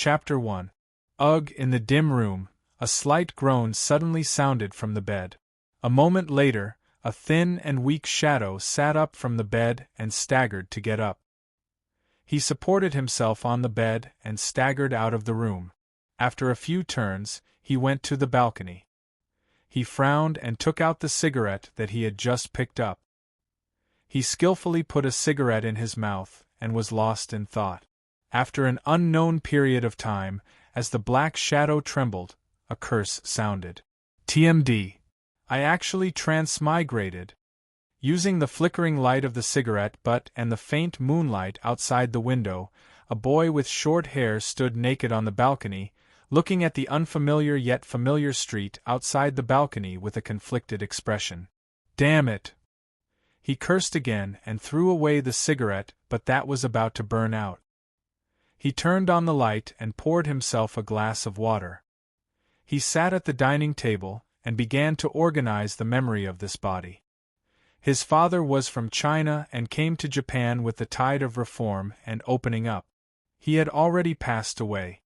Chapter 1. Ugh! In the dim room, a slight groan suddenly sounded from the bed. A moment later, a thin and weak shadow sat up from the bed and staggered to get up. He supported himself on the bed and staggered out of the room. After a few turns, he went to the balcony. He frowned and took out the cigarette that he had just picked up. He skillfully put a cigarette in his mouth and was lost in thought. After an unknown period of time, as the black shadow trembled, a curse sounded. TMD. I actually transmigrated. Using the flickering light of the cigarette butt and the faint moonlight outside the window, a boy with short hair stood naked on the balcony, looking at the unfamiliar yet familiar street outside the balcony with a conflicted expression. Damn it! He cursed again and threw away the cigarette, but that was about to burn out. He turned on the light and poured himself a glass of water. He sat at the dining table and began to organize the memory of this body. His father was from China and came to Japan with the tide of reform and opening up. He had already passed away.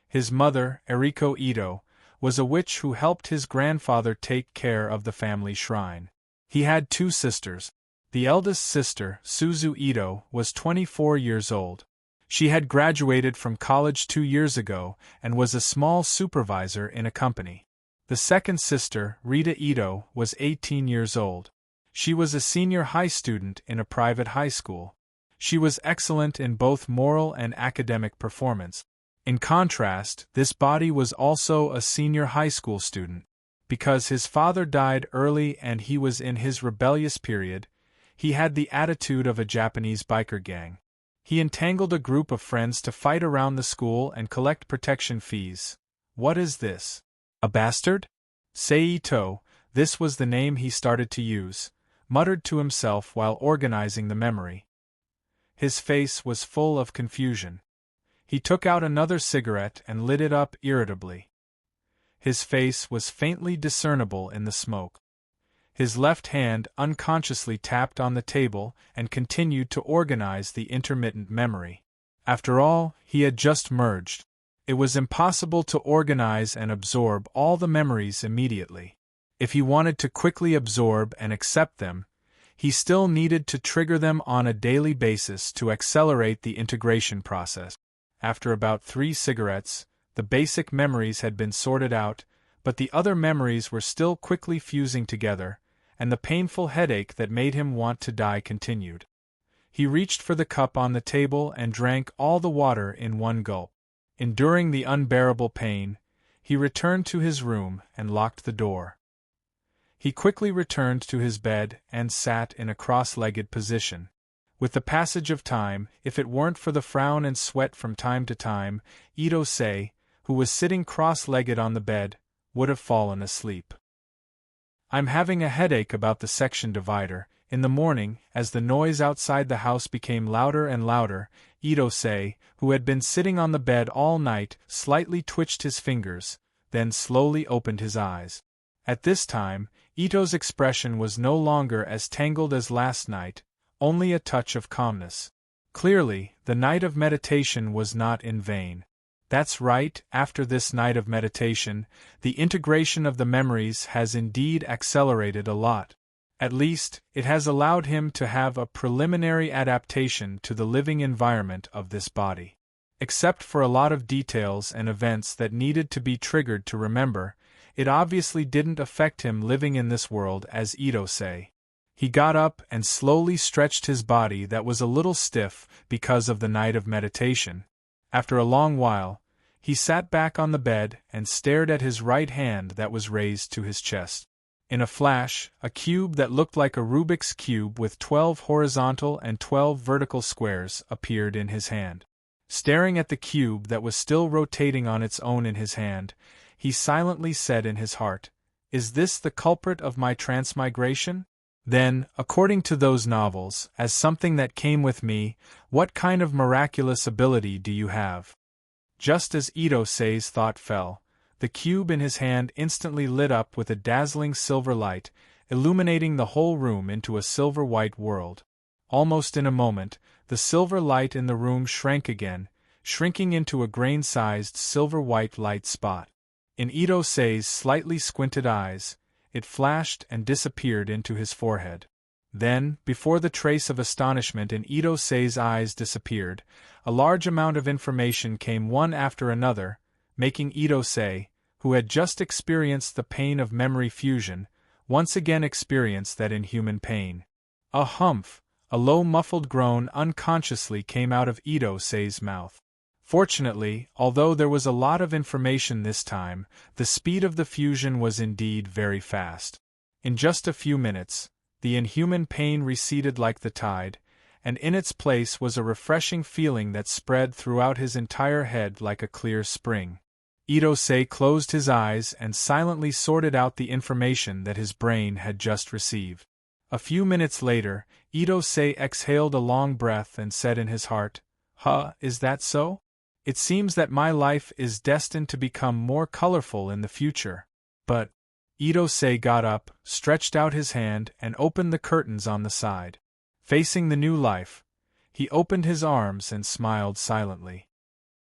His mother, Eriko Ito, was a witch who helped his grandfather take care of the family shrine. He had two sisters. The eldest sister, Suzu Ito, was 24 years old. She had graduated from college 2 years ago and was a small supervisor in a company. The second sister, Rita Ito, was 18 years old. She was a senior high student in a private high school. She was excellent in both moral and academic performance. In contrast, this body was also a senior high school student. Because his father died early and he was in his rebellious period, he had the attitude of a Japanese biker gang. He entangled a group of friends to fight around the school and collect protection fees. What is this? A bastard? Seito, this was the name he started to use, muttered to himself while organizing the memory. His face was full of confusion. He took out another cigarette and lit it up irritably. His face was faintly discernible in the smoke. His left hand unconsciously tapped on the table and continued to organize the intermittent memory. After all, he had just merged. It was impossible to organize and absorb all the memories immediately. If he wanted to quickly absorb and accept them, he still needed to trigger them on a daily basis to accelerate the integration process. After about 3 cigarettes, the basic memories had been sorted out, but the other memories were still quickly fusing together, and the painful headache that made him want to die continued. He reached for the cup on the table and drank all the water in one gulp. Enduring the unbearable pain, he returned to his room and locked the door. He quickly returned to his bed and sat in a cross-legged position. With the passage of time, if it weren't for the frown and sweat from time to time, Ito-sei, who was sitting cross-legged on the bed, would have fallen asleep. I'm having a headache about the section divider. In the morning, as the noise outside the house became louder and louder, Ito-sei, who had been sitting on the bed all night, slightly twitched his fingers, then slowly opened his eyes. At this time, Ito's expression was no longer as tangled as last night, only a touch of calmness. Clearly, the night of meditation was not in vain. That's right, after this night of meditation, the integration of the memories has indeed accelerated a lot. At least, it has allowed him to have a preliminary adaptation to the living environment of this body. Except for a lot of details and events that needed to be triggered to remember, it obviously didn't affect him living in this world as Ito-sei. He got up and slowly stretched his body that was a little stiff because of the night of meditation. After a long while, he sat back on the bed and stared at his right hand that was raised to his chest. In a flash, a cube that looked like a Rubik's cube with 12 horizontal and 12 vertical squares appeared in his hand. Staring at the cube that was still rotating on its own in his hand, he silently said in his heart, "Is this the culprit of my transmigration? Then, according to those novels, as something that came with me, what kind of miraculous ability do you have?" Just as Ito-sei's thought fell, the cube in his hand instantly lit up with a dazzling silver light, illuminating the whole room into a silver-white world. Almost in a moment, the silver light in the room shrank again, shrinking into a grain-sized silver-white light spot. In Ito-sei's slightly squinted eyes, it flashed and disappeared into his forehead. Then, before the trace of astonishment in Ito-sei's eyes disappeared, a large amount of information came one after another, making Ito-sei, who had just experienced the pain of memory fusion, once again experience that inhuman pain. A humph, a low muffled groan unconsciously came out of Ito-sei's mouth. Fortunately, although there was a lot of information this time, the speed of the fusion was indeed very fast. In just a few minutes, the inhuman pain receded like the tide, and in its place was a refreshing feeling that spread throughout his entire head like a clear spring. Ito-sei closed his eyes and silently sorted out the information that his brain had just received. A few minutes later, Ito-sei exhaled a long breath and said in his heart, "Huh, is that so? It seems that my life is destined to become more colorful in the future." But Ito-sei got up, stretched out his hand, and opened the curtains on the side. Facing the new life, he opened his arms and smiled silently.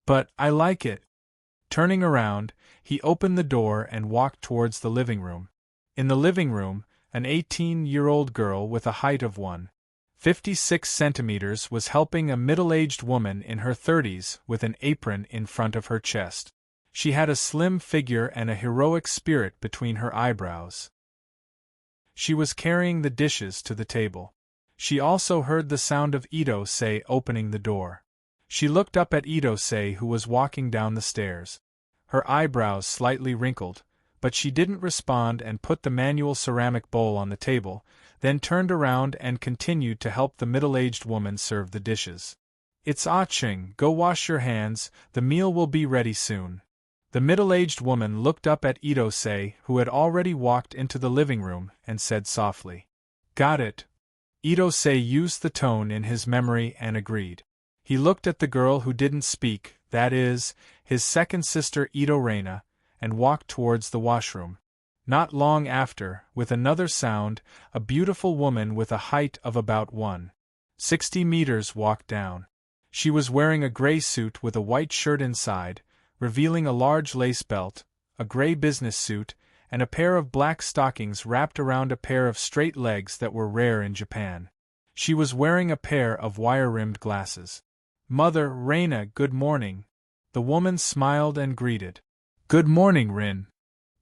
"But I like it." Turning around, he opened the door and walked towards the living room. In the living room, an 18-year-old girl with a height of 156 centimeters was helping a middle-aged woman in her 30s with an apron in front of her chest. She had a slim figure and a heroic spirit between her eyebrows. She was carrying the dishes to the table. She also heard the sound of Ito-sei opening the door. She looked up at Ito-sei, who was walking down the stairs. Her eyebrows slightly wrinkled, but she didn't respond and put the manual ceramic bowl on the table, then turned around and continued to help the middle-aged woman serve the dishes. "It's Ah-cheng, go wash your hands, the meal will be ready soon." The middle-aged woman looked up at Ito-sei, who had already walked into the living room, and said softly, "Got it." Ito-sei used the tone in his memory and agreed. He looked at the girl who didn't speak, that is, his second sister Ito-reina, and walked towards the washroom. Not long after, with another sound, a beautiful woman with a height of about 160 meters walked down. She was wearing a gray suit with a white shirt inside, revealing a large lace belt, a gray business suit, and a pair of black stockings wrapped around a pair of straight legs that were rare in Japan. She was wearing a pair of wire-rimmed glasses. "Mother, Reina, good morning." The woman smiled and greeted. "Good morning, Rin."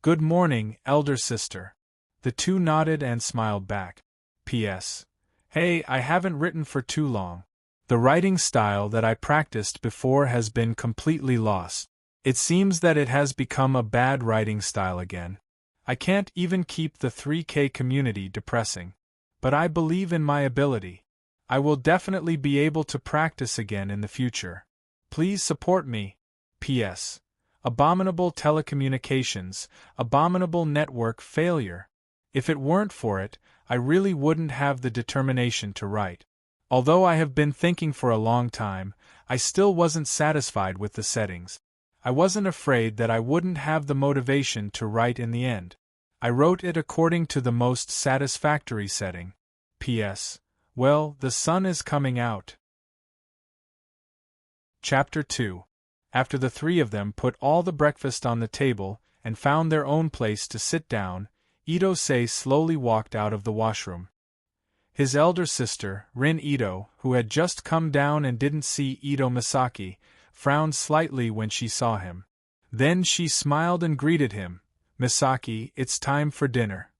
"Good morning, elder sister." The two nodded and smiled back. P.S. Hey, I haven't written for too long. The writing style that I practiced before has been completely lost. It seems that it has become a bad writing style again. I can't even keep the 3K community depressing. But I believe in my ability. I will definitely be able to practice again in the future. Please support me. P.S. Abominable telecommunications, abominable network failure. If it weren't for it, I really wouldn't have the determination to write. Although I have been thinking for a long time, I still wasn't satisfied with the settings. I wasn't afraid that I wouldn't have the motivation to write in the end. I wrote it according to the most satisfactory setting. P.S. Well, the sun is coming out. Chapter 2. After the three of them put all the breakfast on the table and found their own place to sit down, Ito-sei slowly walked out of the washroom. His elder sister, Rin Ito, who had just come down and didn't see Ito Misaki, frowned slightly when she saw him. Then she smiled and greeted him. "Misaki, it's time for dinner."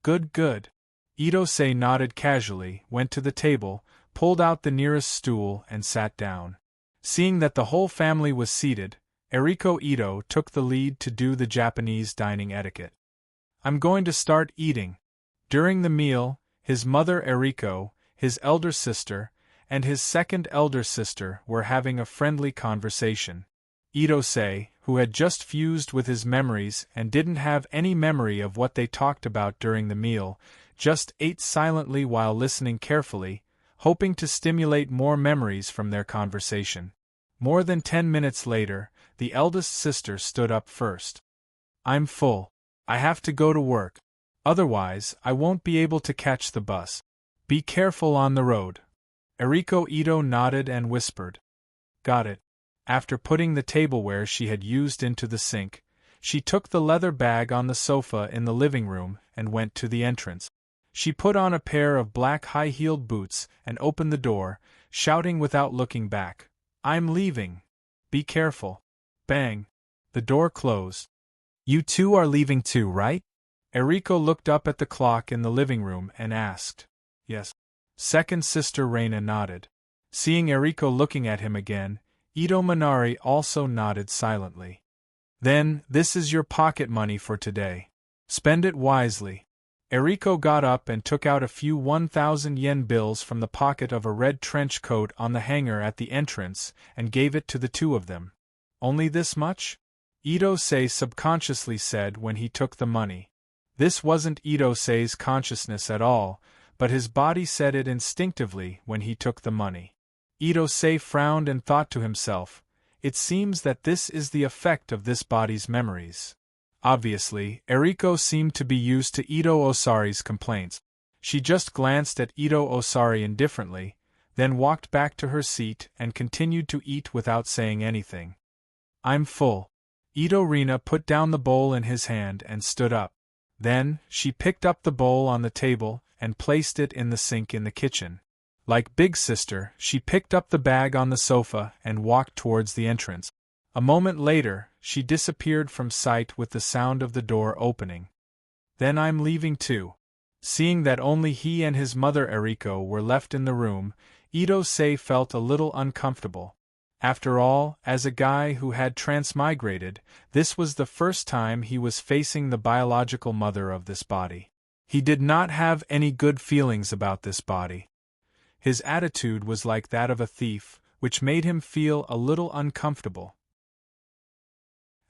"Good, good." Ito-sei nodded casually, went to the table, pulled out the nearest stool and sat down. Seeing that the whole family was seated, Eriko Ito took the lead to do the Japanese dining etiquette. "I'm going to start eating." During the meal, his mother Eriko, his elder sister, and his second elder sister were having a friendly conversation. Ito-sei, who had just fused with his memories and didn't have any memory of what they talked about during the meal, just ate silently while listening carefully, hoping to stimulate more memories from their conversation. More than 10 minutes later, the eldest sister stood up first. "I'm full. I have to go to work. Otherwise, I won't be able to catch the bus. Be careful on the road." Eriko Ito nodded and whispered, "Got it." After putting the tableware she had used into the sink, she took the leather bag on the sofa in the living room and went to the entrance. She put on a pair of black high-heeled boots and opened the door, shouting without looking back, "I'm leaving. Be careful." Bang! The door closed. "You two are leaving too, right?" Eriko looked up at the clock in the living room and asked. "Yes." Second sister Reina nodded. Seeing Eriko looking at him again, Ito Minari also nodded silently. "Then, this is your pocket money for today. Spend it wisely." Eriko got up and took out a few 1,000 yen bills from the pocket of a red trench coat on the hanger at the entrance and gave it to the two of them. "Only this much?" Ito-sei subconsciously said when he took the money. This wasn't Ito-sei's consciousness at all, but his body said it instinctively when he took the money. Ito-sei frowned and thought to himself, "It seems that this is the effect of this body's memories." Obviously, Eriko seemed to be used to Ito Osari's complaints. She just glanced at Ito Osari indifferently, then walked back to her seat and continued to eat without saying anything. "I'm full." Ito Rina put down the bowl in his hand and stood up. Then, she picked up the bowl on the table and placed it in the sink in the kitchen. Like Big Sister, she picked up the bag on the sofa and walked towards the entrance. A moment later, she disappeared from sight with the sound of the door opening. "Then I'm leaving too." Seeing that only he and his mother Eriko were left in the room, Ito-sei felt a little uncomfortable. After all, as a guy who had transmigrated, this was the first time he was facing the biological mother of this body. He did not have any good feelings about this body. His attitude was like that of a thief, which made him feel a little uncomfortable.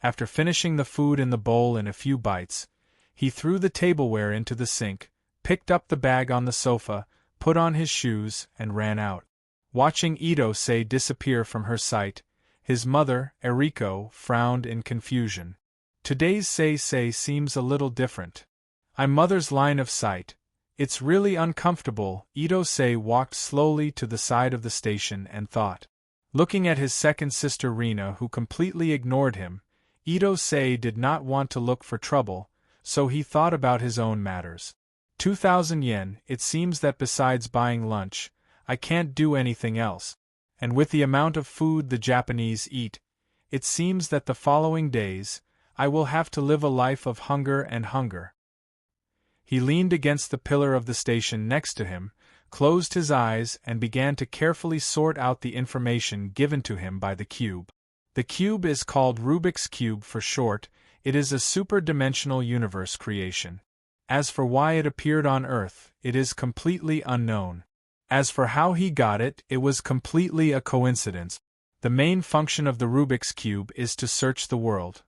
After finishing the food in the bowl in a few bites, he threw the tableware into the sink, picked up the bag on the sofa, put on his shoes, and ran out. Watching Ito-sei disappear from her sight, his mother, Eriko, frowned in confusion. "Today's Sei-sei seems a little different. I'm mother's line of sight. It's really uncomfortable." Ito-sei walked slowly to the side of the station and thought. Looking at his second sister Rina, who completely ignored him, Ito-sei did not want to look for trouble, so he thought about his own matters. 2,000 yen, it seems that besides buying lunch, I can't do anything else. And with the amount of food the Japanese eat, it seems that the following days, I will have to live a life of hunger and hunger. He leaned against the pillar of the station next to him, closed his eyes and began to carefully sort out the information given to him by the cube. The cube is called Rubik's Cube for short. It is a super-dimensional universe creation. As for why it appeared on Earth, it is completely unknown. As for how he got it, it was completely a coincidence. The main function of the Rubik's Cube is to search the world.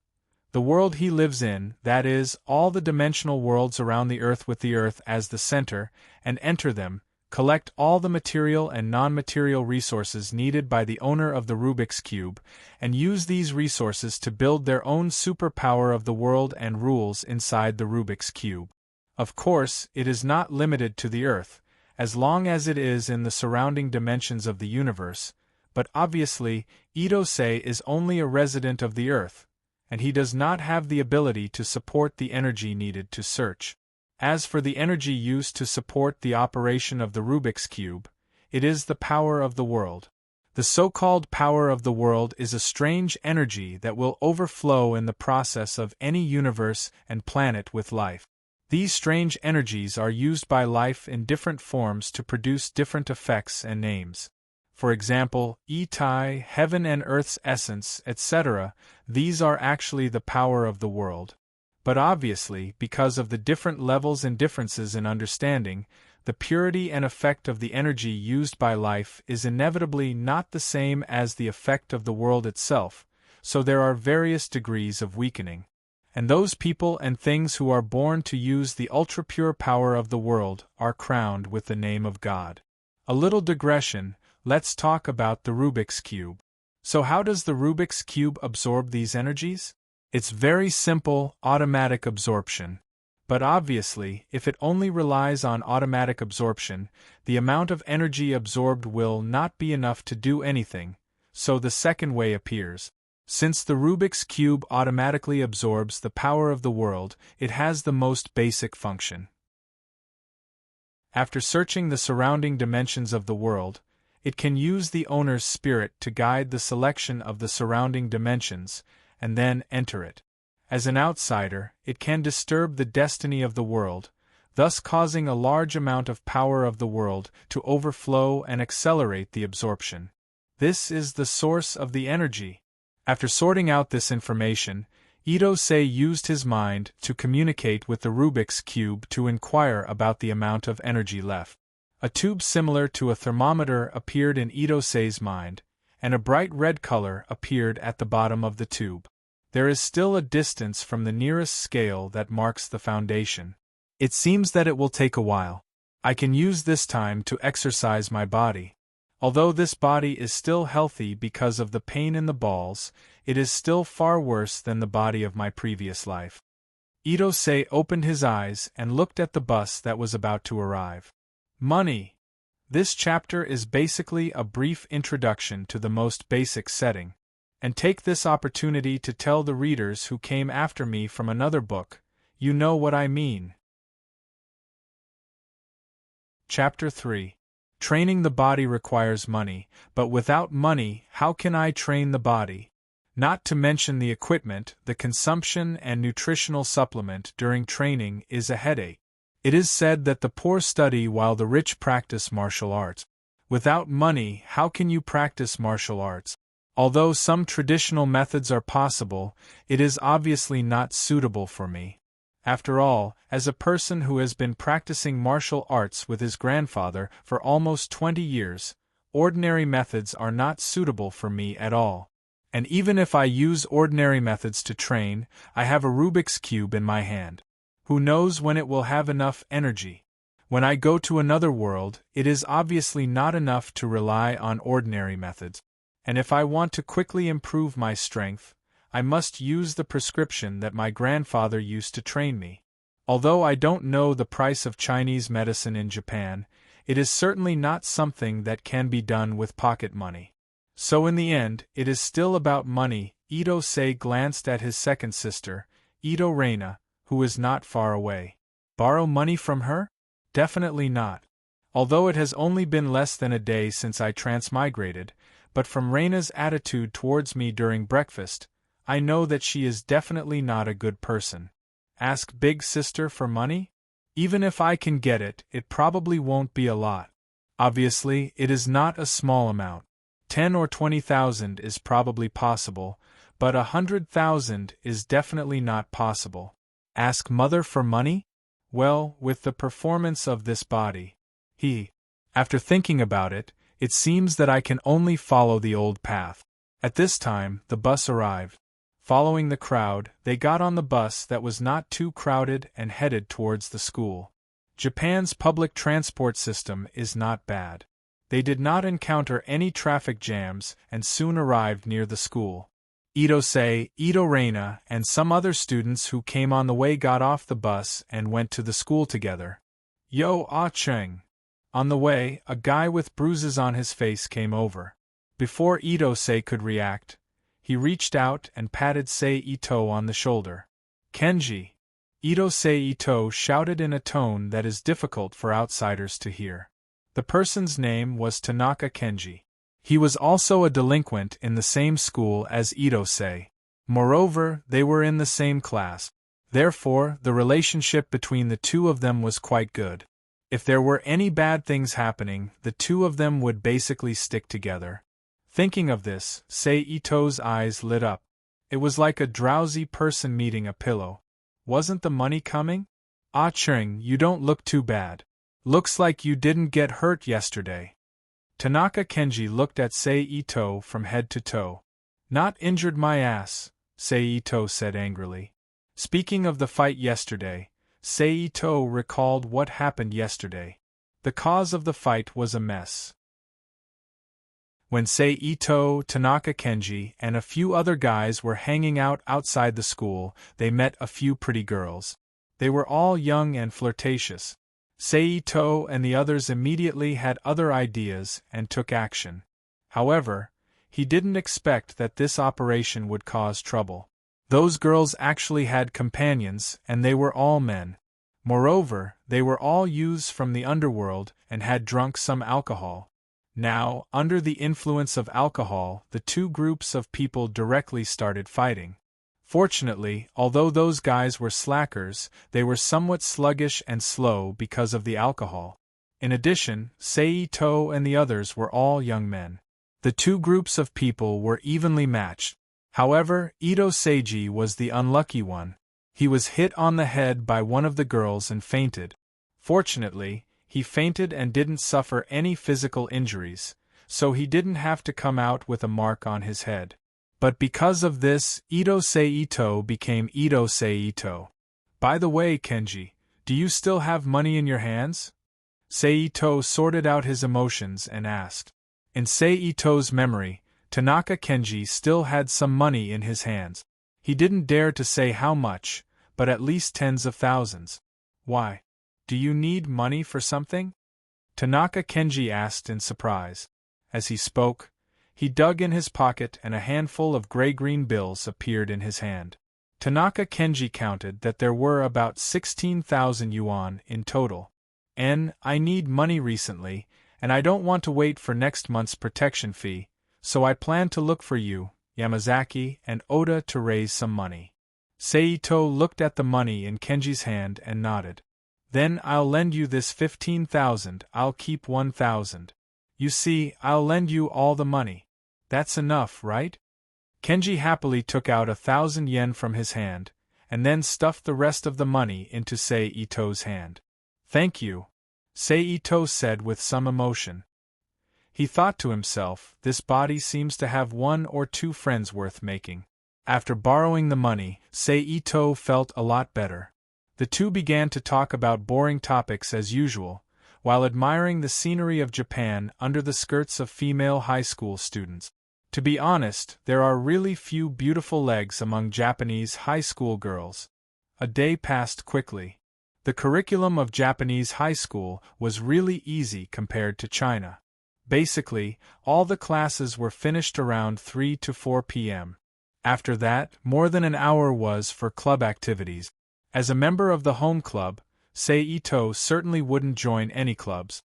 The world he lives in, that is, all the dimensional worlds around the Earth with the Earth as the center, and enter them, collect all the material and non-material resources needed by the owner of the Rubik's Cube, and use these resources to build their own superpower of the world and rules inside the Rubik's Cube. Of course, it is not limited to the Earth, as long as it is in the surrounding dimensions of the universe, but obviously, Ito-sei is only a resident of the Earth, and he does not have the ability to support the energy needed to search. As for the energy used to support the operation of the Rubik's Cube, it is the power of the world. The so-called power of the world is a strange energy that will overflow in the process of any universe and planet with life. These strange energies are used by life in different forms to produce different effects and names. For example, Itai, heaven and earth's essence, etc., these are actually the power of the world. But obviously, because of the different levels and differences in understanding, the purity and effect of the energy used by life is inevitably not the same as the effect of the world itself, so there are various degrees of weakening. And those people and things who are born to use the ultra-pure power of the world are crowned with the name of God. A little digression, let's talk about the Rubik's Cube. So how does the Rubik's Cube absorb these energies? It's very simple, automatic absorption. But obviously, if it only relies on automatic absorption, the amount of energy absorbed will not be enough to do anything, so the second way appears. Since the Rubik's Cube automatically absorbs the power of the world, it has the most basic function. After searching the surrounding dimensions of the world, it can use the owner's spirit to guide the selection of the surrounding dimensions, and then enter it. As an outsider, it can disturb the destiny of the world, thus causing a large amount of power of the world to overflow and accelerate the absorption. This is the source of the energy. After sorting out this information, Ito-sei used his mind to communicate with the Rubik's Cube to inquire about the amount of energy left. A tube similar to a thermometer appeared in Ito-sei's mind, and a bright red color appeared at the bottom of the tube. There is still a distance from the nearest scale that marks the foundation. It seems that it will take a while. I can use this time to exercise my body. Although this body is still healthy because of the pain in the balls, it is still far worse than the body of my previous life. Ito-sei opened his eyes and looked at the bus that was about to arrive. Money. This chapter is basically a brief introduction to the most basic setting, and take this opportunity to tell the readers who came after me from another book, you know what I mean. Chapter 3. Training the body requires money, but without money, how can I train the body? Not to mention the equipment, the consumption and nutritional supplement during training is a headache. It is said that the poor study while the rich practice martial arts. Without money, how can you practice martial arts? Although some traditional methods are possible, it is obviously not suitable for me. After all, as a person who has been practicing martial arts with his grandfather for almost 20 years, ordinary methods are not suitable for me at all. And even if I use ordinary methods to train, I have a Rubik's Cube in my hand. Who knows when it will have enough energy? When I go to another world, it is obviously not enough to rely on ordinary methods. And if I want to quickly improve my strength, I must use the prescription that my grandfather used to train me. Although I don't know the price of Chinese medicine in Japan, it is certainly not something that can be done with pocket money. So in the end, it is still about money. Ito-sei glanced at his second sister, Ito-reina, who is not far away. Borrow money from her? Definitely not. Although it has only been less than a day since I transmigrated, but from Reina's attitude towards me during breakfast, I know that she is definitely not a good person. Ask big sister for money? Even if I can get it, it probably won't be a lot. Obviously, it is not a small amount. 10 or 20,000 is probably possible, but 100,000 is definitely not possible. Ask mother for money? Well, with the performance of this body, after thinking about it, it seems that I can only follow the old path. At this time, the bus arrived. Following the crowd, they got on the bus that was not too crowded and headed towards the school. Japan's public transport system is not bad. They did not encounter any traffic jams and soon arrived near the school. Ito-sei, Ito-reina, and some other students who came on the way got off the bus and went to the school together. Yo Ah-cheng. On the way, a guy with bruises on his face came over. Before Ito-sei could react, he reached out and patted Sei Ito on the shoulder. Kenji. Ito-sei Ito shouted in a tone that is difficult for outsiders to hear. The person's name was Tanaka Kenji. He was also a delinquent in the same school as Ito-sei. Moreover, they were in the same class. Therefore, the relationship between the two of them was quite good. If there were any bad things happening, the two of them would basically stick together. Thinking of this, Sei Ito's eyes lit up. It was like a drowsy person meeting a pillow. Wasn't the money coming? Ah-cheng, you don't look too bad. Looks like you didn't get hurt yesterday. Tanaka Kenji looked at Sei Ito from head to toe. Not injured my ass, Sei Ito said angrily. Speaking of the fight yesterday, Sei Ito recalled what happened yesterday. The cause of the fight was a mess. When Sei Ito, Tanaka Kenji, and a few other guys were hanging out outside the school, they met a few pretty girls. They were all young and flirtatious. Sei Ito and the others immediately had other ideas and took action. However, he didn't expect that this operation would cause trouble. Those girls actually had companions, and they were all men. Moreover, they were all youths from the underworld and had drunk some alcohol. Now, under the influence of alcohol, the two groups of people directly started fighting. Fortunately, although those guys were slackers, they were somewhat sluggish and slow because of the alcohol. In addition, Seito and the others were all young men. The two groups of people were evenly matched. However, Ito Seiji was the unlucky one. He was hit on the head by one of the girls and fainted. Fortunately, he fainted and didn't suffer any physical injuries, so he didn't have to come out with a mark on his head. But because of this, Ito Seito became Ito Seito. By the way, Kenji, do you still have money in your hands? Seito sorted out his emotions and asked. In Seito's memory, Tanaka Kenji still had some money in his hands. He didn't dare to say how much, but at least tens of thousands. Why? Do you need money for something? Tanaka Kenji asked in surprise. As he spoke, he dug in his pocket and a handful of gray-green bills appeared in his hand. Tanaka Kenji counted that there were about 16,000 yuan in total. I need money recently, and I don't want to wait for next month's protection fee, so I plan to look for you, Yamazaki, and Oda to raise some money. Seito looked at the money in Kenji's hand and nodded. Then I'll lend you this 15,000, I'll keep 1,000. You see, I'll lend you all the money. That's enough, right? Kenji happily took out 1,000 yen from his hand, and then stuffed the rest of the money into Seito's hand. Thank you, Seito said with some emotion. He thought to himself, this body seems to have one or two friends worth making. After borrowing the money, Seito felt a lot better. The two began to talk about boring topics as usual, while admiring the scenery of Japan under the skirts of female high school students. To be honest, there are really few beautiful legs among Japanese high school girls. A day passed quickly. The curriculum of Japanese high school was really easy compared to China. Basically, all the classes were finished around 3 to 4 p.m. After that, more than an hour was for club activities. As a member of the home club, Seito certainly wouldn't join any clubs.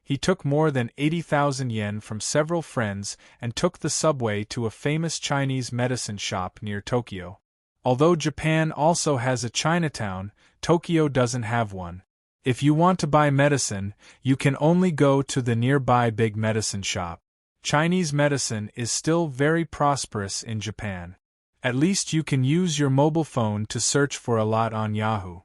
He took more than 80,000 yen from several friends and took the subway to a famous Chinese medicine shop near Tokyo. Although Japan also has a Chinatown, Tokyo doesn't have one. If you want to buy medicine, you can only go to the nearby big medicine shop. Chinese medicine is still very prosperous in Japan. At least you can use your mobile phone to search for a lot on Yahoo.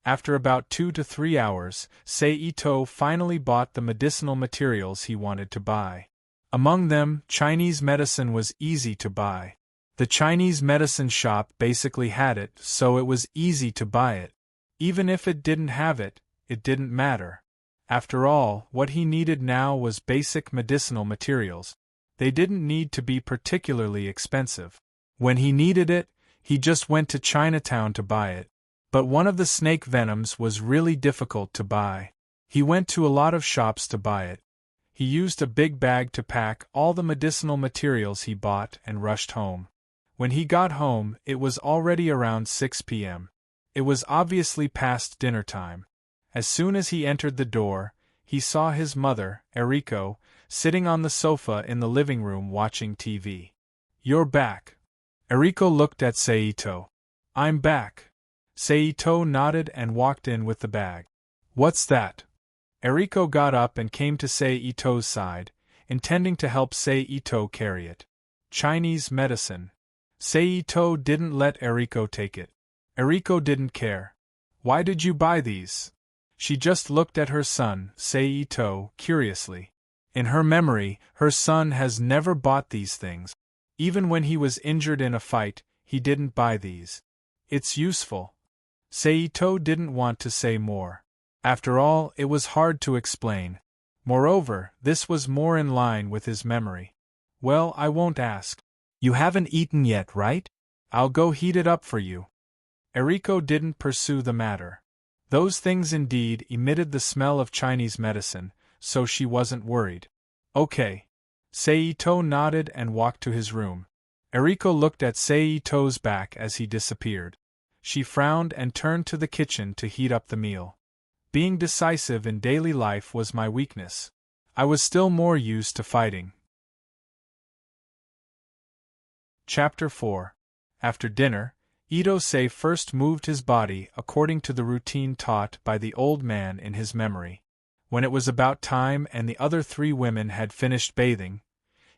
After about 2 to 3 hours, Seito finally bought the medicinal materials he wanted to buy. Among them, Chinese medicine was easy to buy. The Chinese medicine shop basically had it, so it was easy to buy it. Even if it didn't have it, it didn't matter. After all, what he needed now was basic medicinal materials. They didn't need to be particularly expensive. When he needed it, he just went to Chinatown to buy it. But one of the snake venoms was really difficult to buy. He went to a lot of shops to buy it. He used a big bag to pack all the medicinal materials he bought and rushed home. When he got home, it was already around 6 p.m. It was obviously past dinner time. As soon as he entered the door, he saw his mother, Eriko, sitting on the sofa in the living room watching TV. You're back. Eriko looked at Seito. I'm back. Seito nodded and walked in with the bag. What's that? Eriko got up and came to Seito's side, intending to help Seito carry it. Chinese medicine. Seito didn't let Eriko take it. Eriko didn't care. Why did you buy these? She just looked at her son, Seito, curiously. In her memory, her son has never bought these things. Even when he was injured in a fight, he didn't buy these. It's useful. Seito didn't want to say more. After all, it was hard to explain. Moreover, this was more in line with his memory. Well, I won't ask. You haven't eaten yet, right? I'll go heat it up for you. Eriko didn't pursue the matter. Those things indeed emitted the smell of Chinese medicine, so she wasn't worried. Okay. Seito nodded and walked to his room. Eriko looked at Seito's back as he disappeared. She frowned and turned to the kitchen to heat up the meal. Being decisive in daily life was my weakness. I was still more used to fighting. Chapter 4. After dinner, Ito-sei first moved his body according to the routine taught by the old man in his memory. When it was about time and the other 3 women had finished bathing,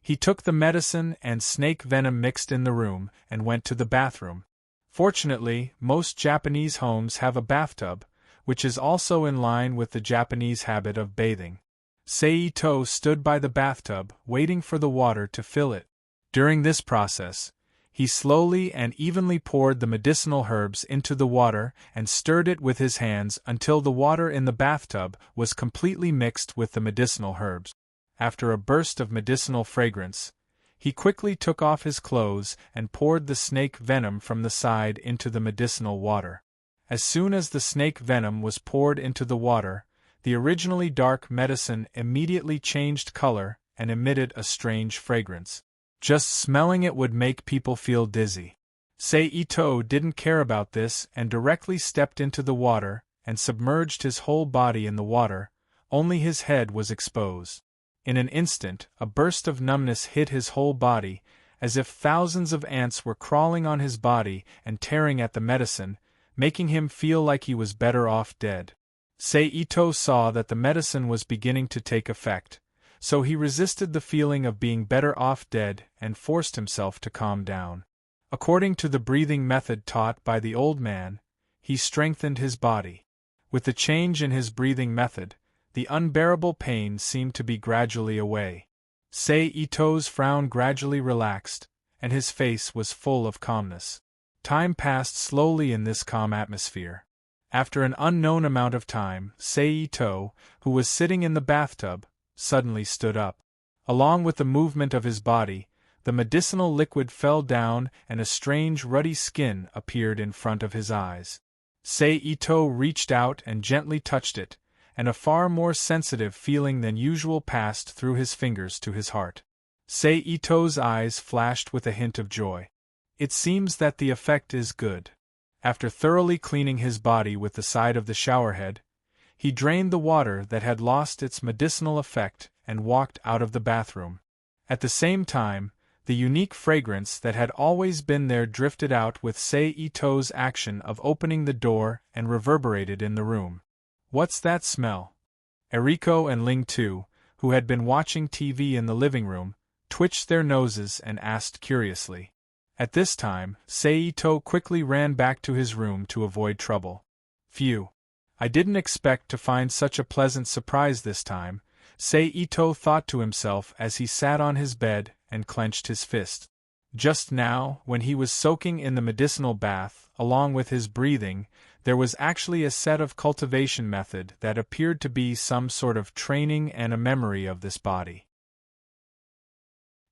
he took the medicine and snake venom mixed in the room and went to the bathroom. Fortunately, most Japanese homes have a bathtub, which is also in line with the Japanese habit of bathing. Seito stood by the bathtub, waiting for the water to fill it. During this process, he slowly and evenly poured the medicinal herbs into the water and stirred it with his hands until the water in the bathtub was completely mixed with the medicinal herbs. After a burst of medicinal fragrance, he quickly took off his clothes and poured the snake venom from the side into the medicinal water. As soon as the snake venom was poured into the water, the originally dark medicine immediately changed color and emitted a strange fragrance. Just smelling it would make people feel dizzy. Seito didn't care about this and directly stepped into the water and submerged his whole body in the water, only his head was exposed. In an instant, a burst of numbness hit his whole body, as if thousands of ants were crawling on his body and tearing at the medicine, making him feel like he was better off dead. Seito saw that the medicine was beginning to take effect, so he resisted the feeling of being better off dead and forced himself to calm down. According to the breathing method taught by the old man, he strengthened his body. With the change in his breathing method, the unbearable pain seemed to be gradually away. Seito's frown gradually relaxed, and his face was full of calmness. Time passed slowly in this calm atmosphere. After an unknown amount of time, Seito, who was sitting in the bathtub, suddenly stood up. Along with the movement of his body, the medicinal liquid fell down and a strange ruddy skin appeared in front of his eyes. Seito reached out and gently touched it, and a far more sensitive feeling than usual passed through his fingers to his heart. Seito's eyes flashed with a hint of joy. It seems that the effect is good. After thoroughly cleaning his body with the side of the showerhead, he drained the water that had lost its medicinal effect and walked out of the bathroom. At the same time, the unique fragrance that had always been there drifted out with Seito's action of opening the door and reverberated in the room. "What's that smell?" Eriko and Ling too, who had been watching TV in the living room, twitched their noses and asked curiously. At this time, Seito quickly ran back to his room to avoid trouble. "Phew. I didn't expect to find such a pleasant surprise this time," Seito thought to himself as he sat on his bed and clenched his fist. Just now, when he was soaking in the medicinal bath, along with his breathing, there was actually a set of cultivation method that appeared to be some sort of training and a memory of this body.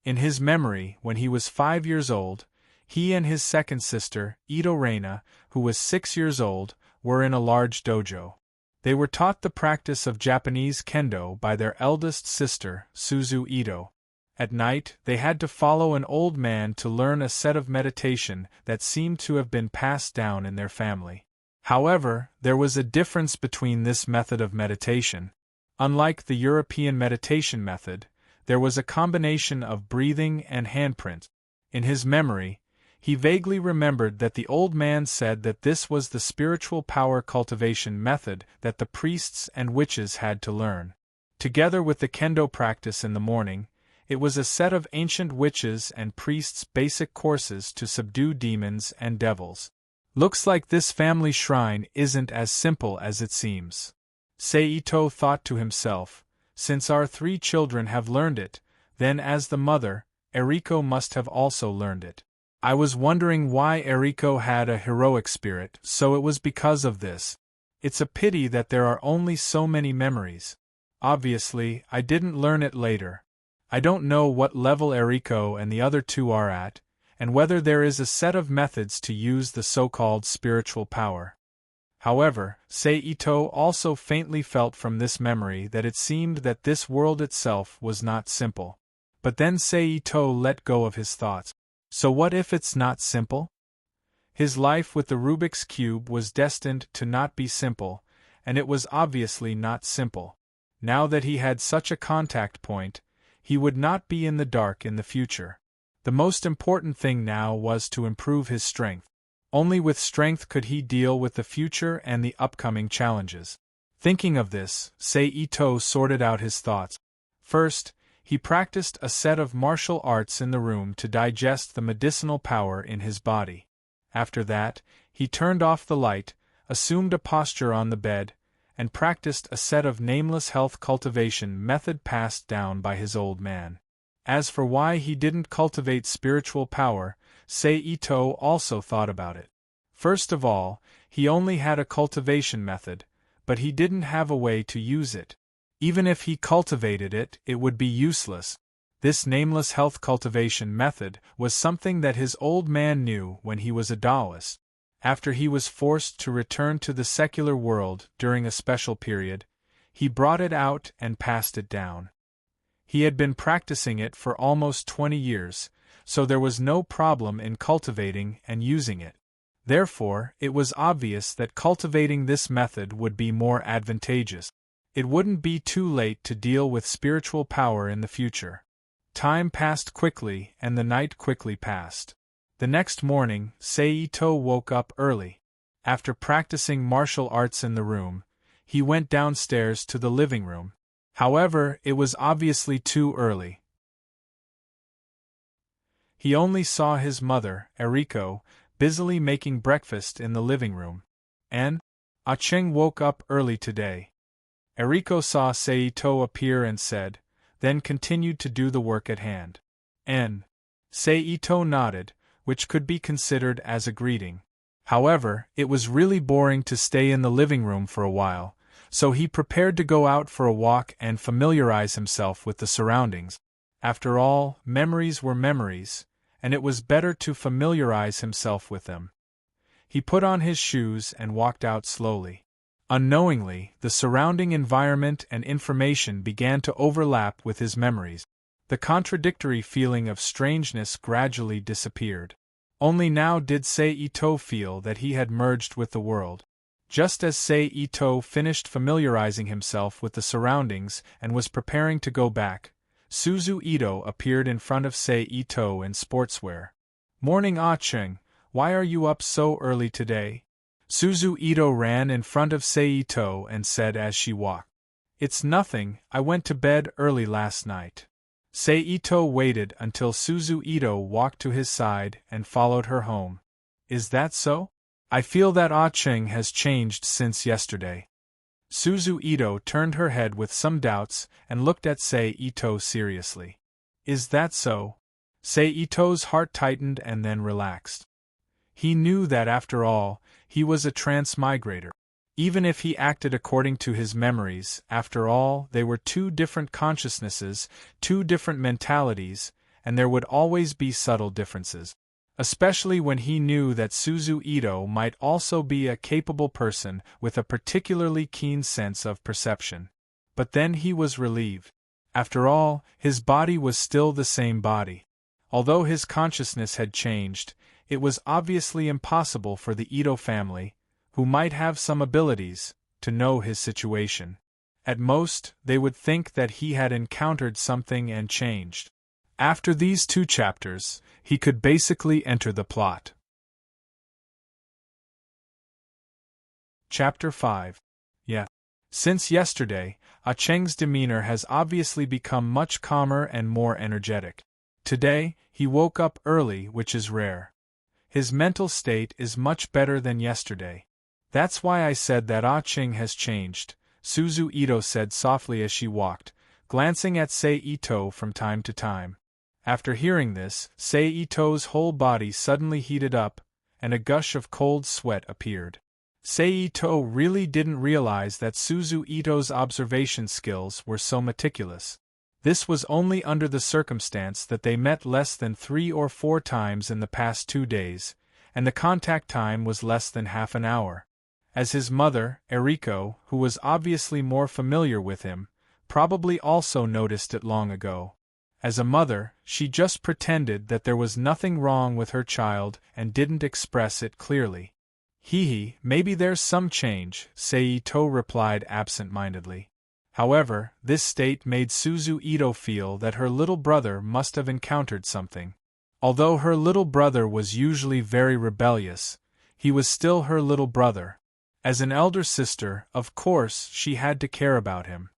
In his memory, when he was 5 years old, he and his second sister, Ito Reina, who was 6 years old, were in a large dojo. They were taught the practice of Japanese kendo by their eldest sister, Suzu Ito. At night, they had to follow an old man to learn a set of meditation that seemed to have been passed down in their family. However, there was a difference between this method of meditation. Unlike the European meditation method, there was a combination of breathing and handprint. In his memory, he vaguely remembered that the old man said that this was the spiritual power cultivation method that the priests and witches had to learn. Together with the kendo practice in the morning, it was a set of ancient witches and priests' basic courses to subdue demons and devils. Looks like this family shrine isn't as simple as it seems. Seito thought to himself, since our 3 children have learned it, then as the mother, Eriko must have also learned it. I was wondering why Eriko had a heroic spirit, so it was because of this. It's a pity that there are only so many memories. Obviously, I didn't learn it later. I don't know what level Eriko and the other 2 are at, and whether there is a set of methods to use the so-called spiritual power. However, Seito also faintly felt from this memory that it seemed that this world itself was not simple. But then Seito let go of his thoughts. So what if it's not simple? His life with the Rubik's Cube was destined to not be simple, and it was obviously not simple. Now that he had such a contact point, he would not be in the dark in the future. The most important thing now was to improve his strength. Only with strength could he deal with the future and the upcoming challenges. Thinking of this, Seito sorted out his thoughts. First, he practiced a set of martial arts in the room to digest the medicinal power in his body. After that, he turned off the light, assumed a posture on the bed, and practiced a set of nameless health cultivation method passed down by his old man. As for why he didn't cultivate spiritual power, Seito also thought about it. First of all, he only had a cultivation method, but he didn't have a way to use it. Even if he cultivated it, it would be useless. This nameless health cultivation method was something that his old man knew when he was a Taoist. After he was forced to return to the secular world during a special period, he brought it out and passed it down. He had been practicing it for almost 20 years, so there was no problem in cultivating and using it. Therefore, it was obvious that cultivating this method would be more advantageous. It wouldn't be too late to deal with spiritual power in the future. Time passed quickly and the night quickly passed. The next morning, Seito woke up early. After practicing martial arts in the room, he went downstairs to the living room. However, it was obviously too early. He only saw his mother, Eriko, busily making breakfast in the living room. And Ah-cheng woke up early today. Eriko saw Seito appear and said, then continued to do the work at hand. Seito nodded, which could be considered as a greeting. However, it was really boring to stay in the living room for a while, so he prepared to go out for a walk and familiarize himself with the surroundings. After all, memories were memories, and it was better to familiarize himself with them. He put on his shoes and walked out slowly. Unknowingly, the surrounding environment and information began to overlap with his memories. The contradictory feeling of strangeness gradually disappeared. Only now did Seito feel that he had merged with the world. Just as Seito finished familiarizing himself with the surroundings and was preparing to go back, Suzu Ito appeared in front of Seito in sportswear. Morning, Ah-cheng, why are you up so early today? Suzu Ito ran in front of Seito and said as she walked. It's nothing, I went to bed early last night. Seito waited until Suzu Ito walked to his side and followed her home. Is that so? I feel that Ah-cheng has changed since yesterday. Suzu Ito turned her head with some doubts and looked at Seito seriously. Is that so? Seito's heart tightened and then relaxed. He knew that after all, he was a transmigrator. Even if he acted according to his memories, after all, they were two different consciousnesses, two different mentalities, and there would always be subtle differences. Especially when he knew that Suzu Ito might also be a capable person with a particularly keen sense of perception. But then he was relieved. After all, his body was still the same body. Although his consciousness had changed, it was obviously impossible for the Ito family, who might have some abilities, to know his situation. At most, they would think that he had encountered something and changed. After these 2 chapters, he could basically enter the plot. Chapter 5. Yeah. Since yesterday, Ah-cheng's demeanor has obviously become much calmer and more energetic. Today, he woke up early, which is rare. His mental state is much better than yesterday. That's why I said that Ah-cheng has changed, Suzu Ito said softly as she walked, glancing at Seito from time to time. After hearing this, Seito's whole body suddenly heated up, and a gush of cold sweat appeared. Seito really didn't realize that Suzu Ito's observation skills were so meticulous. This was only under the circumstance that they met less than 3 or 4 times in the past 2 days, and the contact time was less than half an hour. As his mother, Eriko, who was obviously more familiar with him, probably also noticed it long ago. As a mother, she just pretended that there was nothing wrong with her child and didn't express it clearly. Hee, maybe there's some change, Seito replied absent-mindedly. However, this state made Suzu Ito feel that her little brother must have encountered something. Although her little brother was usually very rebellious, he was still her little brother. As an elder sister, of course, she had to care about him.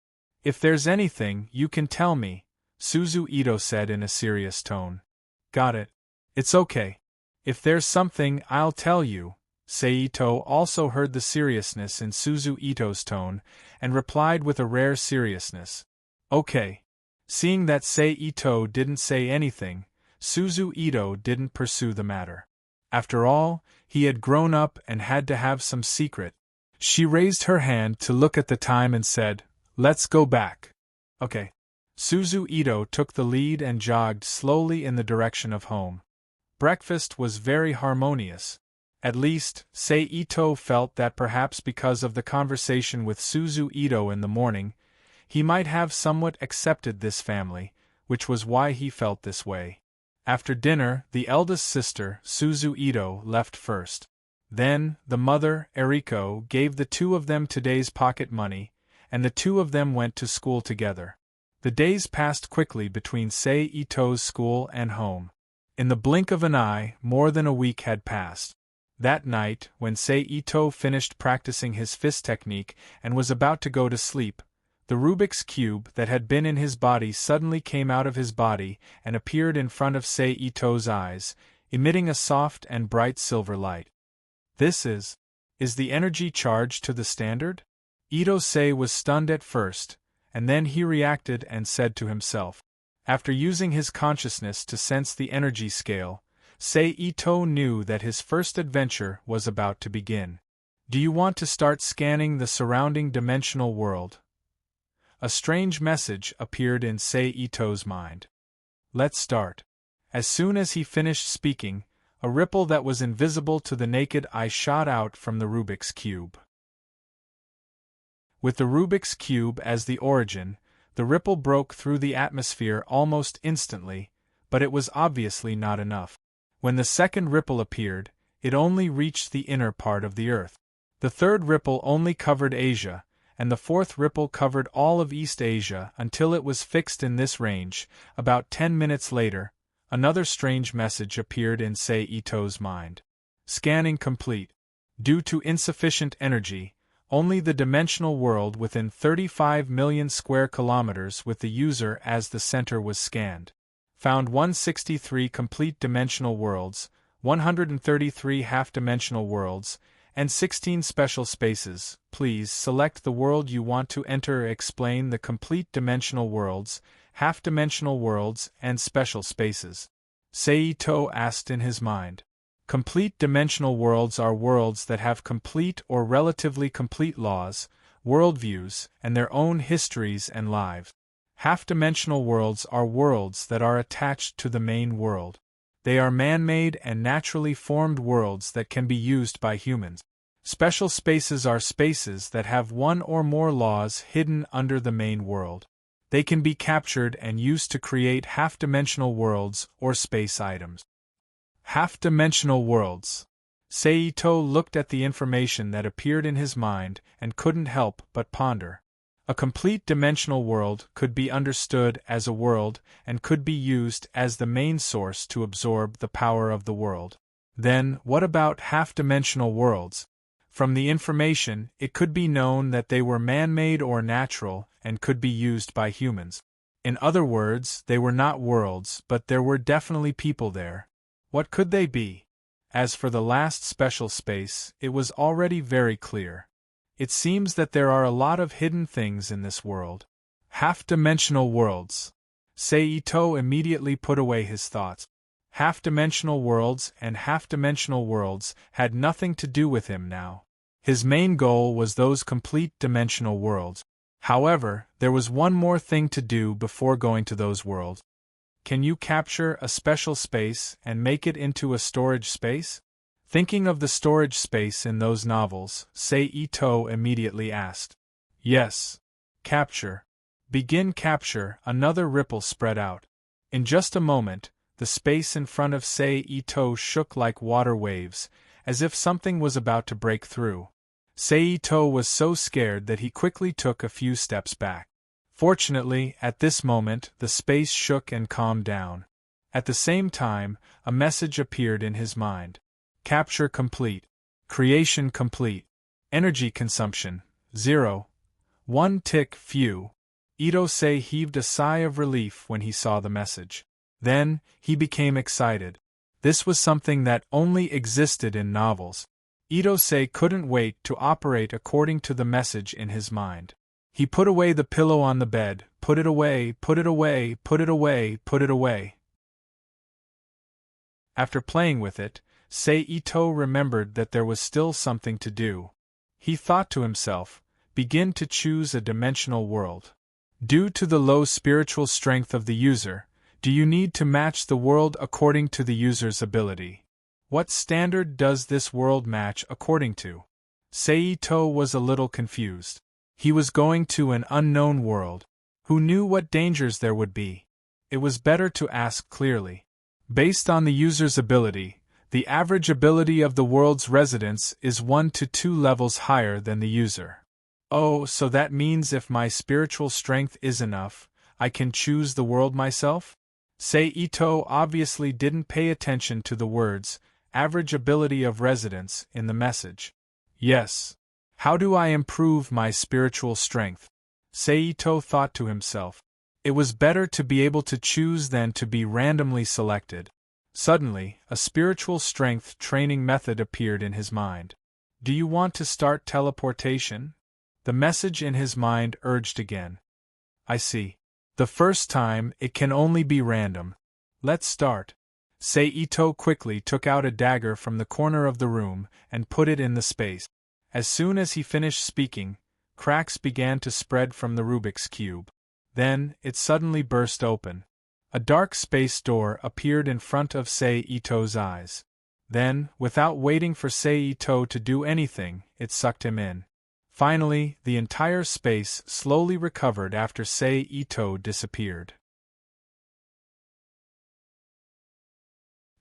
If there's anything, you can tell me, Suzu Ito said in a serious tone. Got it. It's okay. If there's something, I'll tell you. Seito also heard the seriousness in Suzu Ito's tone, and replied with a rare seriousness. Okay. Seeing that Seito didn't say anything, Suzu Ito didn't pursue the matter. After all, he had grown up and had to have some secret. She raised her hand to look at the time and said, "Let's go back." Okay. Suzu Ito took the lead and jogged slowly in the direction of home. Breakfast was very harmonious. At least, Seito felt that perhaps because of the conversation with Suzu Ito in the morning, he might have somewhat accepted this family, which was why he felt this way. After dinner, the eldest sister, Suzu Ito, left first. Then, the mother, Eriko, gave the two of them today's pocket money, and the two of them went to school together. The days passed quickly between Seito's school and home. In the blink of an eye, more than a week had passed. That night, when Seito finished practicing his fist technique and was about to go to sleep, the Rubik's Cube that had been in his body suddenly came out of his body and appeared in front of Seito's eyes, emitting a soft and bright silver light. This is the energy charged to the standard? Ito-sei was stunned at first, and then he reacted and said to himself. After using his consciousness to sense the energy scale, Seito knew that his first adventure was about to begin. Do you want to start scanning the surrounding dimensional world? A strange message appeared in Seito's mind. Let's start. As soon as he finished speaking, a ripple that was invisible to the naked eye shot out from the Rubik's Cube. With the Rubik's Cube as the origin, the ripple broke through the atmosphere almost instantly, but it was obviously not enough. When the second ripple appeared, it only reached the inner part of the Earth. The third ripple only covered Asia, and the fourth ripple covered all of East Asia until it was fixed in this range. About 10 minutes later, another strange message appeared in Seito's mind. Scanning complete. Due to insufficient energy, only the dimensional world within 35 million square kilometers with the user as the center was scanned. Found 163 complete dimensional worlds, 133 half-dimensional worlds, and 16 special spaces. Please select the world you want to enter. Explain the complete dimensional worlds, half-dimensional worlds, and special spaces. Seito asked in his mind. Complete dimensional worlds are worlds that have complete or relatively complete laws, worldviews, and their own histories and lives. Half-dimensional worlds are worlds that are attached to the main world. They are man-made and naturally formed worlds that can be used by humans. Special spaces are spaces that have one or more laws hidden under the main world. They can be captured and used to create half-dimensional worlds or space items. Half-dimensional worlds. Seito looked at the information that appeared in his mind and couldn't help but ponder. A complete dimensional world could be understood as a world and could be used as the main source to absorb the power of the world. Then, what about half-dimensional worlds? From the information, it could be known that they were man-made or natural and could be used by humans. In other words, they were not worlds, but there were definitely people there. What could they be? As for the last special space, it was already very clear. It seems that there are a lot of hidden things in this world. Half-dimensional worlds. Seito immediately put away his thoughts. Half-dimensional worlds and half-dimensional worlds had nothing to do with him now. His main goal was those complete dimensional worlds. However, there was one more thing to do before going to those worlds. Can you capture a special space and make it into a storage space? Thinking of the storage space in those novels, Seito immediately asked. Yes. Capture. Begin capture. Another ripple spread out. In just a moment, the space in front of Sei Ito shook like water waves, as if something was about to break through. Sei Ito was so scared that he quickly took a few steps back. Fortunately, at this moment, the space shook and calmed down. At the same time, a message appeared in his mind. Capture complete. Creation complete. Energy consumption, 0. 1 tick few. Ito-sei heaved a sigh of relief when he saw the message. Then, he became excited. This was something that only existed in novels. Ito-sei couldn't wait to operate according to the message in his mind. He put away the pillow on the bed, put it away, put it away, put it away, put it away. After playing with it, Sei Ito remembered that there was still something to do. He thought to himself, begin to choose a dimensional world. Due to the low spiritual strength of the user, do you need to match the world according to the user's ability? What standard does this world match according to? Sei Ito was a little confused. He was going to an unknown world. Who knew what dangers there would be? It was better to ask clearly. Based on the user's ability, the average ability of the world's residents is 1 to 2 levels higher than the user. Oh, so that means if my spiritual strength is enough, I can choose the world myself? Sei Ito obviously didn't pay attention to the words, average ability of residents, in the message. Yes. How do I improve my spiritual strength? Sei Ito thought to himself. It was better to be able to choose than to be randomly selected. Suddenly, a spiritual strength training method appeared in his mind. Do you want to start teleportation? The message in his mind urged again. I see. The first time, it can only be random. Let's start. Sei Ito quickly took out a dagger from the corner of the room and put it in the space. As soon as he finished speaking, cracks began to spread from the Rubik's Cube. Then, it suddenly burst open. A dark space door appeared in front of Sei Ito's eyes. Then, without waiting for Sei Ito to do anything, it sucked him in. Finally, the entire space slowly recovered after Sei Ito disappeared.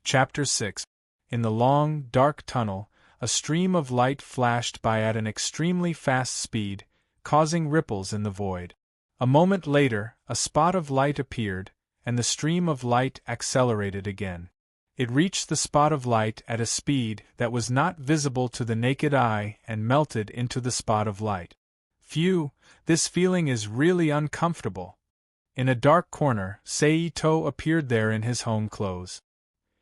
Chapter 6. In the long, dark tunnel, a stream of light flashed by at an extremely fast speed, causing ripples in the void. A moment later, a spot of light appeared, and the stream of light accelerated again. It reached the spot of light at a speed that was not visible to the naked eye and melted into the spot of light. Phew, this feeling is really uncomfortable. In a dark corner, Sei Ito appeared there in his home clothes.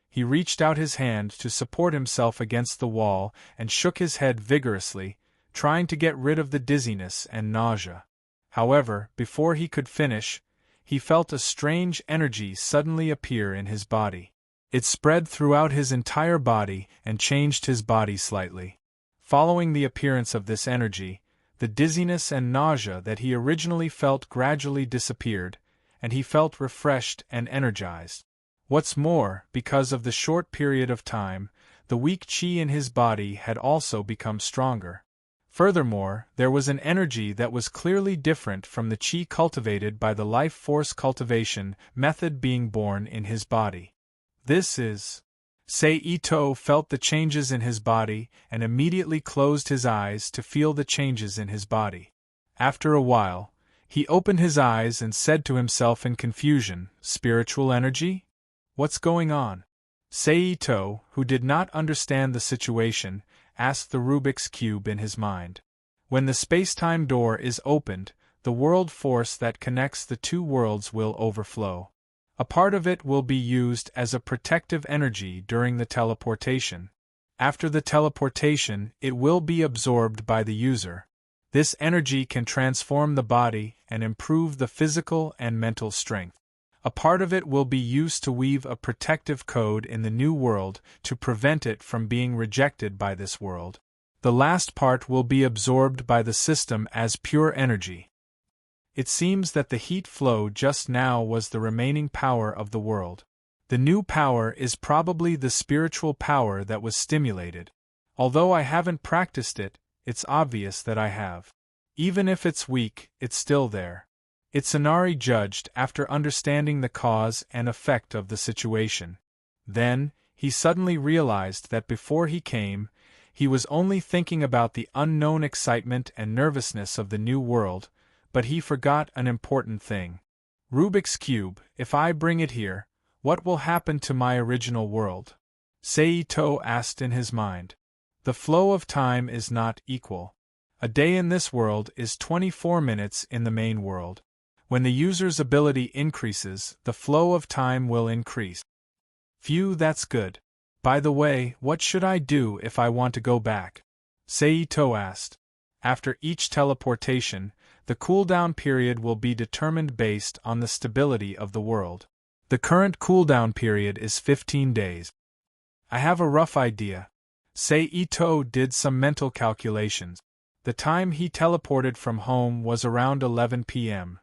He reached out his hand to support himself against the wall and shook his head vigorously, trying to get rid of the dizziness and nausea. However, before he could finish, he felt a strange energy suddenly appear in his body. It spread throughout his entire body and changed his body slightly. Following the appearance of this energy, the dizziness and nausea that he originally felt gradually disappeared, and he felt refreshed and energized. What's more, because of the short period of time, the weak qi in his body had also become stronger. Furthermore, there was an energy that was clearly different from the qi cultivated by the life force cultivation method being born in his body. This is... Sei Ito felt the changes in his body and immediately closed his eyes to feel the changes in his body. After a while, he opened his eyes and said to himself in confusion, "Spiritual energy? What's going on?" Sei Ito, who did not understand the situation, asked the Rubik's Cube in his mind. When the space-time door is opened, the world force that connects the two worlds will overflow. A part of it will be used as a protective energy during the teleportation. After the teleportation, it will be absorbed by the user. This energy can transform the body and improve the physical and mental strength. A part of it will be used to weave a protective code in the new world to prevent it from being rejected by this world. The last part will be absorbed by the system as pure energy. It seems that the heat flow just now was the remaining power of the world. The new power is probably the spiritual power that was stimulated. Although I haven't practiced it, it's obvious that I have. Even if it's weak, it's still there. Itsunari judged after understanding the cause and effect of the situation. Then, he suddenly realized that before he came, he was only thinking about the unknown excitement and nervousness of the new world, but he forgot an important thing. Rubik's Cube, if I bring it here, what will happen to my original world? Seito asked in his mind. The flow of time is not equal. A day in this world is 24 minutes in the main world. When the user's ability increases, the flow of time will increase. Phew, that's good. By the way, what should I do if I want to go back? Seito asked. After each teleportation, the cooldown period will be determined based on the stability of the world. The current cooldown period is 15 days. I have a rough idea. Seito did some mental calculations. The time he teleported from home was around 11 p.m.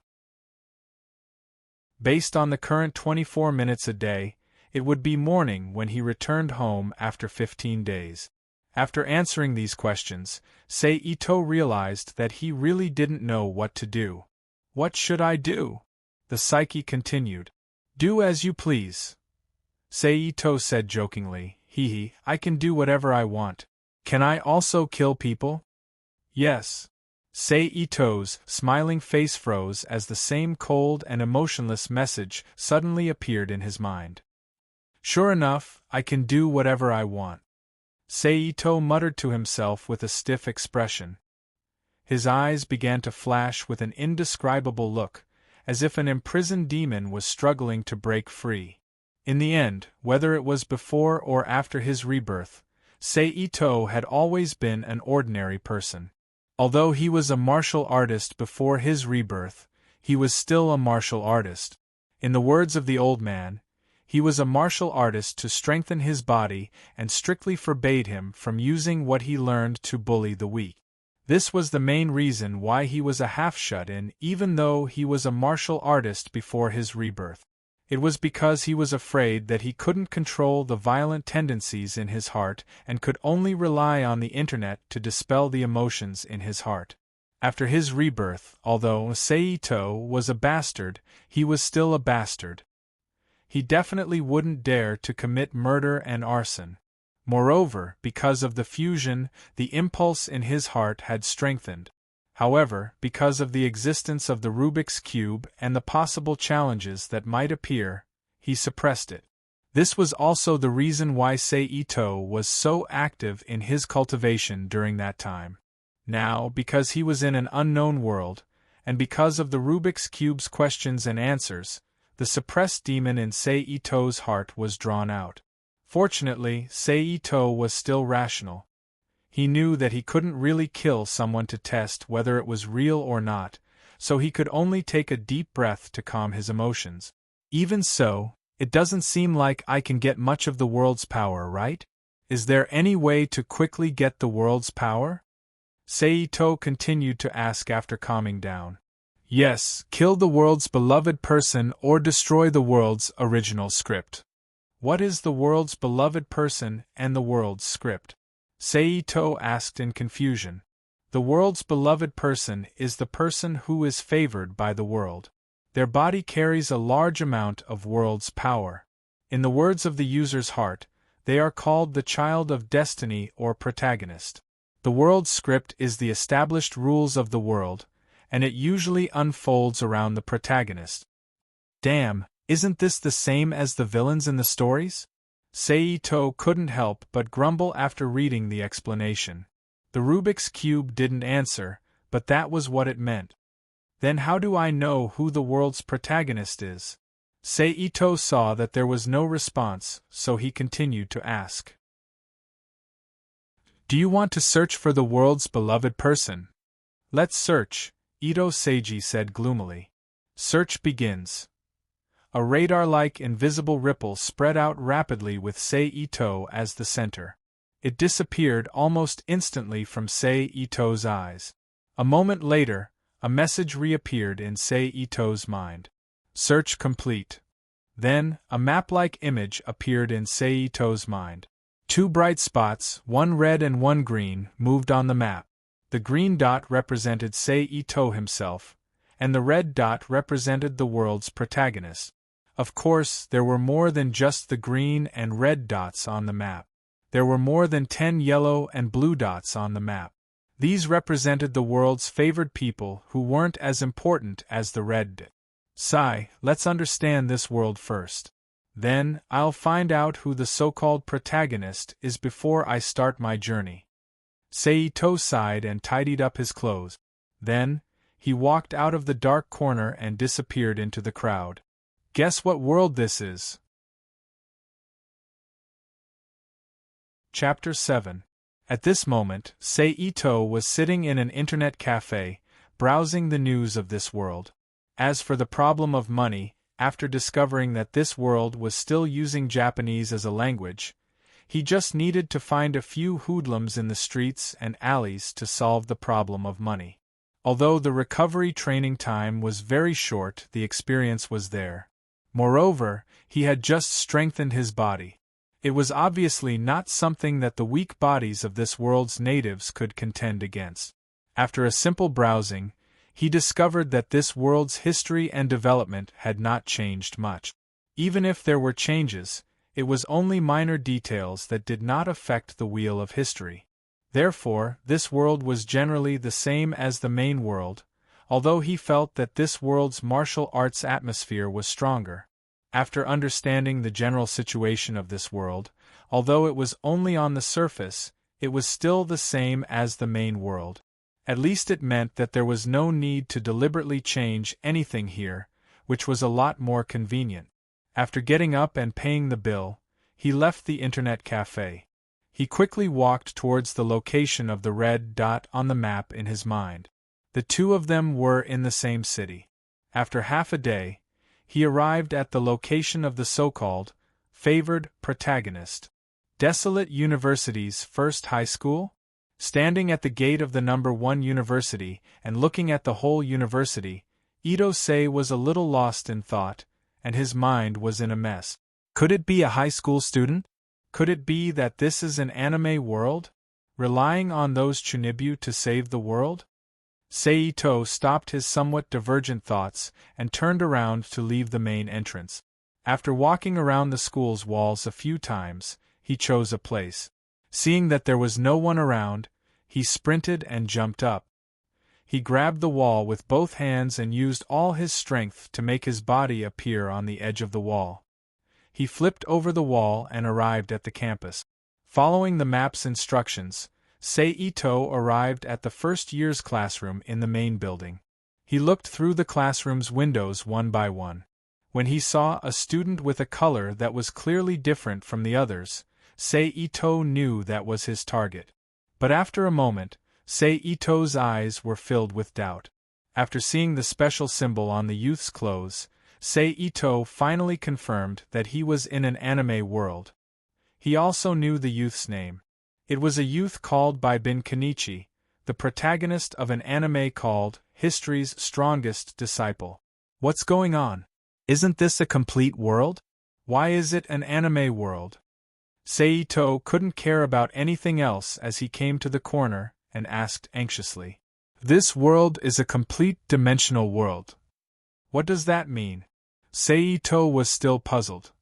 Based on the current 24 minutes a day, it would be morning when he returned home after 15 days. After answering these questions, Seito realized that he really didn't know what to do. What should I do? The psyche continued. Do as you please. Seito said jokingly, Hee, I can do whatever I want. Can I also kill people? Yes. Seito's smiling face froze as the same cold and emotionless message suddenly appeared in his mind. Sure enough, I can do whatever I want. Seito muttered to himself with a stiff expression. His eyes began to flash with an indescribable look, as if an imprisoned demon was struggling to break free. In the end, whether it was before or after his rebirth, Seito had always been an ordinary person. Although he was a martial artist before his rebirth, he was still a martial artist. In the words of the old man, he was a martial artist to strengthen his body and strictly forbade him from using what he learned to bully the weak. This was the main reason why he was a half shut-in even though he was a martial artist before his rebirth. It was because he was afraid that he couldn't control the violent tendencies in his heart and could only rely on the internet to dispel the emotions in his heart. After his rebirth, although Seito was a bastard, he was still a bastard. He definitely wouldn't dare to commit murder and arson. Moreover, because of the fusion, the impulse in his heart had strengthened. However, because of the existence of the Rubik's Cube and the possible challenges that might appear, he suppressed it. This was also the reason why Seito was so active in his cultivation during that time. Now, because he was in an unknown world, and because of the Rubik's Cube's questions and answers, the suppressed demon in Seito's heart was drawn out. Fortunately, Seito was still rational. He knew that he couldn't really kill someone to test whether it was real or not, so he could only take a deep breath to calm his emotions. Even so, it doesn't seem like I can get much of the world's power, right? Is there any way to quickly get the world's power? Seito continued to ask after calming down. Yes, kill the world's beloved person or destroy the world's original script. What is the world's beloved person and the world's script? Seito asked in confusion. The world's beloved person is the person who is favored by the world. Their body carries a large amount of world's power. In the words of the user's heart, they are called the child of destiny or protagonist. The world's script is the established rules of the world, and it usually unfolds around the protagonist. Damn, isn't this the same as the villains in the stories? Seito couldn't help but grumble after reading the explanation. The Rubik's Cube didn't answer, but that was what it meant. Then how do I know who the world's protagonist is? Seito saw that there was no response, so he continued to ask. Do you want to search for the world's beloved person? Let's search, Ito Seiji said gloomily. Search begins. A radar-like invisible ripple spread out rapidly with Seito as the center. It disappeared almost instantly from Seito's eyes. A moment later, a message reappeared in Seito's mind. Search complete. Then, a map-like image appeared in Seito's mind. Two bright spots, one red and one green, moved on the map. The green dot represented Seito himself, and the red dot represented the world's protagonist. Of course, there were more than just the green and red dots on the map. There were more than 10 yellow and blue dots on the map. These represented the world's favored people who weren't as important as the red dot. Let's understand this world first. Then, I'll find out who the so-called protagonist is before I start my journey. Seito sighed and tidied up his clothes. Then, he walked out of the dark corner and disappeared into the crowd. Guess what world this is? Chapter 7. At this moment, Seito was sitting in an internet cafe, browsing the news of this world. As for the problem of money, after discovering that this world was still using Japanese as a language, he just needed to find a few hoodlums in the streets and alleys to solve the problem of money. Although the recovery training time was very short, the experience was there. Moreover, he had just strengthened his body. It was obviously not something that the weak bodies of this world's natives could contend against. After a simple browsing, he discovered that this world's history and development had not changed much. Even if there were changes, it was only minor details that did not affect the wheel of history. Therefore, this world was generally the same as the main world, although he felt that this world's martial arts atmosphere was stronger. After understanding the general situation of this world, although it was only on the surface, it was still the same as the main world. At least it meant that there was no need to deliberately change anything here, which was a lot more convenient. After getting up and paying the bill, he left the internet cafe. He quickly walked towards the location of the red dot on the map in his mind. The two of them were in the same city. After half a day, he arrived at the location of the so-called favored protagonist. Desolate University's first high school? Standing at the gate of the number 1 university and looking at the whole university, Ito-sei was a little lost in thought, and his mind was in a mess. Could it be a high school student? Could it be that this is an anime world, relying on those Chunibu to save the world? Seito stopped his somewhat divergent thoughts and turned around to leave the main entrance. After walking around the school's walls a few times, he chose a place. Seeing that there was no one around, he sprinted and jumped up. He grabbed the wall with both hands and used all his strength to make his body appear on the edge of the wall. He flipped over the wall and arrived at the campus. Following the map's instructions, Seito arrived at the first year's classroom in the main building. He looked through the classroom's windows one by one. When he saw a student with a color that was clearly different from the others, Seito knew that was his target. But after a moment, Seito's eyes were filled with doubt. After seeing the special symbol on the youth's clothes, Seito finally confirmed that he was in an anime world. He also knew the youth's name. It was a youth called by Bin Kenichi, the protagonist of an anime called History's Strongest Disciple. What's going on? Isn't this a complete world? Why is it an anime world? Seito couldn't care about anything else as he came to the corner and asked anxiously. This world is a complete dimensional world. What does that mean? Seito was still puzzled.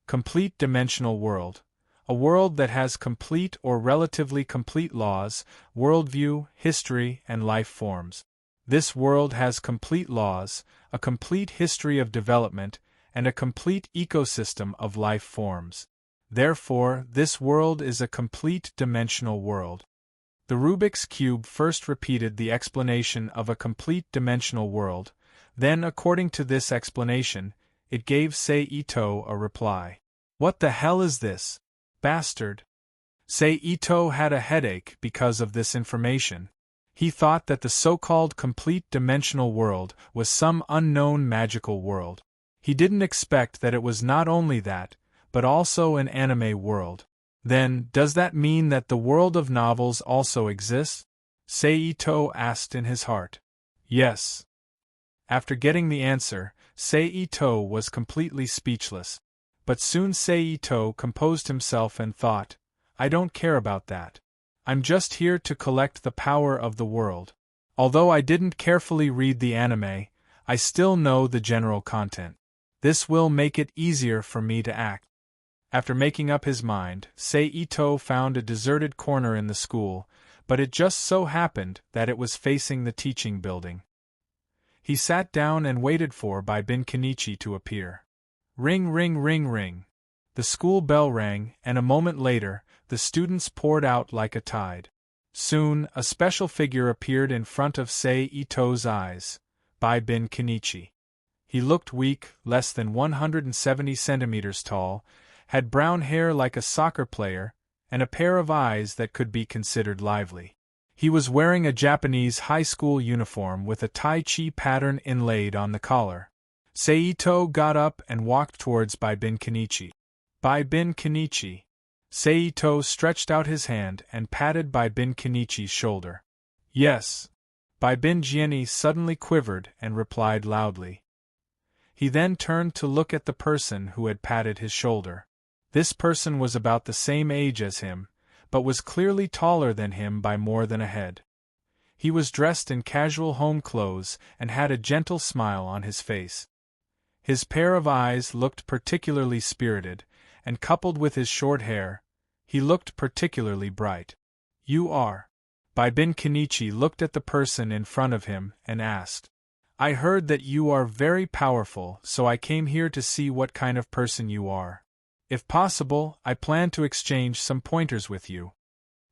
Complete dimensional world. A world that has complete or relatively complete laws, worldview, history, and life forms. This world has complete laws, a complete history of development, and a complete ecosystem of life forms. Therefore, this world is a complete dimensional world. The Rubik's Cube first repeated the explanation of a complete dimensional world, then according to this explanation, it gave Seito a reply. What the hell is this? Bastard. Seito had a headache because of this information. He thought that the so-called complete dimensional world was some unknown magical world. He didn't expect that it was not only that, but also an anime world. Then, does that mean that the world of novels also exists? Seito asked in his heart. Yes. After getting the answer, Seito was completely speechless. But soon Seito composed himself and thought, I don't care about that. I'm just here to collect the power of the world. Although I didn't carefully read the anime, I still know the general content. This will make it easier for me to act. After making up his mind, Seito found a deserted corner in the school, but it just so happened that it was facing the teaching building. He sat down and waited for Bin Kenichi to appear. Ring, ring, ring, ring. The school bell rang, and a moment later, the students poured out like a tide. Soon, a special figure appeared in front of Seito's eyes, Bin Kenichi. He looked weak, less than 170 centimeters tall, had brown hair like a soccer player, and a pair of eyes that could be considered lively. He was wearing a Japanese high school uniform with a Tai Chi pattern inlaid on the collar. Seito got up and walked towards Bin Kenichi. Bin Kenichi. Seito stretched out his hand and patted Bin Kenichi's shoulder. Yes. Bin Jieni suddenly quivered and replied loudly. He then turned to look at the person who had patted his shoulder. This person was about the same age as him, but was clearly taller than him by more than a head. He was dressed in casual home clothes and had a gentle smile on his face. His pair of eyes looked particularly spirited, and coupled with his short hair, he looked particularly bright. You are? Bin Kenichi looked at the person in front of him and asked. I heard that you are very powerful, so I came here to see what kind of person you are. If possible, I plan to exchange some pointers with you.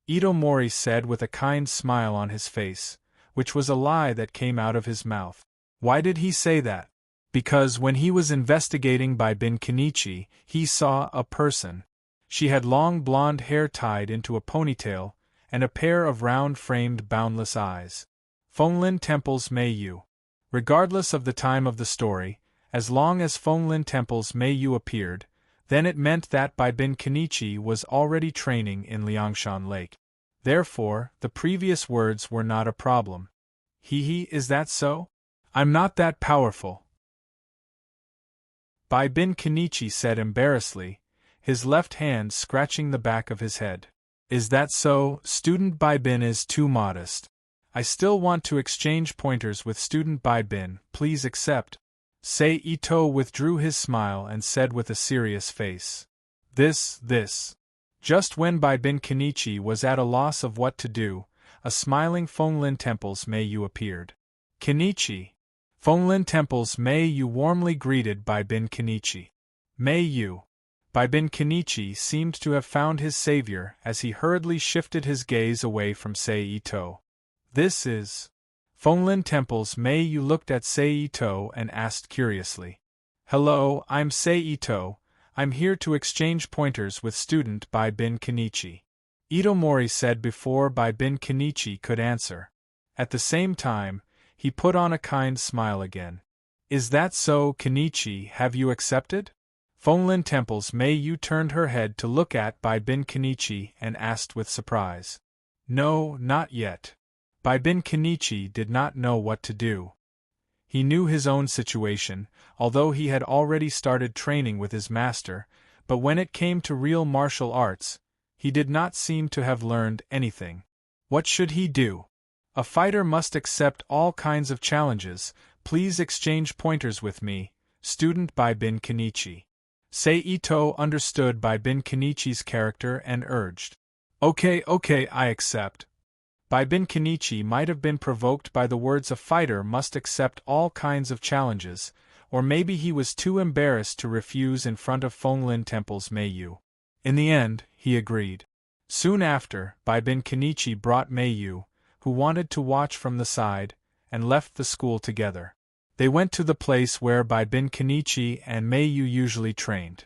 Itomori said with a kind smile on his face, which was a lie that came out of his mouth. Why did he say that? Because when he was investigating Bin Kenichi, he saw a person. She had long blonde hair tied into a ponytail, and a pair of round-framed boundless eyes. Fonglin Temple's Meiyu. Regardless of the time of the story, as long as Fonglin Temple's Meiyu appeared, then it meant that Bin Kenichi was already training in Liangshan Lake. Therefore, the previous words were not a problem. Is that so? I'm not that powerful. Bin Kenichi said embarrassedly, his left hand scratching the back of his head. Is that so? Student Bin is too modest. I still want to exchange pointers with Student Bin, please accept. Seito withdrew his smile and said with a serious face. This. Just when Bin Kenichi was at a loss of what to do, a smiling Fonglin Temple's Meiyu appeared. Kenichi. Fonglin Temple's Meiyu warmly greeted Bin Kenichi. Meiyu. Bin Kenichi seemed to have found his savior as he hurriedly shifted his gaze away from Seito. This is... Fonglin Temple's Meiyu looked at Seito and asked curiously. Hello, I'm Seito. I'm here to exchange pointers with student Bin Kenichi. Itomori said before Bin Kenichi could answer. At the same time, he put on a kind smile again. Is that so, Kenichi, have you accepted? Fonglin Temple's Meiyu turned her head to look at Bin Kenichi and asked with surprise. No, not yet. Bin Kenichi did not know what to do. He knew his own situation, although he had already started training with his master, but when it came to real martial arts, he did not seem to have learned anything. What should he do? A fighter must accept all kinds of challenges. Please exchange pointers with me, student Bin Kenichi. Seito understood Bin Kenichi's character and urged. Okay, I accept. Bin Kenichi might have been provoked by the words a fighter must accept all kinds of challenges, or maybe he was too embarrassed to refuse in front of Fonglin Temple's Meiyu. In the end, he agreed. Soon after, Bin Kenichi brought Meiyu, who wanted to watch from the side, and left the school together. They went to the place where Bin Kenichi and Meiyu usually trained.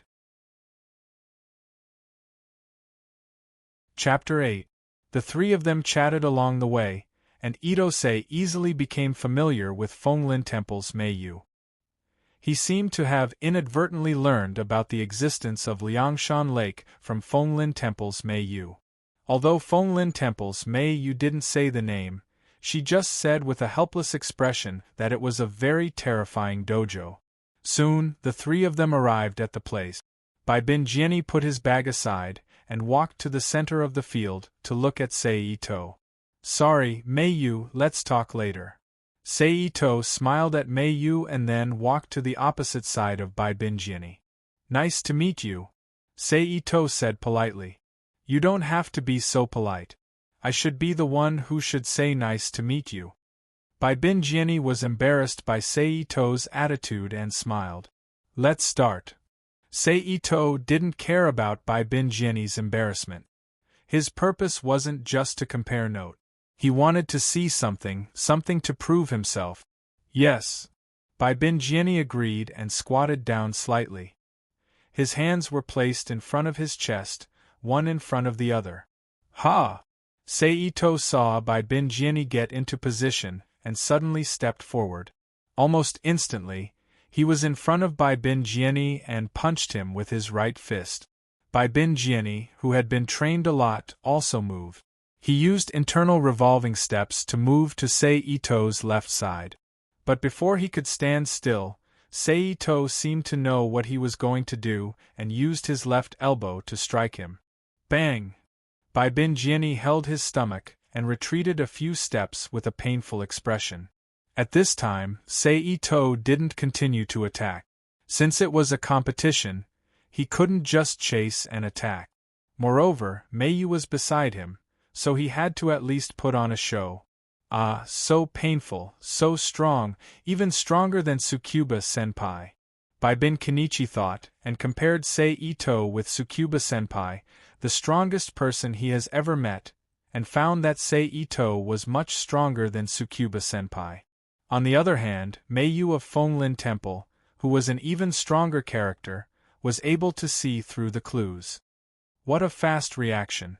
Chapter 8. The three of them chatted along the way, and Itose easily became familiar with Fonglin Temple's Meiyu. He seemed to have inadvertently learned about the existence of Liangshan Lake from Fonglin Temple's Meiyu. Although Fonglin Temple's Meiyu didn't say the name, she just said with a helpless expression that it was a very terrifying dojo. Soon, the three of them arrived at the place. Bin Jieni put his bag aside and walked to the center of the field to look at Seito. Sorry, Meiyu, let's talk later. Seito smiled at Meiyu and then walked to the opposite side of Bai Binjiani. Nice to meet you, Seito said politely. You don't have to be so polite. I should be the one who should say nice to meet you. Bai Binjiani was embarrassed by Seito's attitude and smiled. Let's start. Seito didn't care about Bai Binjiani's embarrassment. His purpose wasn't just to compare notes. He wanted to see something to prove himself. Yes. Bai Binjiani agreed and squatted down slightly. His hands were placed in front of his chest, one in front of the other. Ha! Seito saw Bai Binjiani get into position and suddenly stepped forward. Almost instantly, he was in front of Bai Binjiani and punched him with his right fist. Bai Binjiani, who had been trained a lot, also moved. He used internal revolving steps to move to Seito's left side. But before he could stand still, Seito seemed to know what he was going to do and used his left elbow to strike him. Bang! Bai Binjiani held his stomach and retreated a few steps with a painful expression. At this time, Seito didn't continue to attack. Since it was a competition, he couldn't just chase and attack. Moreover, Meiyu was beside him, so he had to at least put on a show. Ah, so painful, so strong, even stronger than Tsukuba-senpai. Bai Kenichi thought, and compared Seito with Tsukuba-senpai, the strongest person he has ever met, and found that Seito was much stronger than Tsukuba-senpai. On the other hand, Meiyu of Fonglin Temple, who was an even stronger character, was able to see through the clues. What a fast reaction!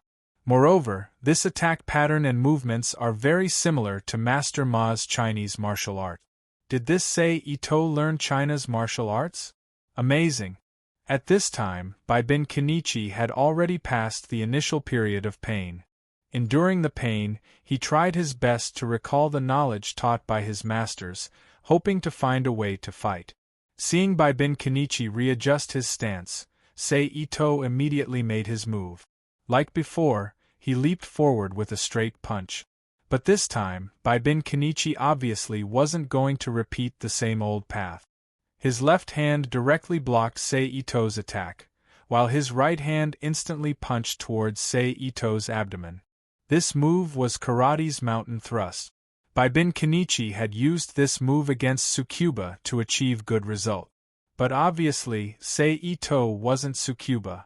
Moreover, this attack pattern and movements are very similar to Master Ma's Chinese martial art. Did this Seito learn China's martial arts? Amazing! At this time, Bai Kenichi had already passed the initial period of pain. Enduring the pain, he tried his best to recall the knowledge taught by his masters, hoping to find a way to fight. Seeing Bai Kenichi readjust his stance, Seito immediately made his move. Like before, he leaped forward with a straight punch. But this time, Bai Kenichi obviously wasn't going to repeat the same old path. His left hand directly blocked Seito's attack, while his right hand instantly punched towards Seito's abdomen. This move was karate's mountain thrust. Bai Kenichi had used this move against Tsukuba to achieve good result. But obviously, Seito wasn't Tsukuba.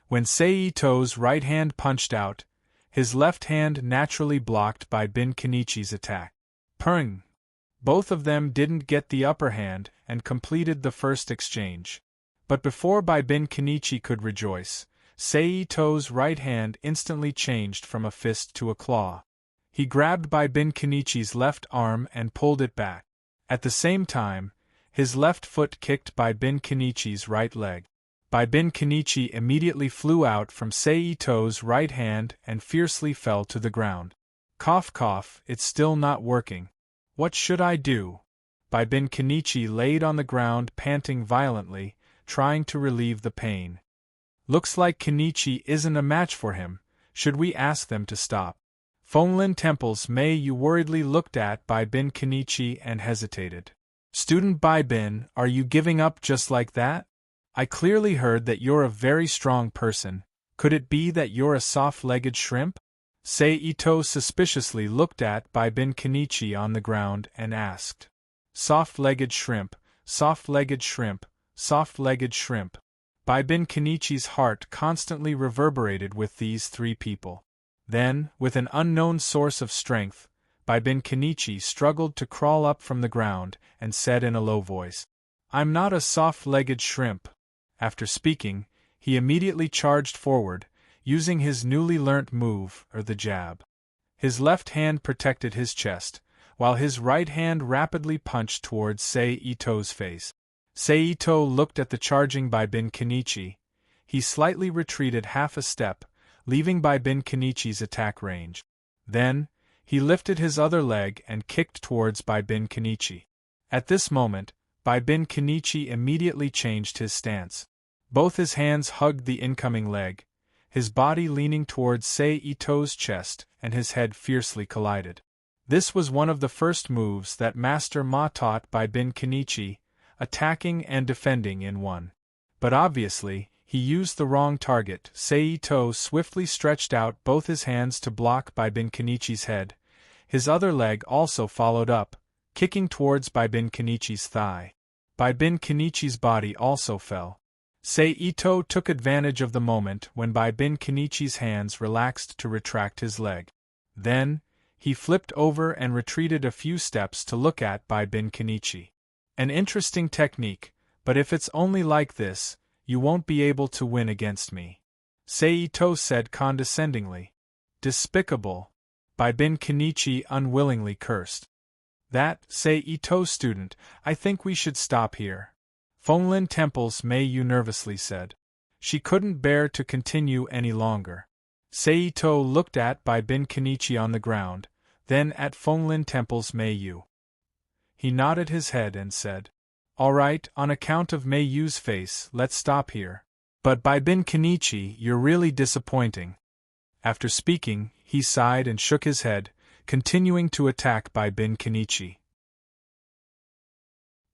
When Seito's right hand punched out, his left hand naturally blocked Bai Kenichi's attack. Pung! Both of them didn't get the upper hand and completed the first exchange. But before Bai Kenichi could rejoice, Seito's right hand instantly changed from a fist to a claw. He grabbed Bai Kenichi's left arm and pulled it back. At the same time, his left foot kicked Bai Kenichi's right leg. Bai Kenichi immediately flew out from Seito's right hand and fiercely fell to the ground. Cough cough, it's still not working. What should I do? Bai Kenichi laid on the ground panting violently, trying to relieve the pain. Looks like Kenichi isn't a match for him. Should we ask them to stop? Fonglin Temple's Meiyu worriedly looked at Bai Kenichi and hesitated. Student Bai Bin, are you giving up just like that? I clearly heard that you're a very strong person. Could it be that you're a soft-legged shrimp? Seito suspiciously looked at Bai Kenichi on the ground and asked. Soft-legged shrimp, soft-legged shrimp, soft-legged shrimp. Bai Kenichi's heart constantly reverberated with these three people. Then, with an unknown source of strength, Bai Kenichi struggled to crawl up from the ground and said in a low voice, I'm not a soft-legged shrimp. After speaking, he immediately charged forward, using his newly learnt move, or the jab. His left hand protected his chest, while his right hand rapidly punched towards Seito's face. Seito looked at the charging Bai Kenichi. He slightly retreated half a step, leaving Bai Kenichi's attack range. Then, he lifted his other leg and kicked towards Bai Kenichi. At this moment, Bai Kenichi immediately changed his stance. Both his hands hugged the incoming leg, his body leaning towards Sei Ito's chest and his head fiercely collided. This was one of the first moves that Master Ma taught by Bin Kenichi, attacking and defending in one. But obviously, he used the wrong target. Sei Ito swiftly stretched out both his hands to block by Bin Kenichi's head. His other leg also followed up, kicking towards by Bin Kenichi's thigh. By Bin Kenichi's body also fell. Sei Ito took advantage of the moment when Bai Bin Kenichi's hands relaxed to retract his leg. Then, he flipped over and retreated a few steps to look at Bai Bin Kenichi. An interesting technique, but if it's only like this, you won't be able to win against me. Sei Ito said condescendingly. Despicable. Bai Bin Kenichi unwillingly cursed. That, Sei Ito student, I think we should stop here. Fenglin Temple's Mei Yu nervously said. She couldn't bear to continue any longer. Sei Ito looked at Bai Bin Kenichi on the ground, then at Fenglin Temple's Mei Yu. He nodded his head and said, All right, on account of Mei Yu's face, let's stop here. But Bai Bin Kenichi, you're really disappointing. After speaking, he sighed and shook his head, continuing to attack Bai Bin Kenichi.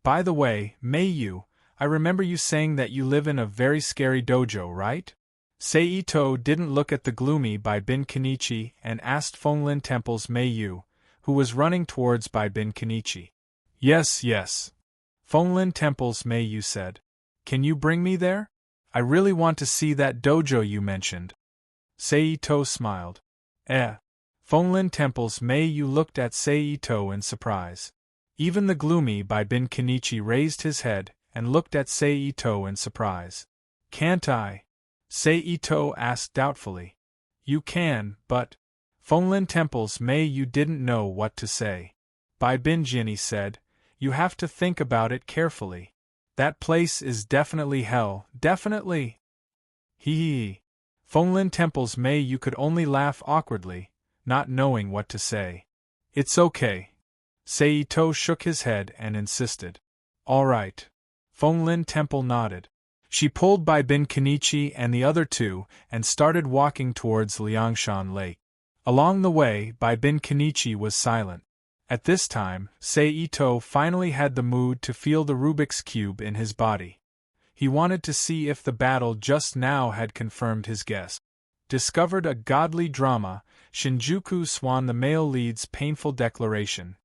By the way, Mei Yu, I remember you saying that you live in a very scary dojo, right? Sei Ito didn't look at the gloomy Bai Bin Kenichi and asked Fenglin Temple's Mei Yu, who was running towards Bai Bin Kenichi. Yes. Fenglin Temple's Mei Yu said. Can you bring me there? I really want to see that dojo you mentioned. Sei Ito smiled. Fenglin Temple's Mei Yu looked at Sei Ito in surprise. Even the gloomy Bai Bin Kenichi raised his head and looked at Sei Ito in surprise. Can't I? Sei Ito asked doubtfully. You can, but… Fenglin Temple's Mei Yu didn't know what to say. Bai Bin Jinni said, You have to think about it carefully. That place is definitely hell, definitely. Hee. Fenglin Temple's Mei Yu could only laugh awkwardly, not knowing what to say. It's okay. Sei Ito shook his head and insisted. All right. Fenglin Temple nodded. She pulled Bai Bin Kenichi and the other two and started walking towards Liangshan Lake. Along the way, Bai Bin Kenichi was silent. At this time, Sei Ito finally had the mood to feel the Rubik's Cube in his body. He wanted to see if the battle just now had confirmed his guess. Discovered a godly drama, Shinjuku Swan the male lead's painful declaration.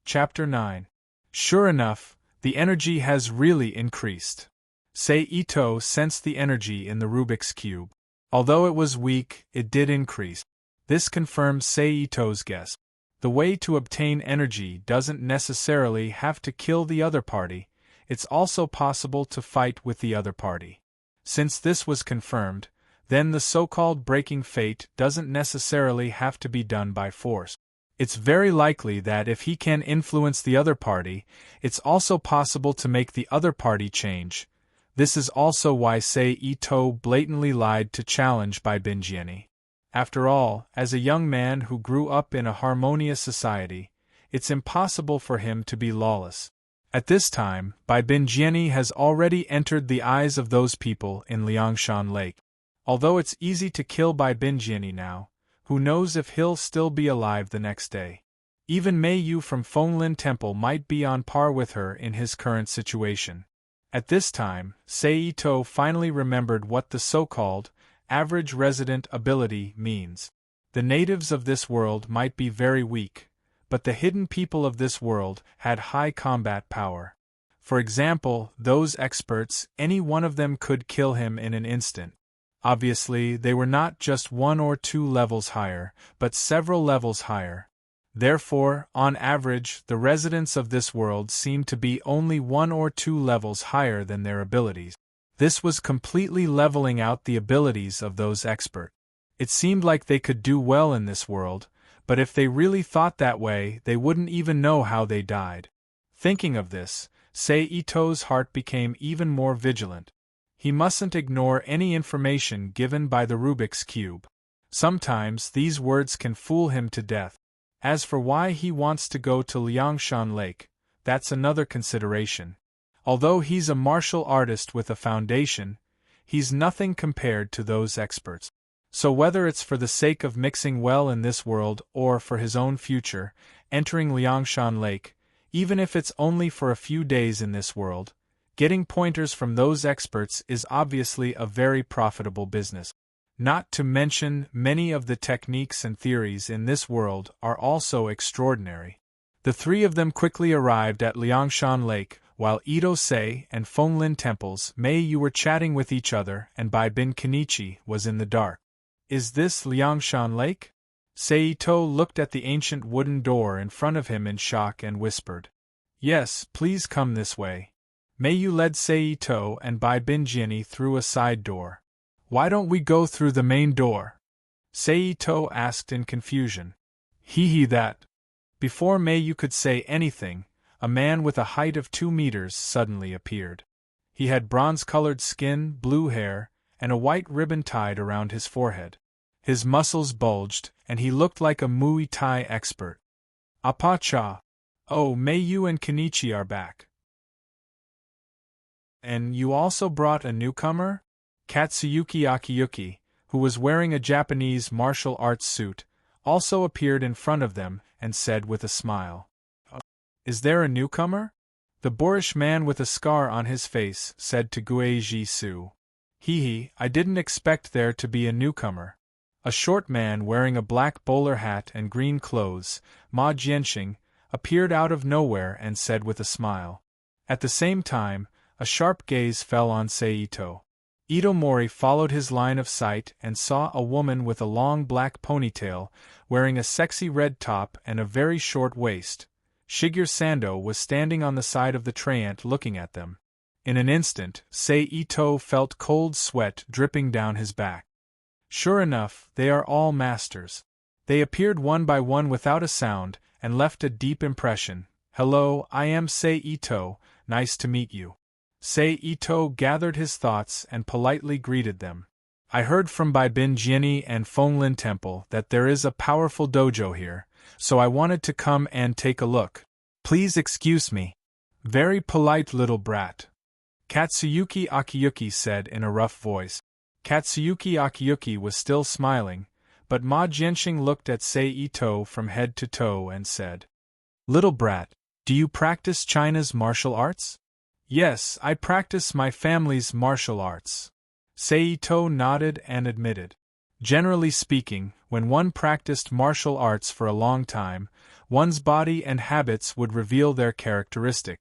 Chapter 9. Sure enough, the energy has really increased. Sei Ito sensed the energy in the Rubik's Cube. Although it was weak, it did increase. This confirms Sei Ito's guess. The way to obtain energy doesn't necessarily have to kill the other party, it's also possible to fight with the other party. Since this was confirmed, then the so-called breaking fate doesn't necessarily have to be done by force. It's very likely that if he can influence the other party, it's also possible to make the other party change. This is also why Sei Ito blatantly lied to challenge Bai Bin Jinni. After all, as a young man who grew up in a harmonious society, it's impossible for him to be lawless. At this time, Bai Bin Jinni has already entered the eyes of those people in Liangshan Lake. Although it's easy to kill Bai Bin Jinni now, who knows if he'll still be alive the next day. Even Mei Yu from Fenglin Temple might be on par with her in his current situation. At this time, Sei Ito finally remembered what the so-called average resident ability means. The natives of this world might be very weak, but the hidden people of this world had high combat power. For example, those experts, any one of them could kill him in an instant. Obviously, they were not just 1 or 2 levels higher, but several levels higher. Therefore, on average, the residents of this world seemed to be only 1 or 2 levels higher than their abilities. This was completely leveling out the abilities of those experts. It seemed like they could do well in this world, but if they really thought that way, they wouldn't even know how they died. Thinking of this, Sei Ito's heart became even more vigilant. He mustn't ignore any information given by the Rubik's Cube. Sometimes these words can fool him to death. As for why he wants to go to Liangshan Lake, that's another consideration. Although he's a martial artist with a foundation, he's nothing compared to those experts. So whether it's for the sake of mixing well in this world or for his own future, entering Liangshan Lake, even if it's only for a few days in this world, getting pointers from those experts is obviously a very profitable business. Not to mention, many of the techniques and theories in this world are also extraordinary. The three of them quickly arrived at Liangshan Lake, while Ito Sei and Fenglin Temple's Mei Yu were chatting with each other and Bai Bin Kenichi was in the dark. Is this Liangshan Lake? Seito looked at the ancient wooden door in front of him in shock and whispered. Yes, please come this way. Mei Yu led Seito and Bai Bin Jiani through a side door. Why don't we go through the main door? Seito asked in confusion. That. Before Mei Yu could say anything, a man with a height of 2 meters suddenly appeared. He had bronze-colored skin, blue hair, and a white ribbon tied around his forehead. His muscles bulged, and he looked like a Muay Thai expert. Apacha! Oh, Mei Yu and Kenichi are back. And you also brought a newcomer? Katsuyuki Akiyuki, who was wearing a Japanese martial arts suit, also appeared in front of them and said with a smile. Is there a newcomer? The boorish man with a scar on his face said to Gueji Su. I didn't expect there to be a newcomer. A short man wearing a black bowler hat and green clothes, Ma Jianxing, appeared out of nowhere and said with a smile. At the same time, a sharp gaze fell on Seito. Ito Mori followed his line of sight and saw a woman with a long black ponytail, wearing a sexy red top and a very short waist. Shigeru Sando was standing on the side of the Trant looking at them. In an instant, Seito felt cold sweat dripping down his back. Sure enough, they are all masters. They appeared one by one without a sound, and left a deep impression. Hello, I am Seito, nice to meet you. Seito gathered his thoughts and politely greeted them. I heard from Bai Bin Jiani and Fenglin Temple that there is a powerful dojo here, so I wanted to come and take a look. Please excuse me. Very polite little brat. Katsuyuki Akiyuki said in a rough voice. Katsuyuki Akiyuki was still smiling, but Ma Jianxing looked at Seito from head to toe and said, Little brat, do you practice China's martial arts? Yes, I practice my family's martial arts. Seito nodded and admitted. Generally speaking, when one practiced martial arts for a long time, one's body and habits would reveal their characteristic.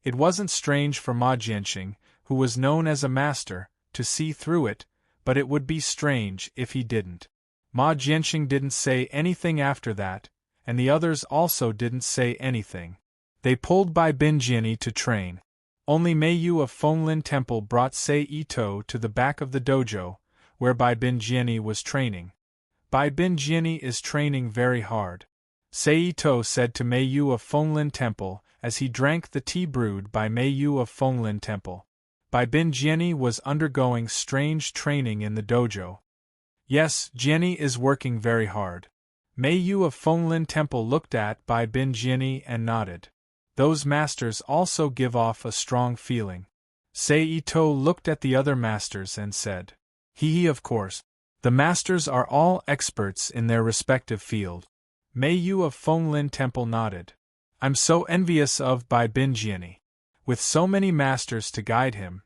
It wasn't strange for Ma Jianxing, who was known as a master, to see through it, but it would be strange if he didn't. Ma Jianxing didn't say anything after that, and the others also didn't say anything. They pulled Bai Bin Jiani to train. Only Mei Yu of Fenglin Temple brought Seito to the back of the dojo, where Bai Bin Jiani was training. Bai Bin Jiani is training very hard. Seito said to Mei Yu of Fenglin Temple as he drank the tea brewed by Mei Yu of Fenglin Temple. Bai Bin Jiani was undergoing strange training in the dojo. Yes, Jiani is working very hard. Mei Yu of Fenglin Temple looked at Bai Bin Jiani and nodded. Those masters also give off a strong feeling. Seito looked at the other masters and said, of course. The masters are all experts in their respective field. Mei Yu of Fenglin Temple nodded. I'm so envious of Bai Bin Jiani. With so many masters to guide him,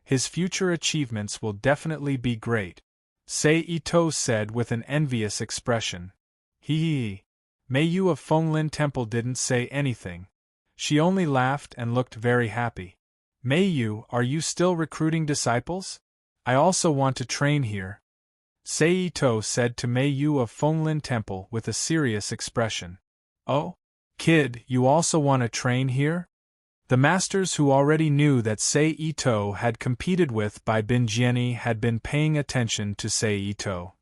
his future achievements will definitely be great. Seito said with an envious expression. Mei Yu of Fenglin Temple didn't say anything. She only laughed and looked very happy. Mei Yu, are you still recruiting disciples? I also want to train here. Seito said to Mei Yu of Fenglin Temple with a serious expression. Oh? Kid, you also want to train here? The masters who already knew that Seito had competed with Bai Bin Jiani had been paying attention to Seito.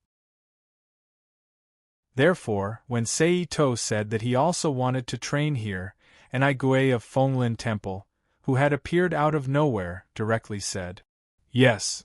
Therefore, when Seito said that he also wanted to train here, and Igui of Fenglin Temple, who had appeared out of nowhere, directly said, Yes.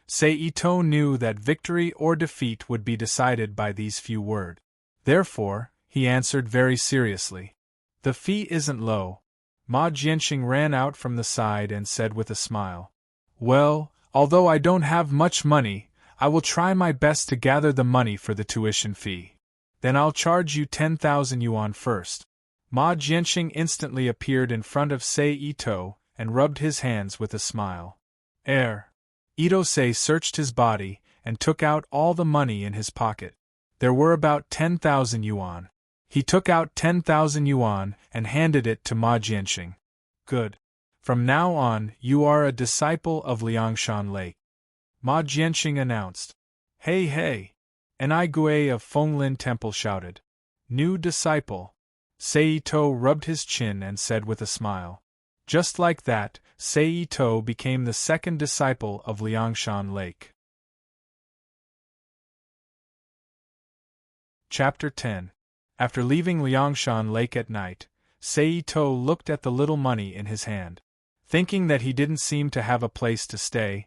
Seito knew that victory or defeat would be decided by these few words. Therefore, he answered very seriously. The fee isn't low. Ma Jianxing ran out from the side and said with a smile. Well, although I don't have much money, I will try my best to gather the money for the tuition fee. Then I'll charge you 10,000 yuan first. Ma Jianxing instantly appeared in front of Sei Ito and rubbed his hands with a smile. Ito Sei searched his body and took out all the money in his pocket. There were about 10,000 yuan. He took out 10,000 yuan and handed it to Ma Jianxing. Good. From now on, you are a disciple of Liangshan Lake. Ma Jianxing announced. Hey hey! An Igui of Fenglin Temple shouted. New disciple. Seito rubbed his chin and said with a smile. Just like that, Seito became the second disciple of Liangshan Lake. Chapter 10. After leaving Liangshan Lake at night, Seito looked at the little money in his hand. Thinking that he didn't seem to have a place to stay,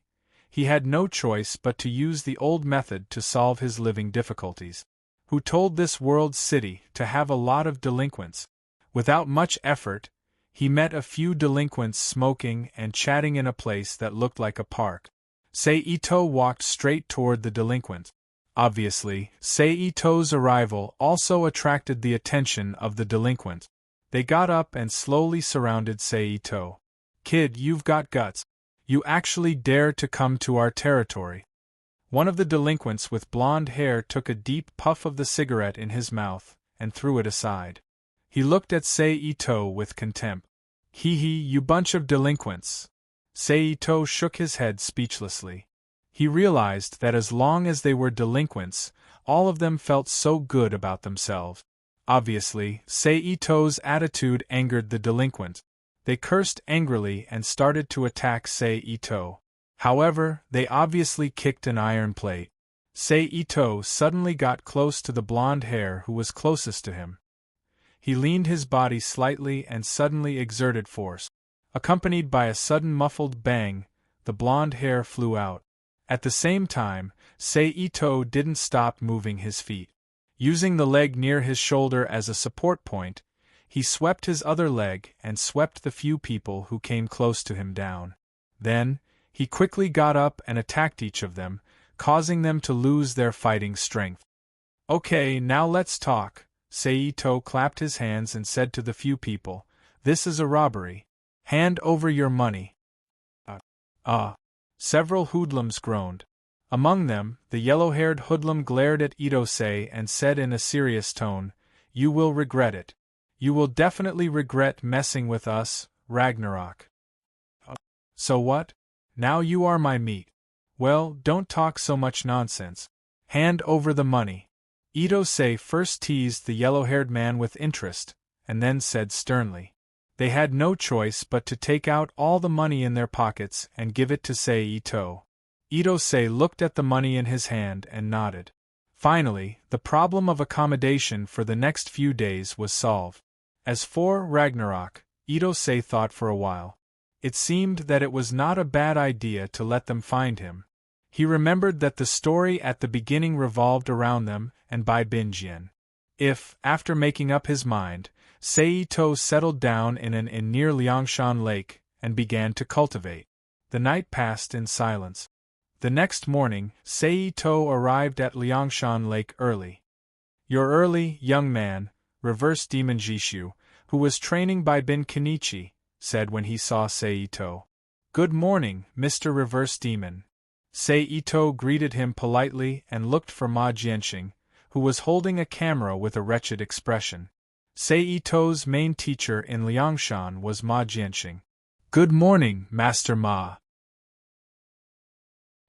he had no choice but to use the old method to solve his living difficulties. Who told this world city to have a lot of delinquents? Without much effort, he met a few delinquents smoking and chatting in a place that looked like a park. Seito walked straight toward the delinquents. Obviously, Seito's arrival also attracted the attention of the delinquents. They got up and slowly surrounded Seito. Kid, you've got guts. You actually dare to come to our territory. One of the delinquents with blonde hair took a deep puff of the cigarette in his mouth and threw it aside. He looked at Seito with contempt. Hee hee, you bunch of delinquents. Seito shook his head speechlessly. He realized that as long as they were delinquents, all of them felt so good about themselves. Obviously, Seito's attitude angered the delinquents. They cursed angrily and started to attack Seito. However, they obviously kicked an iron plate. Seito suddenly got close to the blonde hair who was closest to him. He leaned his body slightly and suddenly exerted force. Accompanied by a sudden muffled bang, the blonde hair flew out. At the same time, Seito didn't stop moving his feet. Using the leg near his shoulder as a support point, he swept his other leg and swept the few people who came close to him down. Then, he quickly got up and attacked each of them, causing them to lose their fighting strength. Okay, now let's talk. Seito clapped his hands and said to the few people, This is a robbery. Hand over your money. Several hoodlums groaned. Among them, the yellow-haired hoodlum glared at Itose and said in a serious tone, You will regret it. You will definitely regret messing with us, Ragnarok. So what? Now you are my meat. Well, don't talk so much nonsense. Hand over the money. Itose first teased the yellow-haired man with interest, and then said sternly. They had no choice but to take out all the money in their pockets and give it to Seito. Itose looked at the money in his hand and nodded. Finally, the problem of accommodation for the next few days was solved. As for Ragnarok, Itose thought for a while. It seemed that it was not a bad idea to let them find him. He remembered that the story at the beginning revolved around them and Bai Binjian. If, after making up his mind, Seito settled down in an inn near Liangshan Lake and began to cultivate. The night passed in silence. The next morning, Seito arrived at Liangshan Lake early. You're early, young man, Reverse Demon Jishu, who was training Bai Bin Kenichi, said when he saw Seito. Good morning, Mr. Reverse Demon. Seito greeted him politely and looked for Ma Jianxing, who was holding a camera with a wretched expression. Seito's main teacher in Liangshan was Ma Jianxing. Good morning, Master Ma.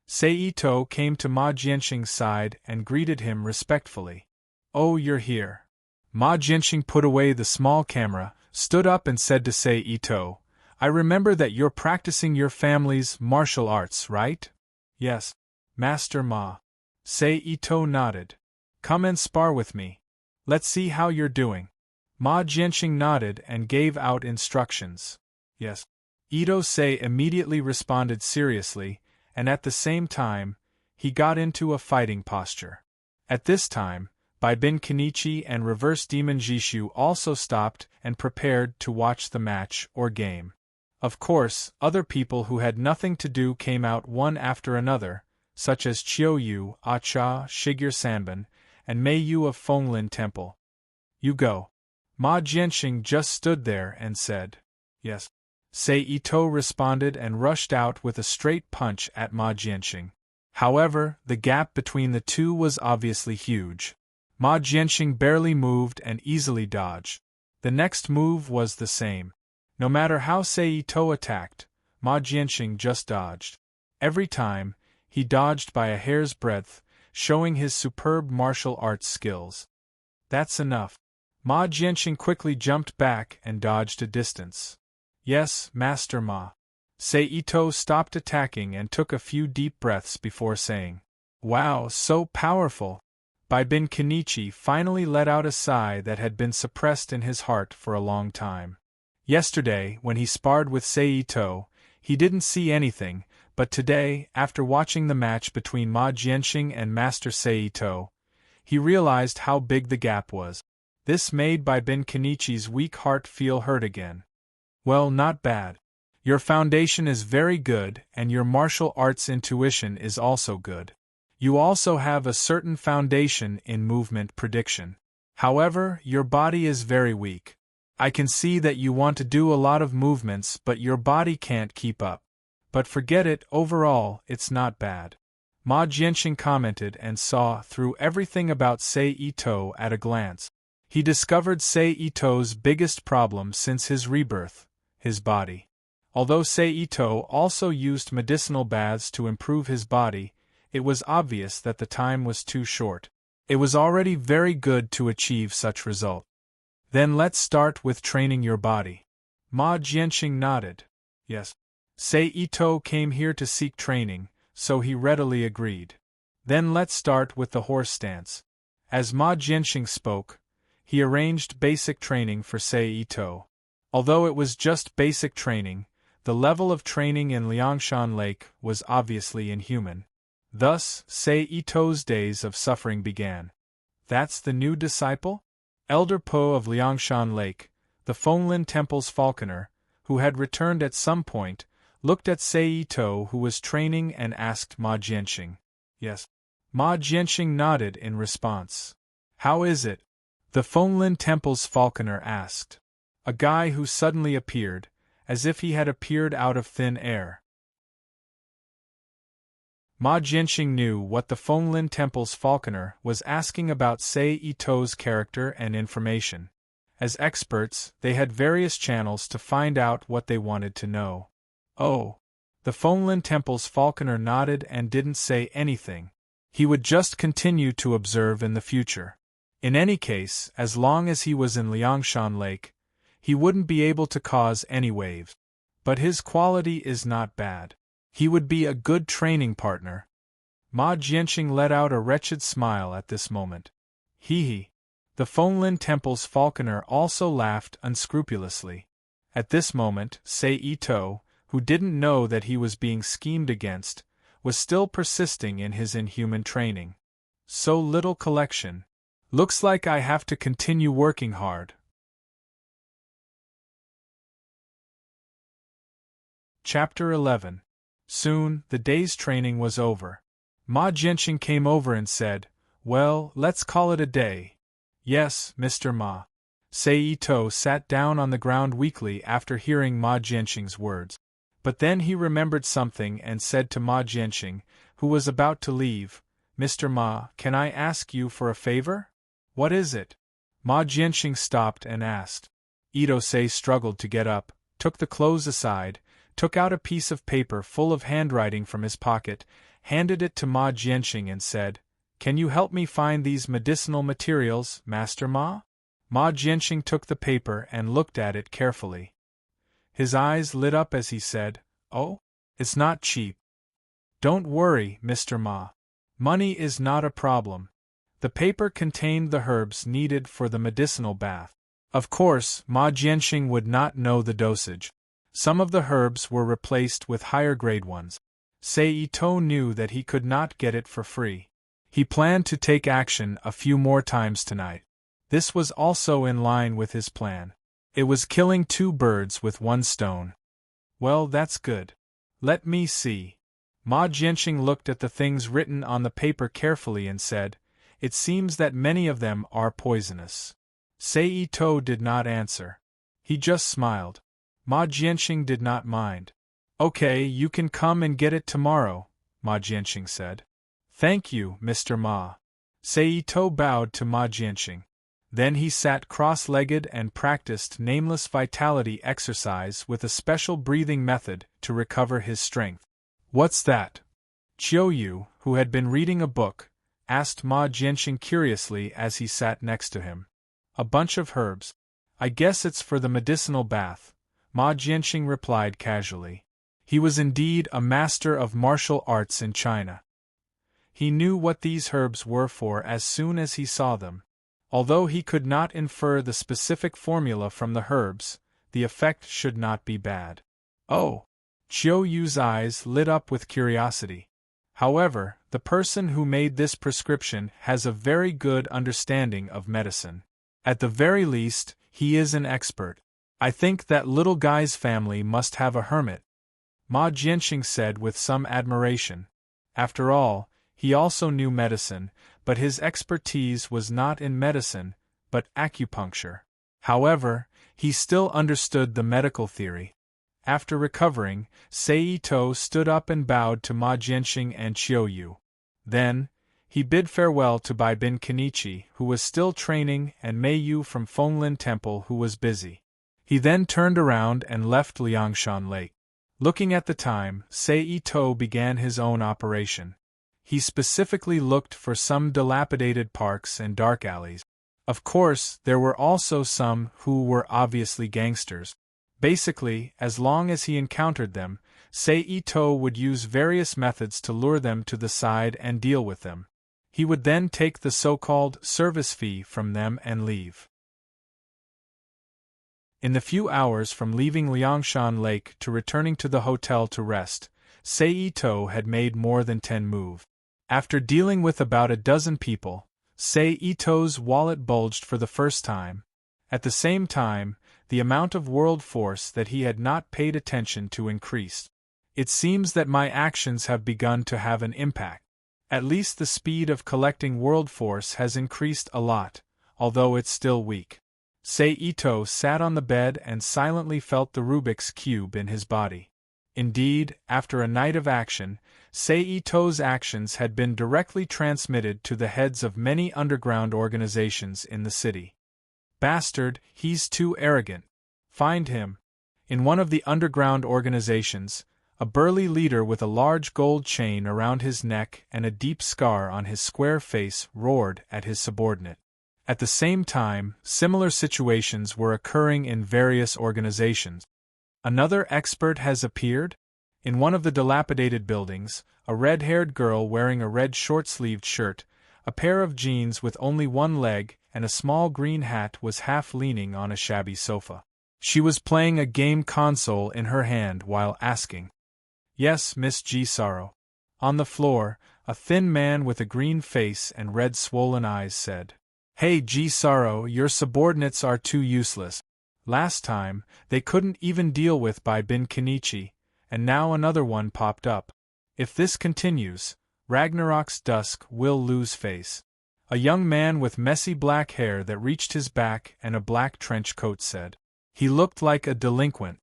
Seito came to Ma Jianxing's side and greeted him respectfully. Oh, you're here. Ma Jianxing put away the small camera, stood up and said to Seito, I remember that you're practicing your family's martial arts, right? Yes, Master Ma. Seito nodded. Come and spar with me. Let's see how you're doing. Ma Jianxing nodded and gave out instructions. Yes. Itose immediately responded seriously, and at the same time, he got into a fighting posture. At this time, Bin Kenichi and Reverse Demon Jishu also stopped and prepared to watch the match or game. Of course, other people who had nothing to do came out one after another, such as Chiou-yu, Ah-cha, Shigeru Sanban, and Mei-yu of Fenglin Temple. You go. Ma Jianxing just stood there and said, yes. Sei-Ito responded and rushed out with a straight punch at Ma Jianxing. However, the gap between the two was obviously huge. Ma Jianxing barely moved and easily dodged. The next move was the same. No matter how Sei-Ito attacked, Ma Jianxing just dodged. Every time, he dodged by a hair's breadth, showing his superb martial arts skills. That's enough. Ma Jianxing quickly jumped back and dodged a distance. Yes, Master Ma. Sei-Ito stopped attacking and took a few deep breaths before saying, wow, so powerful. Bin Kenichi finally let out a sigh that had been suppressed in his heart for a long time. Yesterday, when he sparred with Sei-Ito, he didn't see anything, but today, after watching the match between Ma Jianxing and Master Sei-Ito, he realized how big the gap was. This made Bin Kenichi's weak heart feel hurt again. Well, not bad. Your foundation is very good and your martial arts intuition is also good. You also have a certain foundation in movement prediction. However, your body is very weak. I can see that you want to do a lot of movements but your body can't keep up. But forget it, overall, it's not bad. Ma Jianxing commented and saw through everything about Sei-Ito at a glance. He discovered Sei-Ito's biggest problem since his rebirth, his body. Although Sei-Ito also used medicinal baths to improve his body, it was obvious that the time was too short. It was already very good to achieve such result. Then let's start with training your body. Ma Jianxing nodded. Yes. Sei-Ito came here to seek training, so he readily agreed. Then let's start with the horse stance. As Ma Jianxing spoke, he arranged basic training for Sei-Ito. Although it was just basic training, the level of training in Liangshan Lake was obviously inhuman. Thus, Sei-Ito's days of suffering began. That's the new disciple? Elder Po of Liangshan Lake, the Fenglin Temple's falconer, who had returned at some point, looked at Sei-Ito who was training and asked Ma Jianxing. Yes. Ma Jianxing nodded in response. How is it? The Fenglin Temple's falconer asked. A guy who suddenly appeared, as if he had appeared out of thin air. Ma Jianxing knew what the Fenglin Temple's falconer was asking about Sei-Ito's character and information. As experts, they had various channels to find out what they wanted to know. Oh. The Fenglin Temple's falconer nodded and didn't say anything. He would just continue to observe in the future. In any case, as long as he was in Liangshan Lake, he wouldn't be able to cause any waves. But his quality is not bad. He would be a good training partner. Ma Jianxing let out a wretched smile at this moment. Hee. The Fenglin Temple's falconer also laughed unscrupulously. At this moment, Sei-Ito, who didn't know that he was being schemed against, was still persisting in his inhuman training. So little collection. Looks like I have to continue working hard. Chapter 11. Soon, the day's training was over. Ma Jianxing came over and said, well, let's call it a day. Yes, Mr. Ma. Sei-Ito sat down on the ground weakly after hearing Ma Jianxing's words. But then he remembered something and said to Ma Jianxing, who was about to leave, Mr. Ma, can I ask you for a favor? What is it? Ma Jianxing stopped and asked. Ito-sei struggled to get up, took the clothes aside, took out a piece of paper full of handwriting from his pocket, handed it to Ma Jianxing and said, can you help me find these medicinal materials, Master Ma? Ma Jianxing took the paper and looked at it carefully. His eyes lit up as he said, oh, it's not cheap. Don't worry, Mr. Ma. Money is not a problem. The paper contained the herbs needed for the medicinal bath. Of course, Ma Jianxing would not know the dosage. Some of the herbs were replaced with higher-grade ones. Sei-Ito knew that he could not get it for free. He planned to take action a few more times tonight. This was also in line with his plan. It was killing 2 birds with 1 stone. Well, that's good. Let me see. Ma Jianqing looked at the things written on the paper carefully and said, "It seems that many of them are poisonous." Sei To did not answer. He just smiled. Ma Jianqing did not mind. "Okay, you can come and get it tomorrow," Ma Jianqing said. "Thank you, Mr. Ma." Sei To bowed to Ma Jianqing. Then he sat cross-legged and practiced nameless vitality exercise with a special breathing method to recover his strength. "What's that?" Qiuyu, who had been reading a book, asked Ma Jianqing curiously as he sat next to him. "A bunch of herbs. I guess it's for the medicinal bath," Ma Jianqing replied casually. He was indeed a master of martial arts in China. He knew what these herbs were for as soon as he saw them. Although he could not infer the specific formula from the herbs, the effect should not be bad. Oh! Qiuyu's eyes lit up with curiosity. However, the person who made this prescription has a very good understanding of medicine. At the very least, he is an expert. I think that little guy's family must have a hermit, Ma Jianqing said with some admiration. After all, he also knew medicine, but his expertise was not in medicine, but acupuncture. However, he still understood the medical theory. After recovering, Sei To stood up and bowed to Ma Jianqing and Qiuyu. Then, he bid farewell to Bai Bin Kenichi, who was still training, and Mei Yu from Fenglin Temple, who was busy. He then turned around and left Liangshan Lake. Looking at the time, Sei To began his own operation. He specifically looked for some dilapidated parks and dark alleys. Of course, there were also some who were obviously gangsters. Basically, as long as he encountered them, Sei To would use various methods to lure them to the side and deal with them. He would then take the so-called service fee from them and leave. In the few hours from leaving Liangshan Lake to returning to the hotel to rest, Sei To had made more than 10 moves. After dealing with about a dozen people, Sei To's wallet bulged for the first time. At the same time, the amount of world force that he had not paid attention to increased. It seems that my actions have begun to have an impact. At least the speed of collecting world force has increased a lot, although it's still weak. Sei To sat on the bed and silently felt the Rubik's Cube in his body. Indeed, after a night of action, Sei To's actions had been directly transmitted to the heads of many underground organizations in the city. Bastard, he's too arrogant. Find him. In one of the underground organizations, a burly leader with a large gold chain around his neck and a deep scar on his square face roared at his subordinate. At the same time, similar situations were occurring in various organizations. Another expert has appeared? In one of the dilapidated buildings, a red-haired girl wearing a red short-sleeved shirt, a pair of jeans with only one leg, and a small green hat was half leaning on a shabby sofa. She was playing a game console in her hand while asking, "Yes, Miss G. Sorrow." On the floor, a thin man with a green face and red swollen eyes said, "Hey G. Sorrow, your subordinates are too useless. Last time, they couldn't even deal with Bai Bin Kenichi, and now another one popped up. If this continues, Ragnarok's dusk will lose face." A young man with messy black hair that reached his back and a black trench coat said. He looked like a delinquent.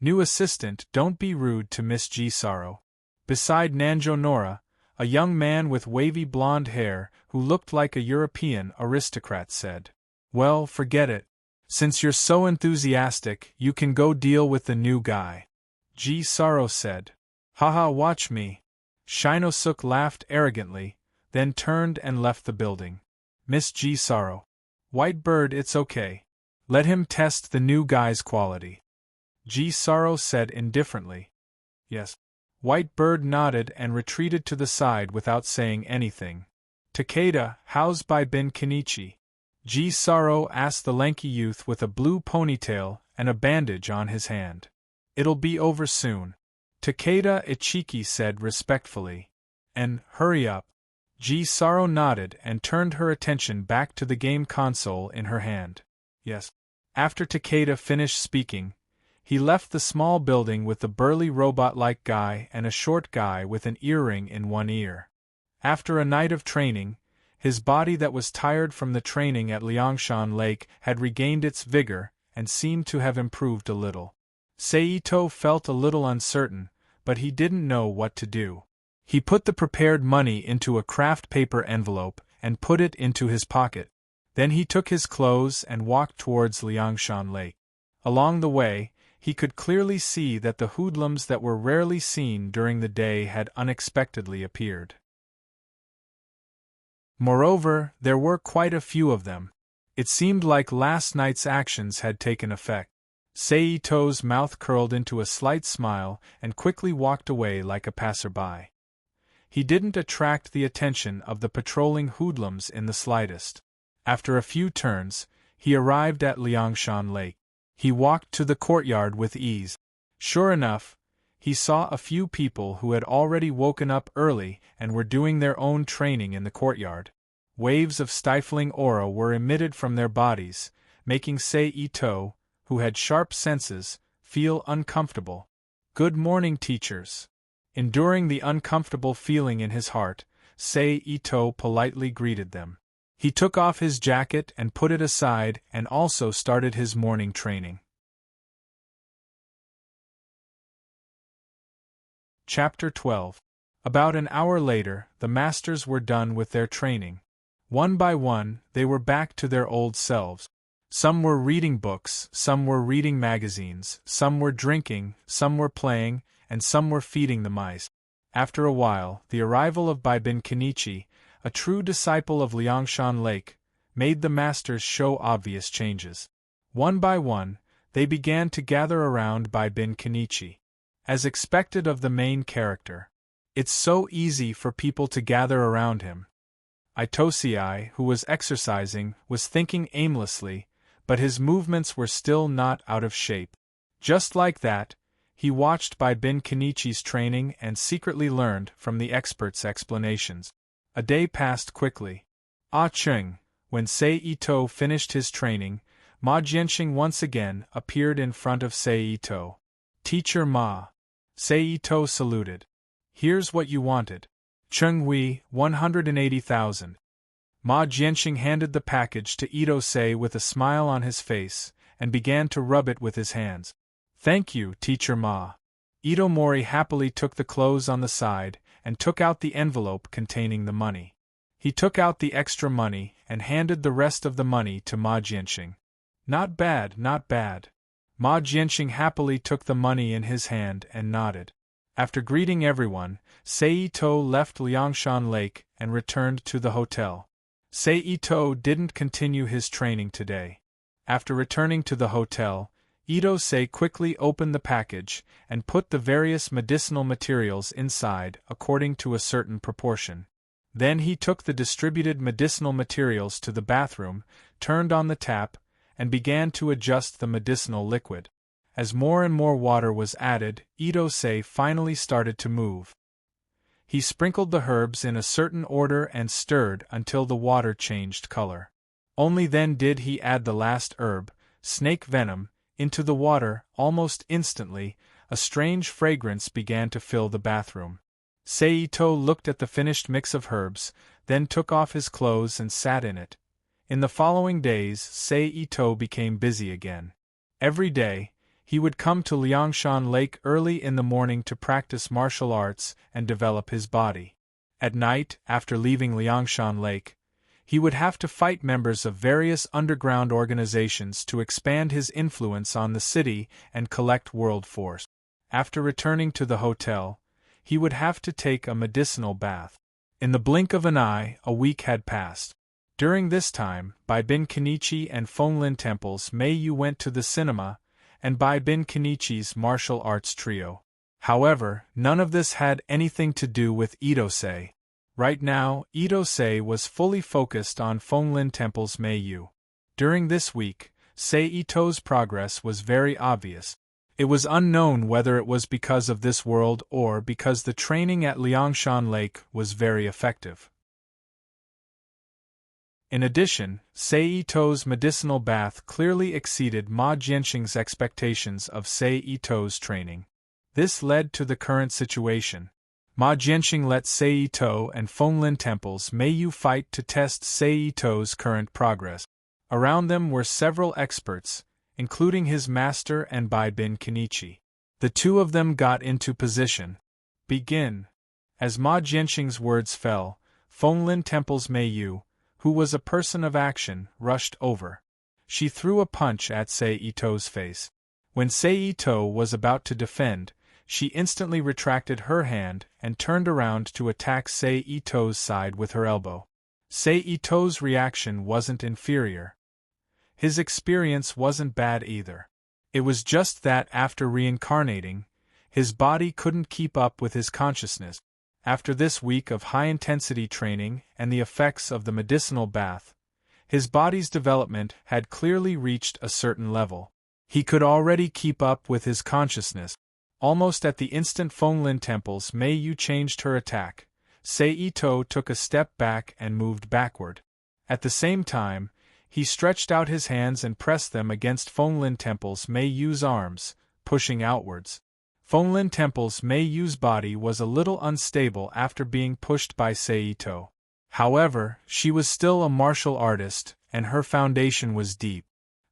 "New assistant, don't be rude to Miss G. Sorrow." Beside Nanjo Nora, a young man with wavy blonde hair who looked like a European aristocrat said, "Well, forget it. Since you're so enthusiastic, you can go deal with the new guy." G. Sorrow said, "Haha, watch me." Shinosuk laughed arrogantly, then turned and left the building. Miss G. Sorrow. "White Bird, it's okay. Let him test the new guy's quality." G. Sorrow said indifferently. "Yes." White Bird nodded and retreated to the side without saying anything. "Takeda, how's Bai Bin Kenichi?" G. Sorrow asked the lanky youth with a blue ponytail and a bandage on his hand. "It'll be over soon." Takeda Ichiki said respectfully. "And hurry up." Ji-Saro nodded and turned her attention back to the game console in her hand. Yes. After Takeda finished speaking, he left the small building with the burly robot-like guy and a short guy with an earring in one ear. After a night of training, his body that was tired from the training at Liangshan Lake had regained its vigor and seemed to have improved a little. Seito felt a little uncertain, but he didn't know what to do. He put the prepared money into a craft paper envelope and put it into his pocket. Then he took his clothes and walked towards Liangshan Lake. Along the way, he could clearly see that the hoodlums that were rarely seen during the day had unexpectedly appeared. Moreover, there were quite a few of them. It seemed like last night's actions had taken effect. Seito's mouth curled into a slight smile and quickly walked away like a passerby. He didn't attract the attention of the patrolling hoodlums in the slightest. After a few turns, he arrived at Liangshan Lake. He walked to the courtyard with ease. Sure enough, he saw a few people who had already woken up early and were doing their own training in the courtyard. Waves of stifling aura were emitted from their bodies, making Seito, who had sharp senses, feel uncomfortable. "Good morning, teachers." Enduring the uncomfortable feeling in his heart, Seito politely greeted them. He took off his jacket and put it aside and also started his morning training. Chapter 12. About an hour later, the masters were done with their training. One by one, they were back to their old selves. Some were reading books, some were reading magazines, some were drinking, some were playing, and some were feeding the mice. After a while, the arrival of Baibin Kenichi, a true disciple of Liangshan Lake, made the masters show obvious changes. One by one, they began to gather around Baibin Kenichi. As expected of the main character, it's so easy for people to gather around him. Itosei, who was exercising, was thinking aimlessly, but his movements were still not out of shape. Just like that, he watched Baibin Kenichi's training and secretly learned from the expert's explanations. A day passed quickly. Chung, when Seito finished his training, Ma Jianxing once again appeared in front of Seito. "Teacher Ma." Seito saluted. "Here's what you wanted." Chenghui, 180,000. Ma Jianxing handed the package to Itosei with a smile on his face, and began to rub it with his hands. "Thank you, Teacher Ma." Itomori happily took the clothes on the side, and took out the envelope containing the money. He took out the extra money, and handed the rest of the money to Ma Jianxing. "Not bad, not bad." Ma Jianxing happily took the money in his hand and nodded. After greeting everyone, Seito left Liangshan Lake and returned to the hotel. Seito didn't continue his training today. After returning to the hotel, Itosei quickly opened the package and put the various medicinal materials inside according to a certain proportion. Then he took the distributed medicinal materials to the bathroom, turned on the tap, and began to adjust the medicinal liquid. As more and more water was added, Itosei finally started to move. He sprinkled the herbs in a certain order and stirred until the water changed color. Only then did he add the last herb, snake venom, into the water. Almost instantly, a strange fragrance began to fill the bathroom. Seito looked at the finished mix of herbs, then took off his clothes and sat in it. In the following days, Seito became busy again. Every day, he would come to Liangshan Lake early in the morning to practice martial arts and develop his body. At night, after leaving Liangshan Lake, he would have to fight members of various underground organizations to expand his influence on the city and collect world force. After returning to the hotel, he would have to take a medicinal bath. In the blink of an eye, a week had passed. During this time, Baibin Kenichi and Fenglin Temple's Meiyu went to the cinema, and Baibin Kenichi's martial arts trio. However, none of this had anything to do with Itosei. Right now, Itosei was fully focused on Fenglin Temple's Meiyu. During this week, Seito's progress was very obvious. It was unknown whether it was because of this world or because the training at Liangshan Lake was very effective. In addition, Sei Ito's medicinal bath clearly exceeded Ma Jianxing's expectations of Sei Ito's training. This led to the current situation. Ma Jianxing let Sei Ito and Fenglin Temple's Mei Yu fight to test Sei Ito's current progress. Around them were several experts, including his master and Bai Bin Kenichi. The two of them got into position. Begin. As Ma Jianxing's words fell, Fenglin Temple's Mei Yu, who was a person of action, rushed over. She threw a punch at Sei Ito's face. When Sei Ito was about to defend, she instantly retracted her hand and turned around to attack Sei Ito's side with her elbow. Sei Ito's reaction wasn't inferior. His experience wasn't bad either. It was just that after reincarnating, his body couldn't keep up with his consciousness. After this week of high-intensity training and the effects of the medicinal bath, his body's development had clearly reached a certain level. He could already keep up with his consciousness. Almost at the instant Fenglin Temple's Mei Yu changed her attack, Sei Ito took a step back and moved backward. At the same time, he stretched out his hands and pressed them against Fenglin Temple's Mei Yu's arms, pushing outwards. Fenglin Temple's Mei Yu's body was a little unstable after being pushed by Sei Ito. However, she was still a martial artist, and her foundation was deep.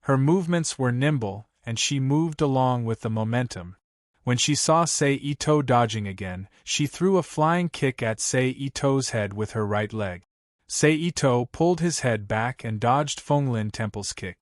Her movements were nimble, and she moved along with the momentum. When she saw Sei Ito dodging again, she threw a flying kick at Sei Ito's head with her right leg. Sei Ito pulled his head back and dodged Fenglin Temple's kick.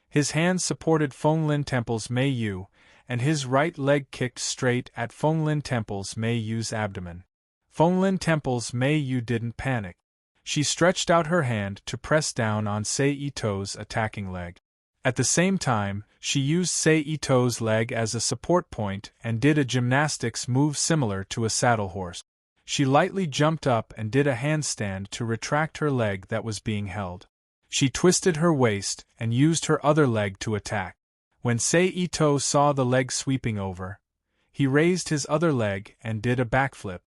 His hand supported Fenglin Temple's Mei Yu, and his right leg kicked straight at Fenglin Temple's Mei Yu's abdomen. Fenglin Temple's Mei Yu didn't panic. She stretched out her hand to press down on Sei Ito's attacking leg. At the same time, she used Sei Ito's leg as a support point and did a gymnastics move similar to a saddle horse. She lightly jumped up and did a handstand to retract her leg that was being held. She twisted her waist and used her other leg to attack. When Sei Ito saw the leg sweeping over, he raised his other leg and did a backflip.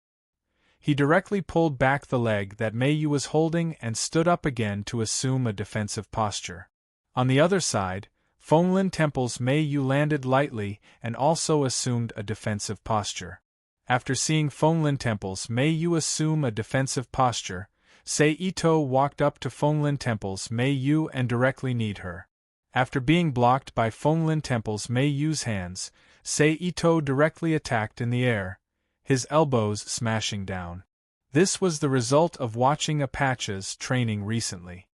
He directly pulled back the leg that Mei Yu was holding and stood up again to assume a defensive posture. On the other side, Fenglin Temple's Mei Yu landed lightly and also assumed a defensive posture. After seeing Fenglin Temple's Mei Yu assume a defensive posture, Sei Ito walked up to Fenglin Temple's Mei Yu and directly kneed her. After being blocked by Fenglin Temple's Mei Yu's hands, Sei Ito directly attacked in the air, his elbows smashing down. This was the result of watching Apache's training recently.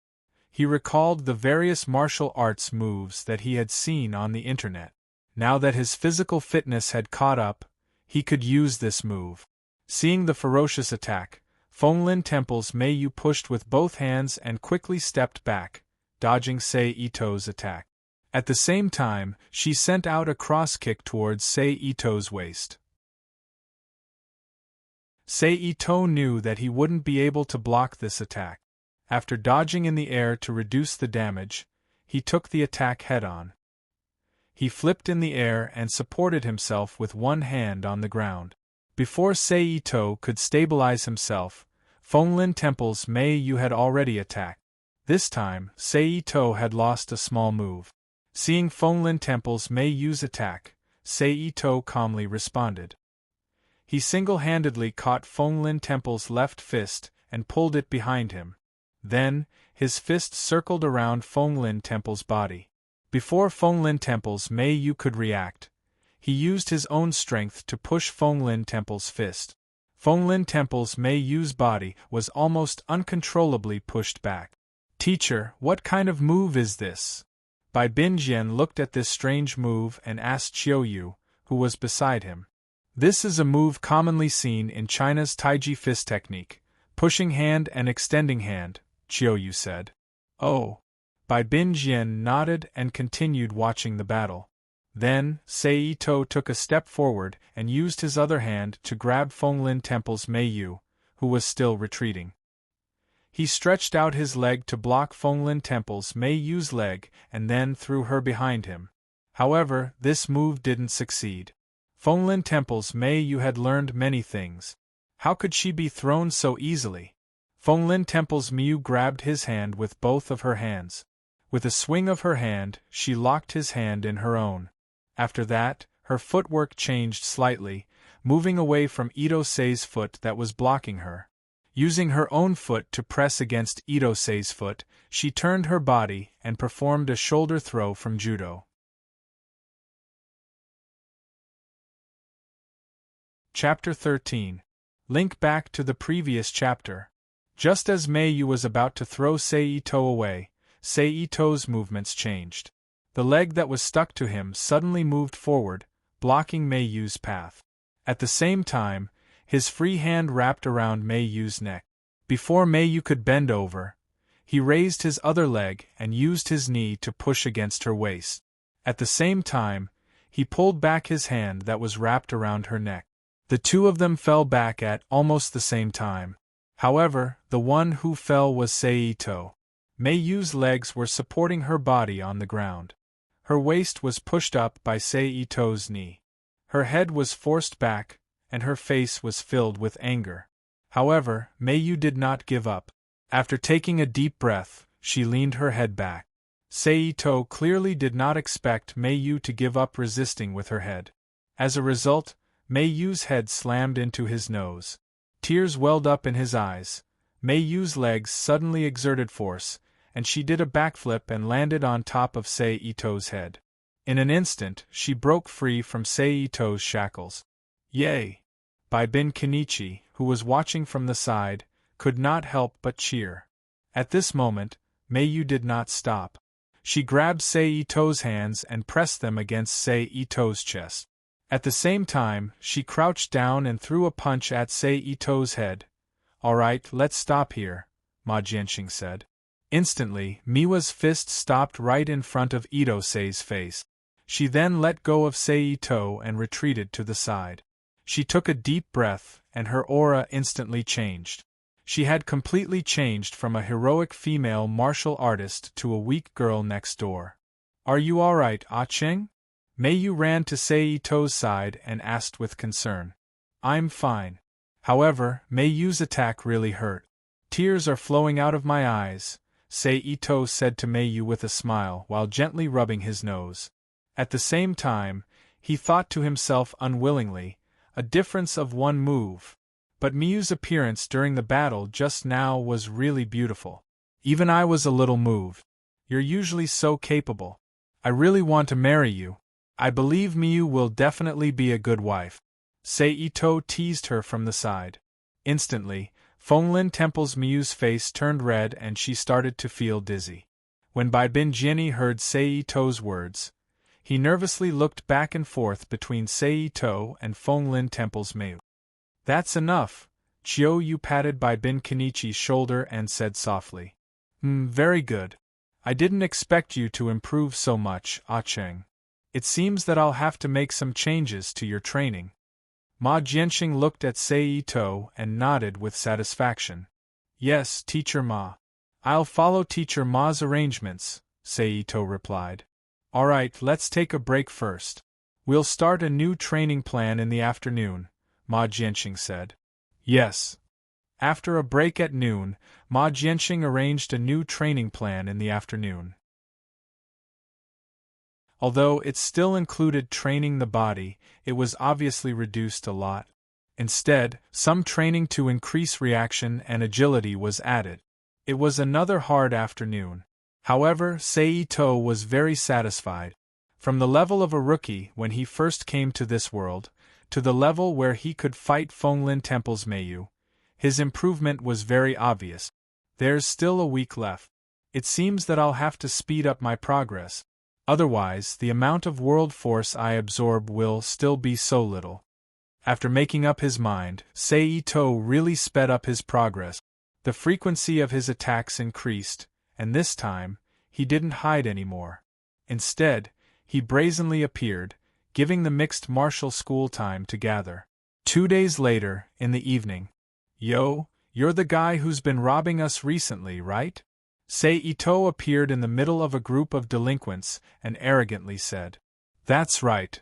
He recalled the various martial arts moves that he had seen on the internet. Now that his physical fitness had caught up, he could use this move. Seeing the ferocious attack, Fenglin Temple's Mei Yu pushed with both hands and quickly stepped back, dodging Sei Ito's attack. At the same time, she sent out a cross kick towards Sei Ito's waist. Sei Ito knew that he wouldn't be able to block this attack. After dodging in the air to reduce the damage, he took the attack head-on. He flipped in the air and supported himself with one hand on the ground. Before Sei Ito could stabilize himself, Fenglin Temple's Mei Yu had already attacked. This time, Sei Ito had lost a small move. Seeing Fenglin Temple's Mei Yu's attack, Sei Ito calmly responded. He single-handedly caught Fenglin Temple's left fist and pulled it behind him. Then, his fist circled around Fenglin Temple's body. Before Fenglin Temple's Mei Yu could react, he used his own strength to push Fenglin Temple's fist. Fenglin Temple's Mei Yu's body was almost uncontrollably pushed back. "Teacher, what kind of move is this?" Bai Bin Jian looked at this strange move and asked Qiu Yu, who was beside him. "This is a move commonly seen in China's Taiji fist technique, pushing hand and extending hand," Qiu Yu said. "Oh." Bai Bin Jian nodded and continued watching the battle. Then, Sei Ito took a step forward and used his other hand to grab Fenglin Temple's Mei Yu, who was still retreating. He stretched out his leg to block Fenglin Temple's Mei Yu's leg and then threw her behind him. However, this move didn't succeed. Fenglin Temple's Mei Yu had learned many things. How could she be thrown so easily? Fonglin Temple's Miyu grabbed his hand with both of her hands. With a swing of her hand, she locked his hand in her own. After that, her footwork changed slightly, moving away from Ito-sei's foot that was blocking her. Using her own foot to press against Ito-sei's foot, she turned her body and performed a shoulder throw from judo. Chapter 13. Link back to the previous chapter. Just as Meiyu was about to throw Sei-Ito away, Sei-Ito's movements changed. The leg that was stuck to him suddenly moved forward, blocking Meiyu's path. At the same time, his free hand wrapped around Meiyu's neck. Before Meiyu could bend over, he raised his other leg and used his knee to push against her waist. At the same time, he pulled back his hand that was wrapped around her neck. The two of them fell back at almost the same time. However, the one who fell was Sei-Ito. Meiyu's legs were supporting her body on the ground. Her waist was pushed up by Sei-Ito's knee. Her head was forced back, and her face was filled with anger. However, Meiyu did not give up. After taking a deep breath, she leaned her head back. Sei-Ito clearly did not expect Meiyu to give up resisting with her head. As a result, Meiyu's head slammed into his nose. Tears welled up in his eyes. Meiyu's legs suddenly exerted force, and she did a backflip and landed on top of Sei-Ito's head. In an instant, she broke free from Sei-Ito's shackles. Yay! Bin Kenichi, who was watching from the side, could not help but cheer. At this moment, Meiyu did not stop. She grabbed Sei-Ito's hands and pressed them against Sei-Ito's chest. At the same time, she crouched down and threw a punch at Sei-Ito's head. "Alright, let's stop here," Ma Jianxing said. Instantly, Miwa's fist stopped right in front of Ito-sei's face. She then let go of Sei-Ito and retreated to the side. She took a deep breath, and her aura instantly changed. She had completely changed from a heroic female martial artist to a weak girl next door. "Are you alright, Ah-Cheng?" Meiyu ran to Sei-Ito's side and asked with concern. "I'm fine. However, Meiyu's attack really hurt. Tears are flowing out of my eyes," Sei-Ito said to Meiyu with a smile while gently rubbing his nose. At the same time, he thought to himself unwillingly, a difference of one move. But Meiyu's appearance during the battle just now was really beautiful. Even I was a little moved. You're usually so capable. I really want to marry you. I believe Meiyu will definitely be a good wife. Sei-Ito teased her from the side. Instantly, Fonglin Temple's Meiyu's face turned red and she started to feel dizzy. When Bin Jianni heard Sei-Ito's words, he nervously looked back and forth between Sei-Ito and Fonglin Temple's Meiyu. "That's enough," Chiou patted Bin Kenichi's shoulder and said softly. Very good. I didn't expect you to improve so much, Ah-Cheng. It seems that I'll have to make some changes to your training." Ma Jianxing looked at Sei-Ito and nodded with satisfaction. "Yes, Teacher Ma. I'll follow Teacher Ma's arrangements," Sei-Ito replied. "Alright, let's take a break first. We'll start a new training plan in the afternoon," Ma Jianxing said. "Yes." After a break at noon, Ma Jianxing arranged a new training plan in the afternoon. Although it still included training the body, it was obviously reduced a lot. Instead, some training to increase reaction and agility was added. It was another hard afternoon. However, Sei-Ito was very satisfied. From the level of a rookie when he first came to this world, to the level where he could fight Fonglin Temple's Meiyu, his improvement was very obvious. There's still a week left. It seems that I'll have to speed up my progress. Otherwise, the amount of world force I absorb will still be so little. After making up his mind, Sei-Ito really sped up his progress. The frequency of his attacks increased, and this time, he didn't hide anymore. Instead, he brazenly appeared, giving the mixed martial school time to gather. 2 days later, in the evening. "Yo, you're the guy who's been robbing us recently, right?" Sei-Ito appeared in the middle of a group of delinquents and arrogantly said. "That's right."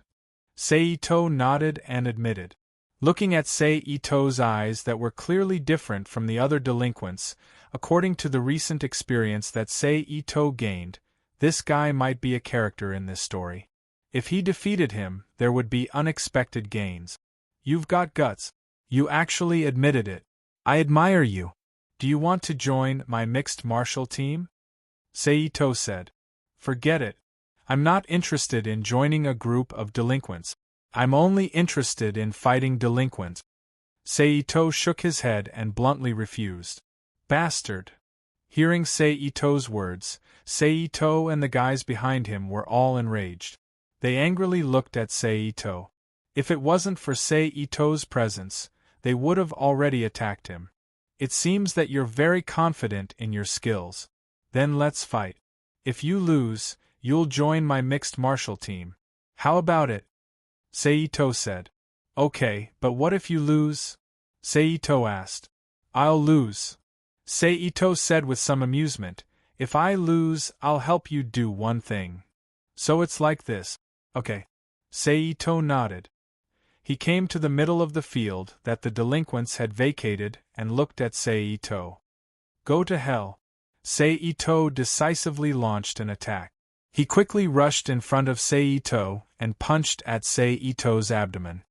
Sei-Ito nodded and admitted. Looking at Sei Ito's eyes that were clearly different from the other delinquents, according to the recent experience that Sei Ito gained, this guy might be a character in this story. If he defeated him, there would be unexpected gains. You've got guts. You actually admitted it. I admire you. Do you want to join my mixed martial team? Sei Ito said. Forget it. I'm not interested in joining a group of delinquents. I'm only interested in fighting delinquents. Sei Ito shook his head and bluntly refused. Bastard. Hearing Sei Ito's words, Sei Ito and the guys behind him were all enraged. They angrily looked at Sei Ito. If it wasn't for Sei Ito's presence, they would have already attacked him. It seems that you're very confident in your skills. Then let's fight. If you lose, you'll join my mixed martial team. How about it? Sei Ito said. Okay, but what if you lose? Sei Ito asked. I'll lose. Sei Ito said with some amusement. If I lose, I'll help you do one thing. So it's like this. Okay. Sei Ito nodded. He came to the middle of the field that the delinquents had vacated and looked at Sei Ito. Go to hell. Sei Ito decisively launched an attack. He quickly rushed in front of Sei Ito and punched at Sei Ito's abdomen.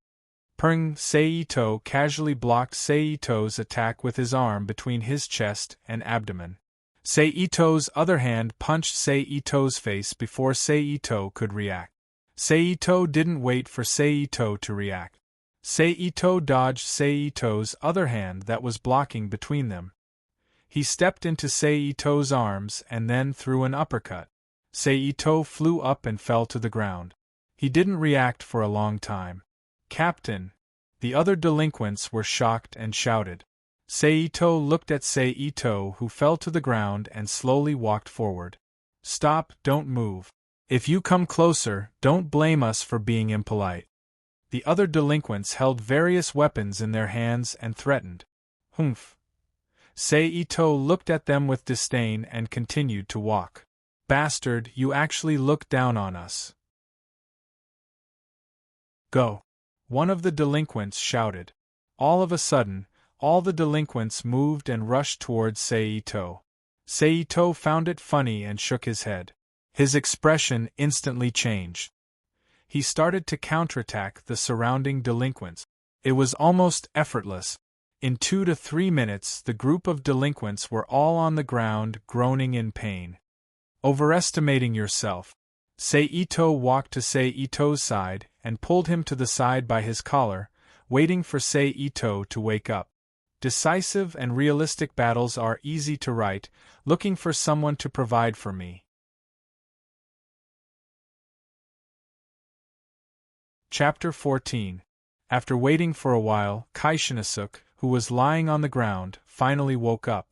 Pring! Sei Ito casually blocked Sei Ito's attack with his arm between his chest and abdomen. Sei Ito's other hand punched Sei Ito's face before Sei Ito could react. Sei Ito didn't wait for Sei Ito to react. Sei Ito dodged Sei Ito's other hand that was blocking between them. He stepped into Sei Ito's arms and then threw an uppercut. Sei Ito flew up and fell to the ground. He didn't react for a long time. Captain! The other delinquents were shocked and shouted. Sei Ito looked at Sei Ito, who fell to the ground and slowly walked forward. Stop, don't move. If you come closer, don't blame us for being impolite. The other delinquents held various weapons in their hands and threatened. Humph. Sei Ito looked at them with disdain and continued to walk. Bastard, you actually look down on us. Go. One of the delinquents shouted. All of a sudden, all the delinquents moved and rushed towards Sei Ito. Sei Ito found it funny and shook his head. His expression instantly changed. He started to counterattack the surrounding delinquents. It was almost effortless. In 2 to 3 minutes, the group of delinquents were all on the ground, groaning in pain. Overestimating yourself. Sei Ito walked to Sei Ito's side and pulled him to the side by his collar, waiting for Sei Ito to wake up. Decisive and realistic battles are easy to write, looking for someone to provide for me. Chapter 14. After waiting for a while, Kaishinasuk, who was lying on the ground, finally woke up.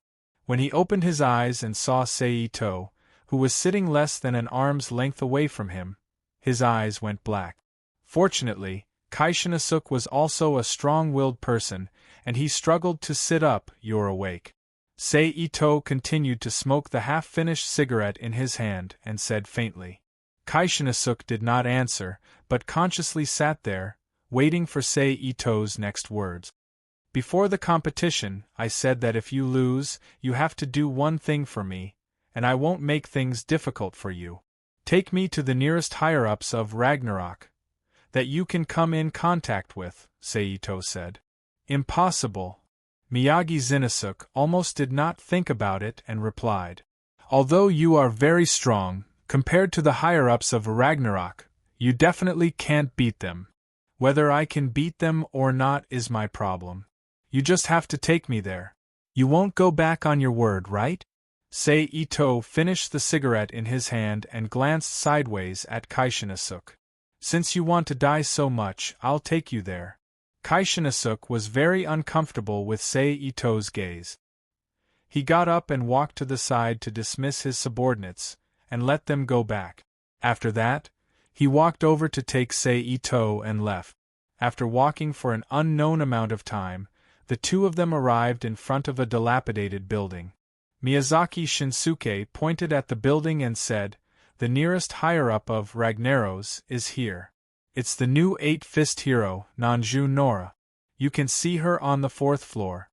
When he opened his eyes and saw Sei Ito, who was sitting less than an arm's length away from him, his eyes went black. Fortunately, Kaishinasuk was also a strong-willed person, and he struggled to sit up. You're awake. Sei Ito continued to smoke the half-finished cigarette in his hand and said faintly. Kaishinasuk did not answer, but consciously sat there, waiting for Sei Ito's next words. Before the competition, I said that if you lose, you have to do one thing for me, and I won't make things difficult for you. Take me to the nearest higher-ups of Ragnarok that you can come in contact with, Sei Ito said. Impossible. Miyagi Zinasuk almost did not think about it and replied. Although you are very strong, compared to the higher-ups of Ragnarok, you definitely can't beat them. Whether I can beat them or not is my problem. You just have to take me there. You won't go back on your word, right? Sei Ito finished the cigarette in his hand and glanced sideways at Kaishinasuk. Since you want to die so much, I'll take you there. Kaishinasuk was very uncomfortable with Sei Ito's gaze. He got up and walked to the side to dismiss his subordinates, and let them go back. After that, he walked over to take Sei Ito and left. After walking for an unknown amount of time, the two of them arrived in front of a dilapidated building. Miyazaki Shinsuke pointed at the building and said, "The nearest higher-up of Ragnaros is here. It's the new 8-fist hero, Nanju Nora. You can see her on the 4th floor.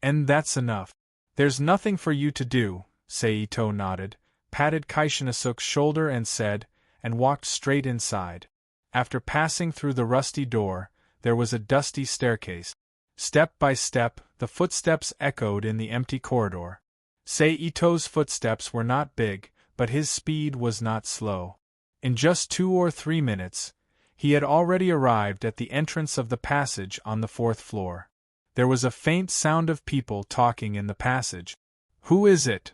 And that's enough. There's nothing for you to do, Seito nodded, patted Kaishinosuk's shoulder and walked straight inside. After passing through the rusty door, there was a dusty staircase. Step by step, the footsteps echoed in the empty corridor. Seito's footsteps were not big, but his speed was not slow. In just 2 or 3 minutes, he had already arrived at the entrance of the passage on the 4th floor. There was a faint sound of people talking in the passage. Who is it?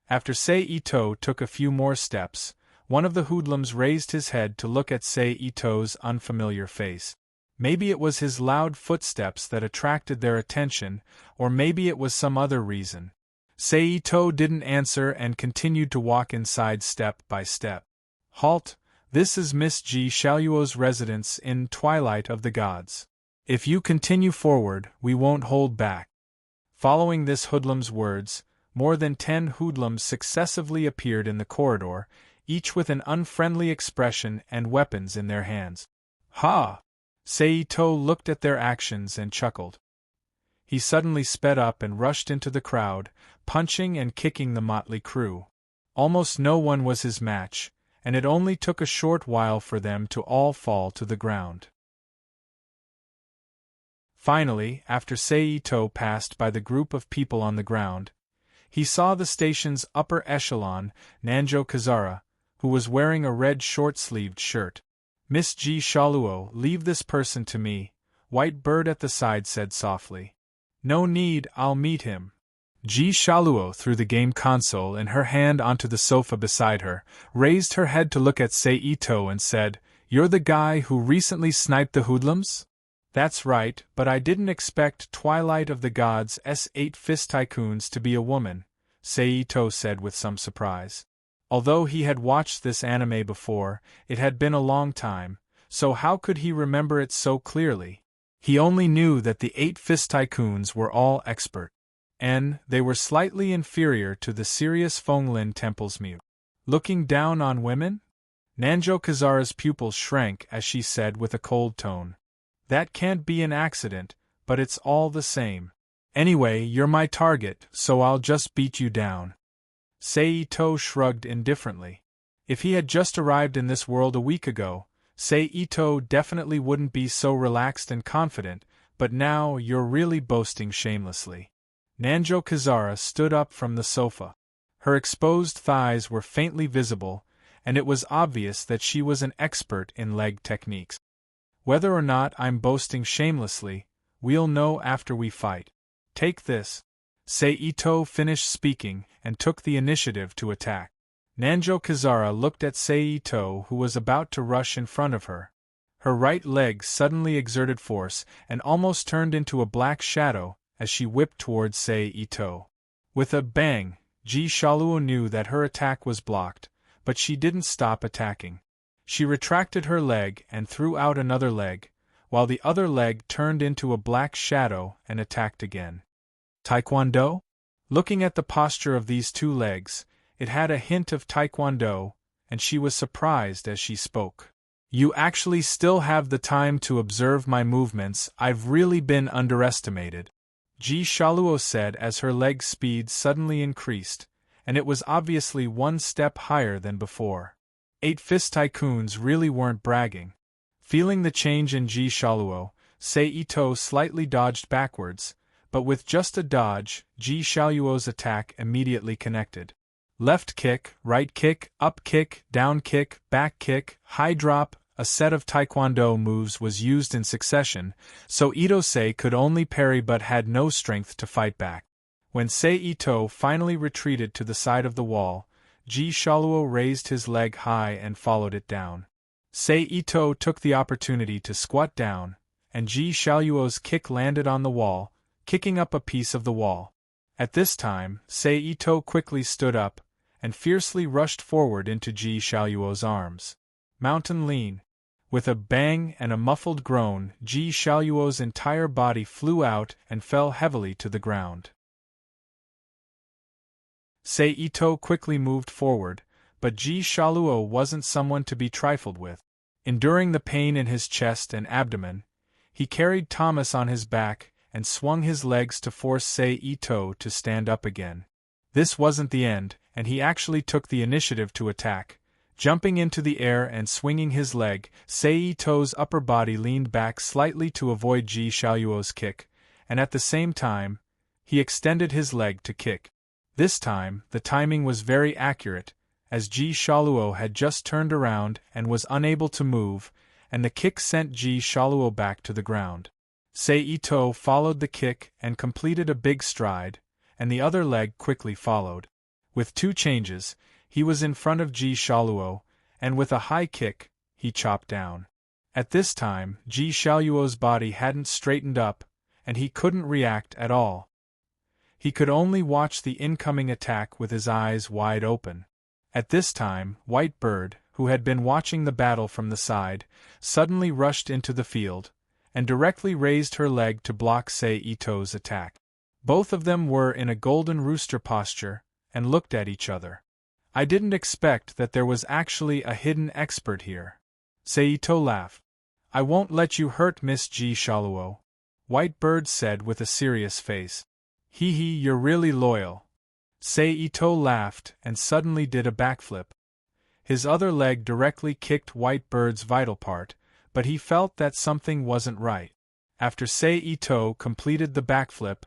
After Seito took a few more steps, one of the hoodlums raised his head to look at Seito's unfamiliar face. Maybe it was his loud footsteps that attracted their attention, or maybe it was some other reason. Seito didn't answer and continued to walk inside step by step. Halt! This is Miss Ji Shaluo's residence in Twilight of the Gods. If you continue forward, we won't hold back. Following this hoodlum's words, more than 10 hoodlums successively appeared in the corridor, each with an unfriendly expression and weapons in their hands. Ha! Seito looked at their actions and chuckled. He suddenly sped up and rushed into the crowd, punching and kicking the motley crew. Almost no one was his match, and it only took a short while for them to all fall to the ground. Finally, after Seito passed by the group of people on the ground, he saw the station's upper echelon, Nanjo Kazara, who was wearing a red short-sleeved shirt. Miss Ji Shaluo, leave this person to me, White Bird at the side said softly. No need, I'll meet him. Ji Shaluo threw the game console and her hand onto the sofa beside her, raised her head to look at Seito and said, You're the guy who recently sniped the hoodlums? That's right, but I didn't expect Twilight of the Gods' S8 Fist Tycoons to be a woman, Seito said with some surprise. Although he had watched this anime before, it had been a long time, so how could he remember it so clearly? He only knew that the 8 Fist Tycoons were all expert. And they were slightly inferior to the serious Fenglin Temple's mute. Looking down on women? Nanjo Kazara's pupils shrank as she said with a cold tone. That can't be an accident, but it's all the same. Anyway, you're my target, so I'll just beat you down. Seito shrugged indifferently. If he had just arrived in this world a week ago, Seito definitely wouldn't be so relaxed and confident, but now you're really boasting shamelessly. Nanjo Kazara stood up from the sofa. Her exposed thighs were faintly visible, and it was obvious that she was an expert in leg techniques. Whether or not I'm boasting shamelessly, we'll know after we fight. Take this. Seito finished speaking and took the initiative to attack. Nanjo Kazara looked at Seito, who was about to rush in front of her. Her right leg suddenly exerted force and almost turned into a black shadow as she whipped towards Seito. With a bang, Ji Shaluo knew that her attack was blocked, but she didn't stop attacking. She retracted her leg and threw out another leg, while the other leg turned into a black shadow and attacked again. Taekwondo? Looking at the posture of these two legs, it had a hint of Taekwondo, and she was surprised as she spoke. You actually still have the time to observe my movements. I've really been underestimated. Ji Shaluo said as her leg speed suddenly increased, and it was obviously one step higher than before. 8 Fist Tycoons really weren't bragging. Feeling the change in Ji Shaluo, Seito slightly dodged backwards, but with just a dodge, Ji Shaluo's attack immediately connected. Left kick, right kick, up kick, down kick, back kick, high drop. A set of Taekwondo moves was used in succession, so Itose could only parry but had no strength to fight back. When Seito finally retreated to the side of the wall, Ji Shaluo raised his leg high and followed it down. Seito took the opportunity to squat down, and Ji Shaluo's kick landed on the wall, kicking up a piece of the wall. At this time, Seito quickly stood up, and fiercely rushed forward into Ji Shaluo's arms. Mountain lean. With a bang and a muffled groan, Ji Shaluo's entire body flew out and fell heavily to the ground. Seito quickly moved forward, but Ji Shaluo wasn't someone to be trifled with. Enduring the pain in his chest and abdomen, He carried Thomas on his back and swung his legs to force Sei-Ito to stand up again. This wasn't the end, and he actually took the initiative to attack. Jumping into the air and swinging his leg, Sei-Ito's upper body leaned back slightly to avoid Ji Xiaoluo's kick, and at the same time, he extended his leg to kick. This time, the timing was very accurate, as Ji Xiaoluo had just turned around and was unable to move, and the kick sent Ji Xiaoluo back to the ground. Sei-Ito followed the kick and completed a big stride, and the other leg quickly followed. With 2 changes, he was in front of Ji Xiaoluo, and with a high kick, he chopped down. At this time, Ji Xiaoluo's body hadn't straightened up, and he couldn't react at all. He could only watch the incoming attack with his eyes wide open. At this time, White Bird, who had been watching the battle from the side, suddenly rushed into the field, and directly raised her leg to block Sei-Ito's attack. Both of them were in a golden rooster posture, and looked at each other. I didn't expect that there was actually a hidden expert here. Sei-Ito laughed. I won't let you hurt Miss Ji Xiaoluo, White Bird said with a serious face. Hee hee, you're really loyal. Sei-Ito laughed and suddenly did a backflip. His other leg directly kicked White Bird's vital part, but he felt that something wasn't right. After Sei-Ito completed the backflip,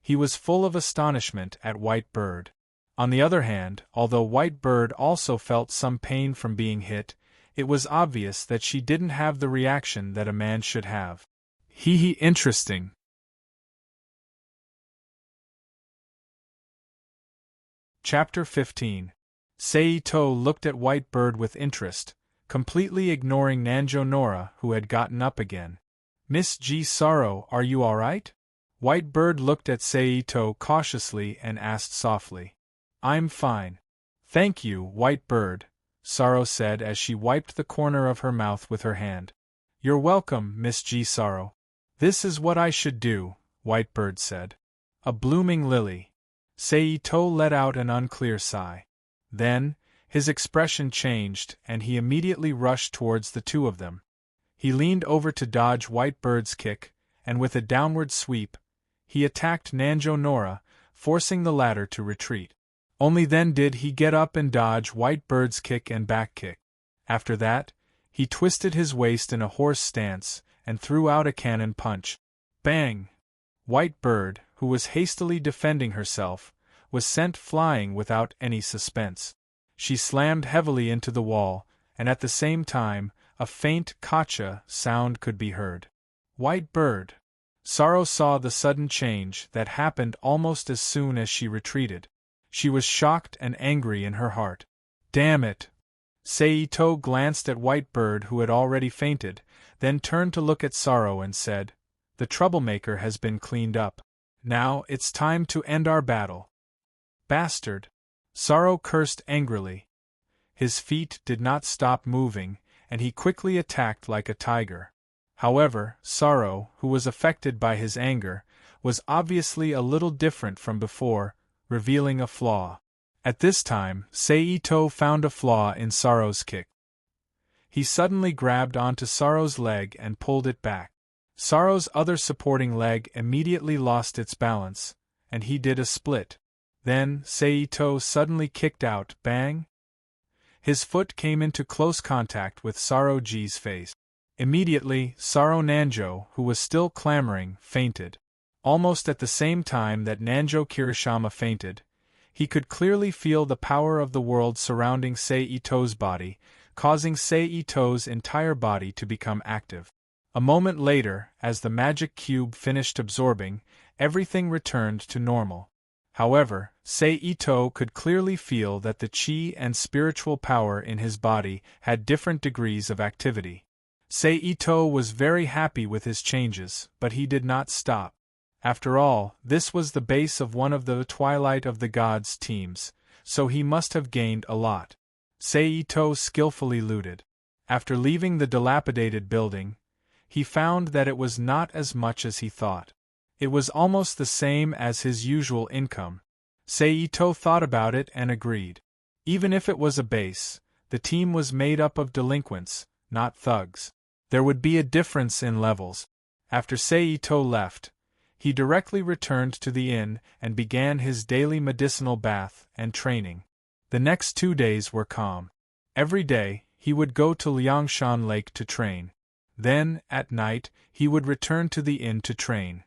he was full of astonishment at White Bird. On the other hand, although White Bird also felt some pain from being hit, it was obvious that she didn't have the reaction that a man should have. Hee hee, interesting. Chapter 15. Sei-Ito looked at White Bird with interest, completely ignoring Nanjo Nora, who had gotten up again. Miss Ji Sorrow, are you alright? White Bird looked at Sei-Ito cautiously and asked softly. I'm fine. Thank you, White Bird, Sorrow said as she wiped the corner of her mouth with her hand. You're welcome, Miss Ji Sorrow. This is what I should do, White Bird said. A blooming lily. Sei-Ito let out an unclear sigh. Then, his expression changed and he immediately rushed towards the two of them. He leaned over to dodge White Bird's kick, and with a downward sweep, he attacked Nanjo Nora, forcing the latter to retreat. Only then did he get up and dodge White Bird's kick and back kick. After that, he twisted his waist in a horse stance and threw out a cannon punch. Bang! White Bird, who was hastily defending herself, was sent flying without any suspense. She slammed heavily into the wall, and at the same time, a faint "kacha" sound could be heard. White Bird. Sorrow saw the sudden change that happened almost as soon as she retreated. She was shocked and angry in her heart. Damn it! Sei-Ito glanced at White Bird, who had already fainted, then turned to look at Sorrow and said, The troublemaker has been cleaned up. Now it's time to end our battle. Bastard! Sorrow cursed angrily. His feet did not stop moving, and he quickly attacked like a tiger. However, Sorrow, who was affected by his anger, was obviously a little different from before, revealing a flaw. At this time, Sei-Ito found a flaw in Sorrow's kick. He suddenly grabbed onto Sorrow's leg and pulled it back. Sorrow's other supporting leg immediately lost its balance, and he did a split. Then, Sei-Ito suddenly kicked out, bang! His foot came into close contact with Sorrow Ji's face. Immediately, Sorrow Nanjo, who was still clamoring, fainted. Almost at the same time that Nanjo Kirishima fainted, he could clearly feel the power of the world surrounding Sei-Ito's body, causing Sei-Ito's entire body to become active. A moment later, as the magic cube finished absorbing, everything returned to normal. However, Sei-Ito could clearly feel that the chi and spiritual power in his body had different degrees of activity. Sei-Ito was very happy with his changes, but he did not stop. After all, this was the base of one of the Twilight of the Gods teams, so he must have gained a lot. Sei-Ito skillfully looted. After leaving the dilapidated building, he found that it was not as much as he thought. It was almost the same as his usual income. Sei-Ito thought about it and agreed. Even if it was a base, the team was made up of delinquents, not thugs. There would be a difference in levels. After Seito left, he directly returned to the inn and began his daily medicinal bath and training. The next 2 days were calm. Every day, he would go to Liangshan Lake to train. Then, at night, he would return to the inn to train.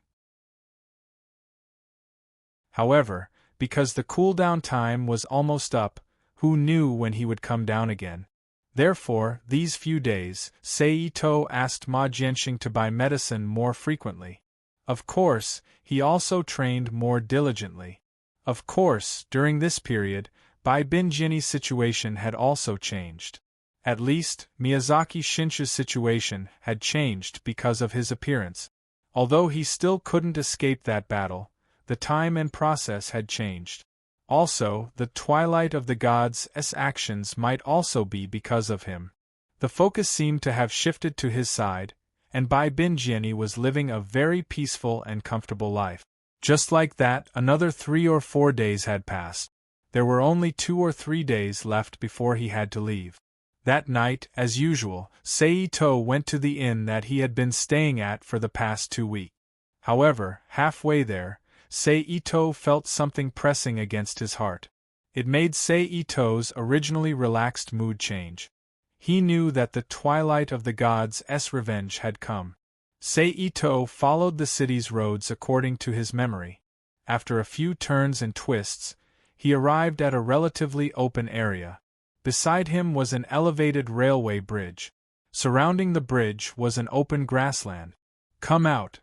However, because the cool-down time was almost up, who knew when he would come down again? Therefore, these few days, Seito asked Ma Jianxing to buy medicine more frequently. Of course, he also trained more diligently. Of course, during this period, Bai Binjini's situation had also changed. At least, Miyazaki Shinshu's situation had changed because of his appearance. Although he still couldn't escape that battle, the time and process had changed. Also, the Twilight of the Gods' actions might also be because of him. The focus seemed to have shifted to his side, and Bai Binjini was living a very peaceful and comfortable life. Just like that, another 3 or 4 days had passed. There were only 2 or 3 days left before he had to leave. That night, as usual, Seito went to the inn that he had been staying at for the past 2 weeks. However, halfway there, Seito felt something pressing against his heart. It made Seito's originally relaxed mood change. He knew that the Twilight of the Gods' revenge had come. Seito followed the city's roads according to his memory. After a few turns and twists, he arrived at a relatively open area. Beside him was an elevated railway bridge. Surrounding the bridge was an open grassland. "Come out!"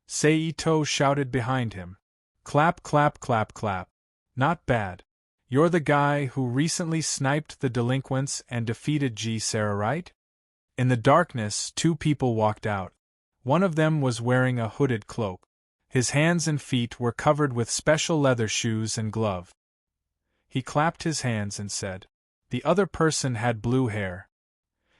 Seito shouted behind him. Clap, clap, clap, clap. Not bad. You're the guy who recently sniped the delinquents and defeated G. Sarah, right? In the darkness, 2 people walked out. One of them was wearing a hooded cloak. His hands and feet were covered with special leather shoes and gloves. He clapped his hands and said. The other person had blue hair.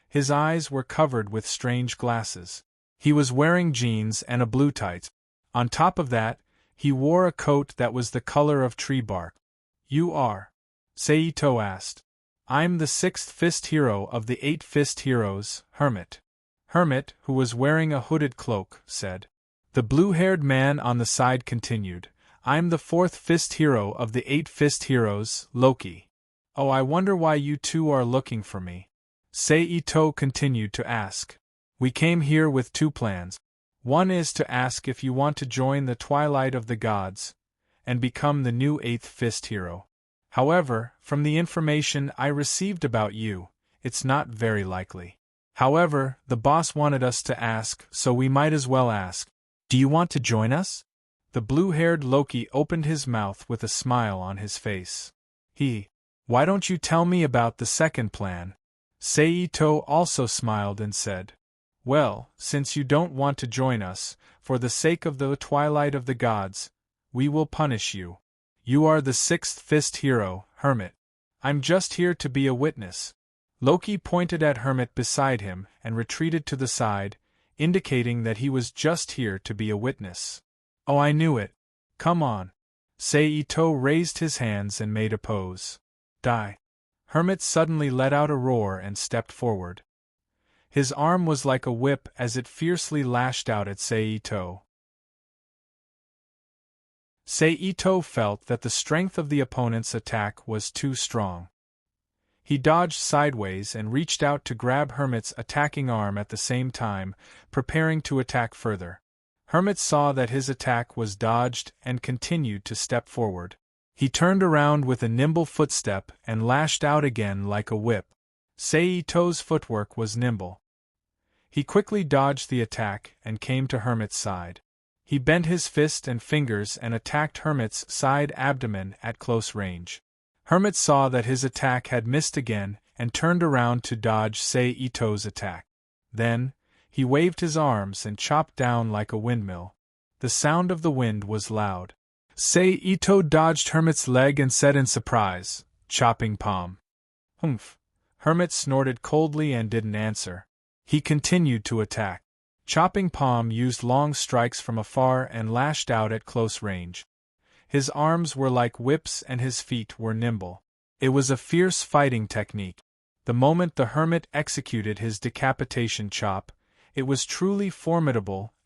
His eyes were covered with strange glasses. He was wearing jeans and a blue tights. On top of that, he wore a coat that was the color of tree bark. You are? Seito asked. I'm the 6th Fist Hero of the 8 Fist Heroes, Hermit. Hermit, who was wearing a hooded cloak, said. The blue-haired man on the side continued. I'm the 4th Fist Hero of the 8 Fist Heroes, Loki. Oh, I wonder why you 2 are looking for me. Seito continued to ask. We came here with 2 plans. One is to ask if you want to join the Twilight of the Gods and become the new 8th Fist Hero. However, from the information I received about you, it's not very likely. However, the boss wanted us to ask, so we might as well ask. Do you want to join us? The blue-haired Loki opened his mouth with a smile on his face. Why don't you tell me about the second plan? Seito also smiled and said. Well, since you don't want to join us, for the sake of the Twilight of the Gods, we will punish you. You are the 6th Fist Hero, Hermit. I'm just here to be a witness. Loki pointed at Hermit beside him and retreated to the side, indicating that he was just here to be a witness. Oh, I knew it. Come on. Seito raised his hands and made a pose. Die. Hermit suddenly let out a roar and stepped forward. His arm was like a whip as it fiercely lashed out at Seito. Seito felt that the strength of the opponent's attack was too strong. He dodged sideways and reached out to grab Hermit's attacking arm at the same time, preparing to attack further. Hermit saw that his attack was dodged and continued to step forward. He turned around with a nimble footstep and lashed out again like a whip. Seito's footwork was nimble. He quickly dodged the attack and came to Hermit's side. He bent his fist and fingers and attacked Hermit's side abdomen at close range. Hermit saw that his attack had missed again and turned around to dodge Seito's attack. Then, he waved his arms and chopped down like a windmill. The sound of the wind was loud. Seito dodged Hermit's leg and said in surprise, chopping palm. Humph. Hermit snorted coldly and didn't answer. He continued to attack. Chopping Palm used long strikes from afar and lashed out at close range. His arms were like whips and his feet were nimble. It was a fierce fighting technique. The moment the Hermit executed his decapitation chop, it was truly formidable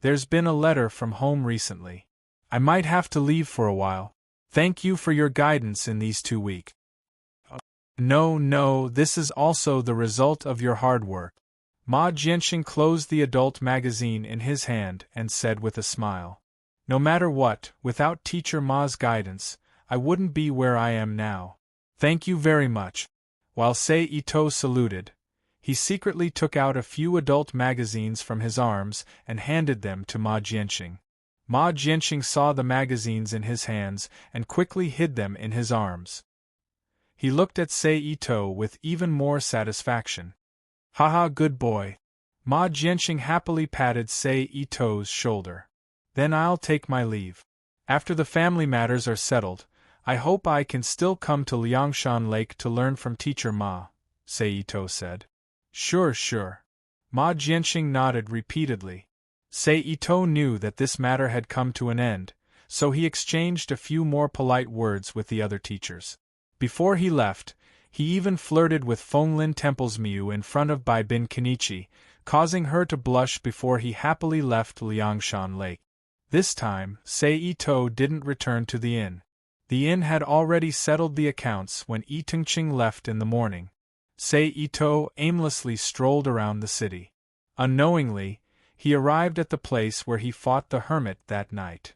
There's been a letter from home recently. I might have to leave for a while. Thank you for your guidance in these 2 weeks. No, this is also the result of your hard work. Ma Jianxing closed the adult magazine in his hand and said with a smile. No matter what, without Teacher Ma's guidance, I wouldn't be where I am now. Thank you very much. While Sei Ito saluted, he secretly took out a few adult magazines from his arms and handed them to Ma Jianxing. Ma Jianxing saw the magazines in his hands and quickly hid them in his arms. He looked at Sei Ito with even more satisfaction. Haha, good boy. Ma Jianxing happily patted Sei Ito's shoulder. Then I'll take my leave. After the family matters are settled, I hope I can still come to Liangshan Lake to learn from Teacher Ma, Sei Ito said. Sure. Ma Jianxing nodded repeatedly. Sei Ito knew that this matter had come to an end, so he exchanged a few more polite words with the other teachers. Before he left, he even flirted with Fenglin Temple's Miu in front of Bai Bin Kenichi, causing her to blush before he happily left Liangshan Lake. This time, Sei Ito didn't return to the inn. The inn had already settled the accounts when Yi Tengqing left in the morning. Sei Ito aimlessly strolled around the city. Unknowingly, he arrived at the place where he fought the hermit that night.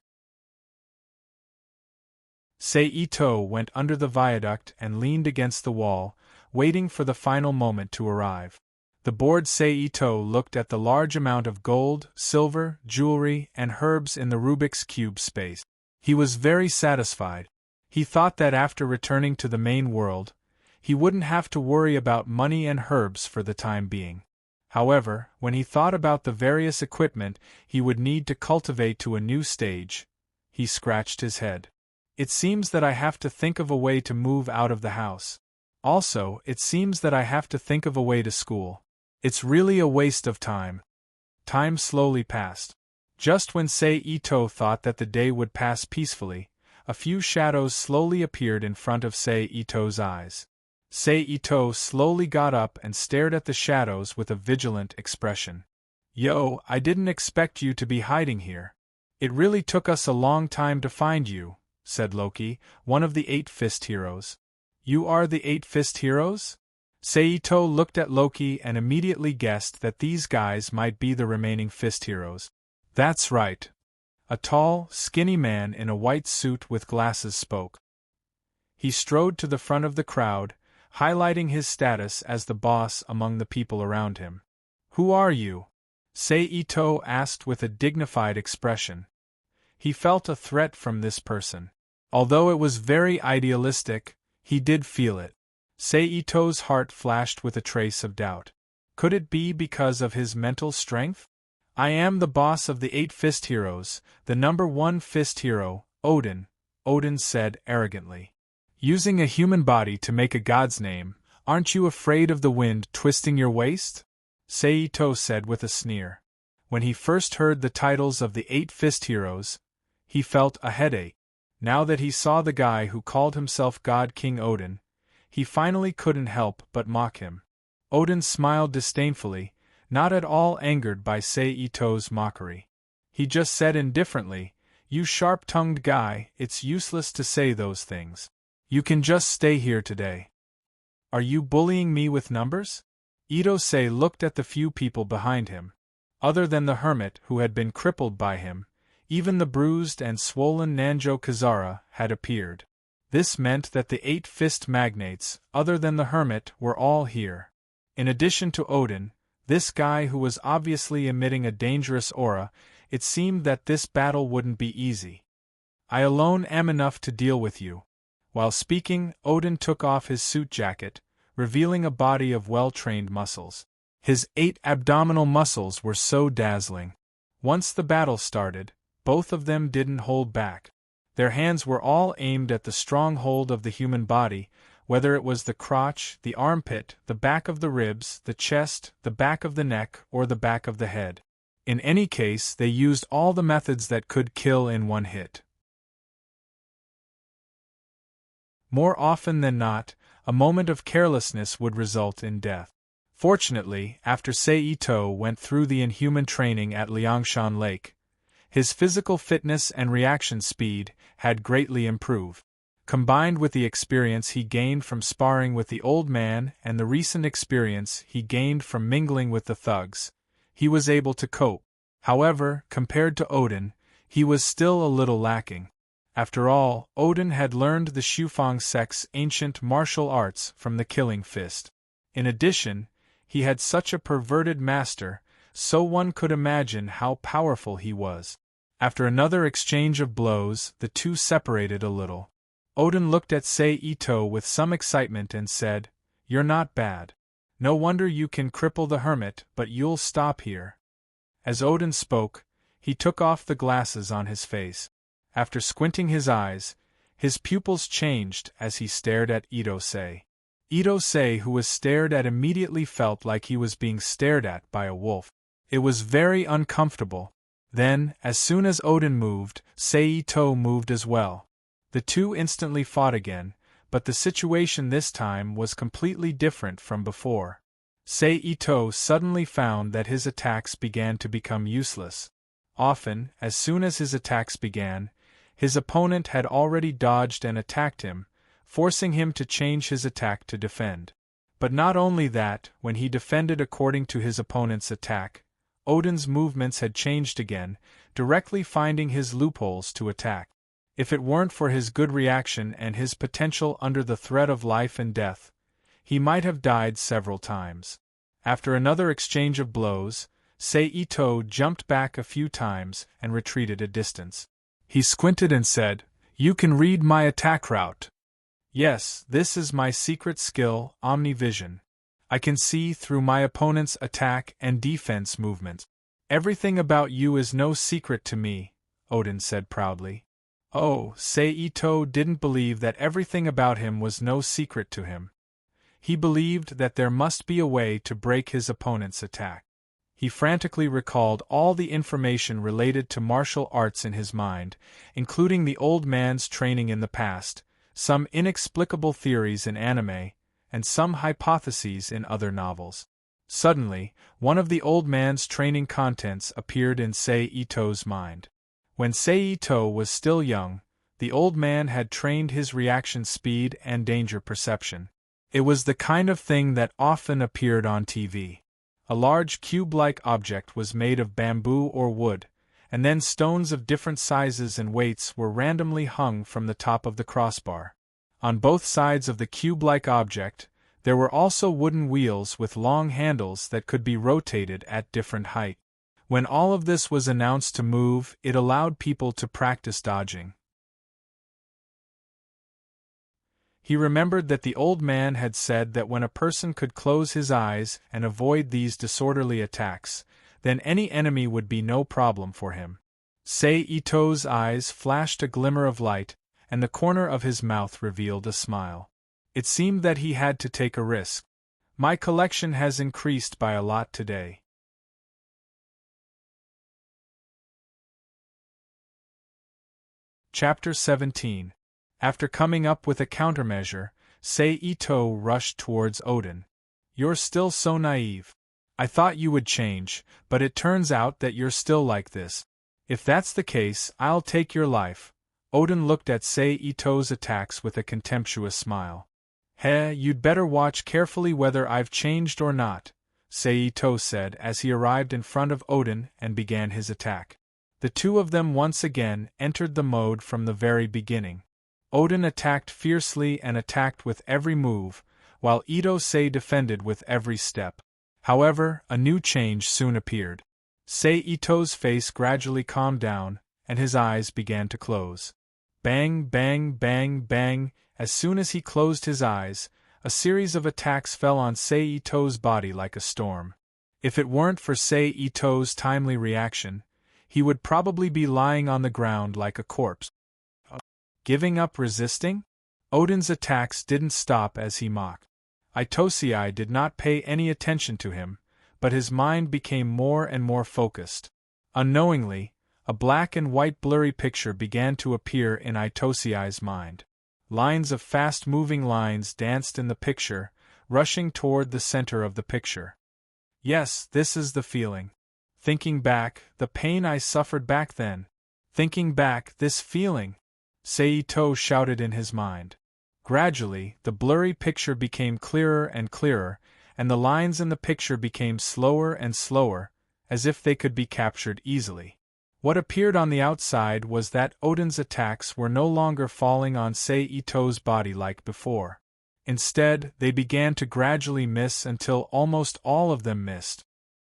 Sei Ito went under the viaduct and leaned against the wall, waiting for the final moment to arrive. The bored Sei Ito looked at the large amount of gold, silver, jewelry, and herbs in the Rubik's Cube space. He was very satisfied. He thought that after returning to the main world, he wouldn't have to worry about money and herbs for the time being. However, when he thought about the various equipment he would need to cultivate to a new stage, he scratched his head. It seems that I have to think of a way to move out of the house. Also, it seems that I have to think of a way to school. It's really a waste of time. Time slowly passed. Just when Sei Ito thought that the day would pass peacefully, a few shadows slowly appeared in front of Sei Ito's eyes. Sei Ito slowly got up and stared at the shadows with a vigilant expression. Yo, I didn't expect you to be hiding here. It really took us a long time to find you, said Loki, one of the 8 Fist Heroes. You are the 8 Fist Heroes? Sei Ito looked at Loki and immediately guessed that these guys might be the remaining Fist Heroes. That's right. A tall, skinny man in a white suit with glasses spoke. He strode to the front of the crowd, highlighting his status as the boss among the people around him. Who are you? Sei Ito asked with a dignified expression. He felt a threat from this person. Although it was very idealistic, he did feel it. Sei Ito's heart flashed with a trace of doubt. Could it be because of his mental strength? I am the boss of the 8 Fist Heroes, the number 1 Fist Hero, Odin, Odin said arrogantly. Using a human body to make a god's name, aren't you afraid of the wind twisting your waist? Sei Ito said with a sneer. When he first heard the titles of the 8 Fist Heroes, he felt a headache. Now that he saw the guy who called himself God King Odin, he finally couldn't help but mock him. Odin smiled disdainfully, not at all angered by Sei Ito's mockery. He just said indifferently, "You sharp-tongued guy, it's useless to say those things. You can just stay here today." Are you bullying me with numbers? Ito-sei looked at the few people behind him. Other than the hermit who had been crippled by him, even the bruised and swollen Nanjo Kazara had appeared. This meant that the 8 Fist magnates, other than the hermit, were all here. In addition to Odin, this guy who was obviously emitting a dangerous aura, it seemed that this battle wouldn't be easy. I alone am enough to deal with you. While speaking, Odin took off his suit jacket, revealing a body of well-trained muscles. His 8 abdominal muscles were so dazzling. Once the battle started, both of them didn't hold back. Their hands were all aimed at the stronghold of the human body, whether it was the crotch, the armpit, the back of the ribs, the chest, the back of the neck, or the back of the head. In any case, they used all the methods that could kill in one hit. More often than not, a moment of carelessness would result in death. Fortunately, after Sei-Ito went through the inhuman training at Liangshan Lake, his physical fitness and reaction speed had greatly improved. Combined with the experience he gained from sparring with the old man and the recent experience he gained from mingling with the thugs, he was able to cope. However, compared to Odin, he was still a little lacking. After all, Odin had learned the Shufang sect's ancient martial arts from the Killing Fist. In addition, he had such a perverted master, so one could imagine how powerful he was. After another exchange of blows, the two separated a little. Odin looked at Sei-Ito with some excitement and said, "You're not bad. No wonder you can cripple the hermit, but you'll stop here." As Odin spoke, he took off the glasses on his face. After squinting his eyes, his pupils changed as he stared at Ito-sei. Ito-sei, who was stared at, immediately felt like he was being stared at by a wolf. It was very uncomfortable. Then, as soon as Odin moved, Sei-Ito moved as well. The two instantly fought again, but the situation this time was completely different from before. Sei-Ito suddenly found that his attacks began to become useless. Often, as soon as his attacks began, his opponent had already dodged and attacked him, forcing him to change his attack to defend. But not only that, when he defended according to his opponent's attack, Odin's movements had changed again, directly finding his loopholes to attack. If it weren't for his good reaction and his potential under the threat of life and death, he might have died several times. After another exchange of blows, Sei-Ito jumped back a few times and retreated a distance. He squinted and said, "You can read my attack route." "Yes, this is my secret skill, omnivision. I can see through my opponent's attack and defense movements. Everything about you is no secret to me," Odin said proudly. Oh, Sei-Ito didn't believe that everything about him was no secret to him. He believed that there must be a way to break his opponent's attack. He frantically recalled all the information related to martial arts in his mind, including the old man's training in the past, some inexplicable theories in anime, and some hypotheses in other novels. Suddenly, one of the old man's training contents appeared in Sei-Ito's mind. When Sei-Ito was still young, the old man had trained his reaction speed and danger perception. It was the kind of thing that often appeared on TV. A large cube-like object was made of bamboo or wood, and then stones of different sizes and weights were randomly hung from the top of the crossbar. On both sides of the cube-like object, there were also wooden wheels with long handles that could be rotated at different height. When all of this was announced to move, it allowed people to practice dodging. He remembered that the old man had said that when a person could close his eyes and avoid these disorderly attacks, then any enemy would be no problem for him. Sei-Ito's eyes flashed a glimmer of light, and the corner of his mouth revealed a smile. It seemed that he had to take a risk. "My collection has increased by a lot today." Chapter 17. After coming up with a countermeasure, Sei-Ito rushed towards Odin. "You're still so naive. I thought you would change, but it turns out that you're still like this. If that's the case, I'll take your life." Odin looked at Sei-Ito's attacks with a contemptuous smile. You'd better watch carefully whether I've changed or not," Sei-Ito said as he arrived in front of Odin and began his attack. The two of them once again entered the mode from the very beginning. Odin attacked fiercely and attacked with every move, while Ito-sei defended with every step. However, a new change soon appeared. Sei-Ito's face gradually calmed down, and his eyes began to close. Bang, bang, bang, bang. As soon as he closed his eyes, a series of attacks fell on Sei-Ito's body like a storm. If it weren't for Sei-Ito's timely reaction, he would probably be lying on the ground like a corpse. Giving up resisting? Odin's attacks didn't stop as he mocked. Ito-sei did not pay any attention to him, but his mind became more and more focused. Unknowingly, a black and white blurry picture began to appear in Ito-sei's mind. Lines of fast-moving lines danced in the picture, rushing toward the center of the picture. Yes, this is the feeling. Thinking back, the pain I suffered back then. Thinking back, this feeling, Seito shouted in his mind. Gradually, the blurry picture became clearer and clearer, and the lines in the picture became slower and slower, as if they could be captured easily. What appeared on the outside was that Odin's attacks were no longer falling on Seito's body like before. Instead, they began to gradually miss until almost all of them missed.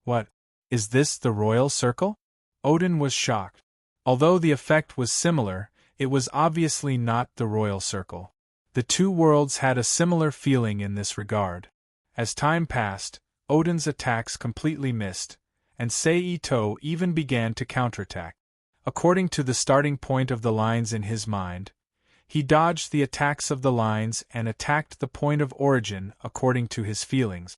What? Is this the royal circle? Odin was shocked. Although the effect was similar, it was obviously not the royal circle. The two worlds had a similar feeling in this regard. As time passed, Odin's attacks completely missed, and Seito even began to counterattack. According to the starting point of the lines in his mind, he dodged the attacks of the lines and attacked the point of origin according to his feelings.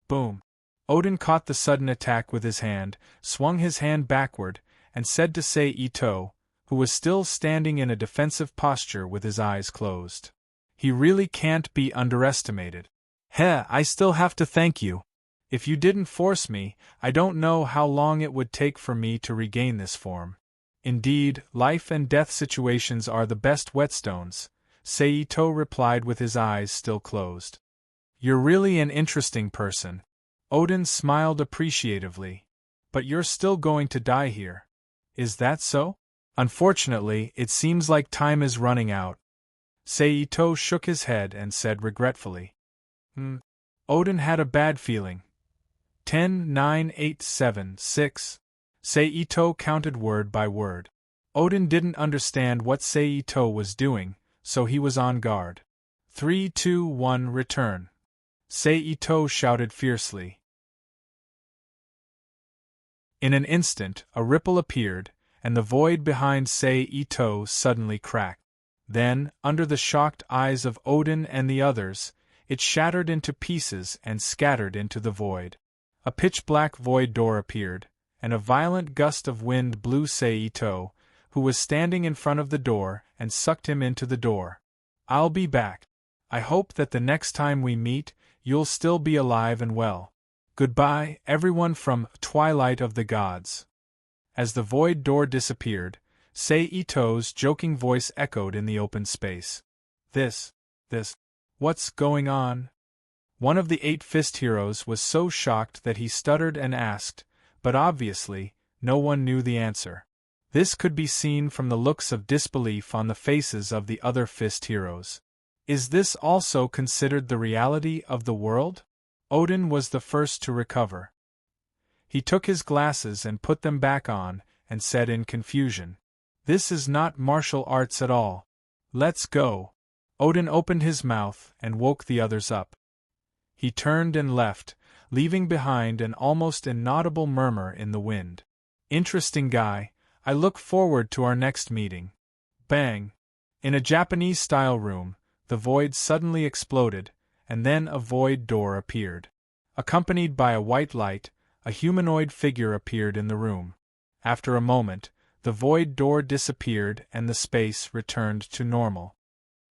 Boom! Odin caught the sudden attack with his hand, swung his hand backward, and said to Seito, who was still standing in a defensive posture with his eyes closed. He really can't be underestimated. I still have to thank you. If you didn't force me, I don't know how long it would take for me to regain this form. Indeed, life and death situations are the best whetstones, Seito replied with his eyes still closed. You're really an interesting person. Odin smiled appreciatively. But you're still going to die here. Is that so? Unfortunately, it seems like time is running out. Seito shook his head and said regretfully. Odin had a bad feeling. 10, 9, 8, 7, 6. Seito counted word by word. Odin didn't understand what Seito was doing, so he was on guard. 3, 2, 1, return. Seito shouted fiercely. In an instant, a ripple appeared, and the void behind Seito suddenly cracked. Then, under the shocked eyes of Odin and the others, it shattered into pieces and scattered into the void. A pitch-black void door appeared, and a violent gust of wind blew Seito, who was standing in front of the door, and sucked him into the door. I'll be back. I hope that the next time we meet, you'll still be alive and well. Goodbye, everyone from Twilight of the Gods. As the void door disappeared, Seito's joking voice echoed in the open space. What's going on? One of the 8 fist heroes was so shocked that he stuttered and asked, but obviously, no one knew the answer. This could be seen from the looks of disbelief on the faces of the other fist heroes. Is this also considered the reality of the world? Odin was the first to recover. He took his glasses and put them back on, and said in confusion, "This is not martial arts at all. Let's go." Odin opened his mouth and woke the others up. He turned and left, leaving behind an almost inaudible murmur in the wind. Interesting guy, I look forward to our next meeting. Bang! In a Japanese-style room, the void suddenly exploded, and then a void door appeared. Accompanied by a white light, a humanoid figure appeared in the room. After a moment, the void door disappeared and the space returned to normal.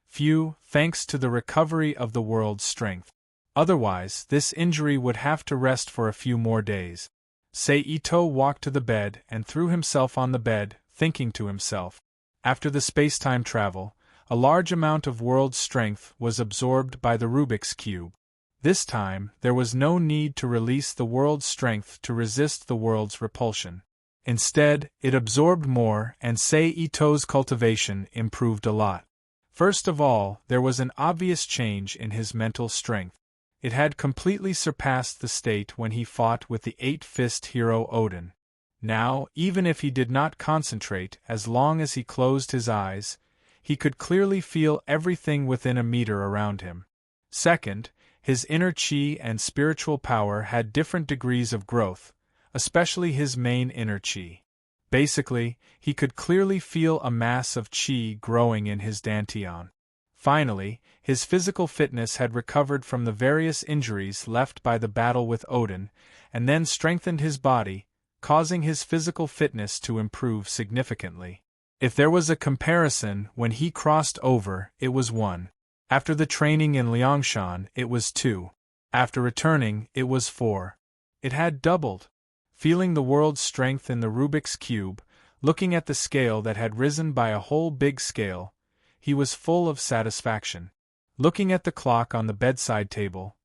Phew, thanks to the recovery of the world's strength. Otherwise, this injury would have to rest for a few more days. Seito walked to the bed and threw himself on the bed, thinking to himself. After the space-time travel, a large amount of world strength was absorbed by the Rubik's Cube. This time, there was no need to release the world's strength to resist the world's repulsion. Instead, it absorbed more, and Seito's cultivation improved a lot. First of all, there was an obvious change in his mental strength. It had completely surpassed the state when he fought with the 8-fist hero Odin. Now, even if he did not concentrate as long as he closed his eyes, he could clearly feel everything within a meter around him. Second, his inner chi and spiritual power had different degrees of growth, especially his main inner chi. Basically, he could clearly feel a mass of chi growing in his dantian. Finally, his physical fitness had recovered from the various injuries left by the battle with Odin, and then strengthened his body, causing his physical fitness to improve significantly. If there was a comparison when he crossed over, it was 1. After the training in Liangshan, it was 2. After returning, it was 4. It had doubled. Feeling the world's strength in the Rubik's Cube, looking at the scale that had risen by a whole big scale, he was full of satisfaction. Looking at the clock on the bedside table,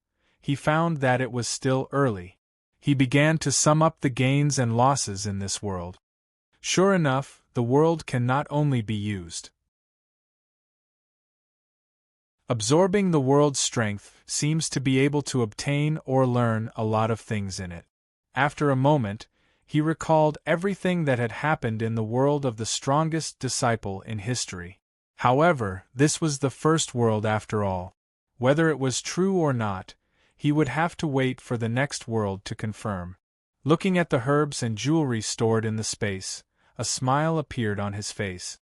he found that it was still early. He began to sum up the gains and losses in this world. Sure enough, the world can not only be used. Absorbing the world's strength seems to be able to obtain or learn a lot of things in it. After a moment, he recalled everything that had happened in the world of the strongest disciple in history. However, this was the first world after all. Whether it was true or not, he would have to wait for the next world to confirm. Looking at the herbs and jewelry stored in the space, a smile appeared on his face.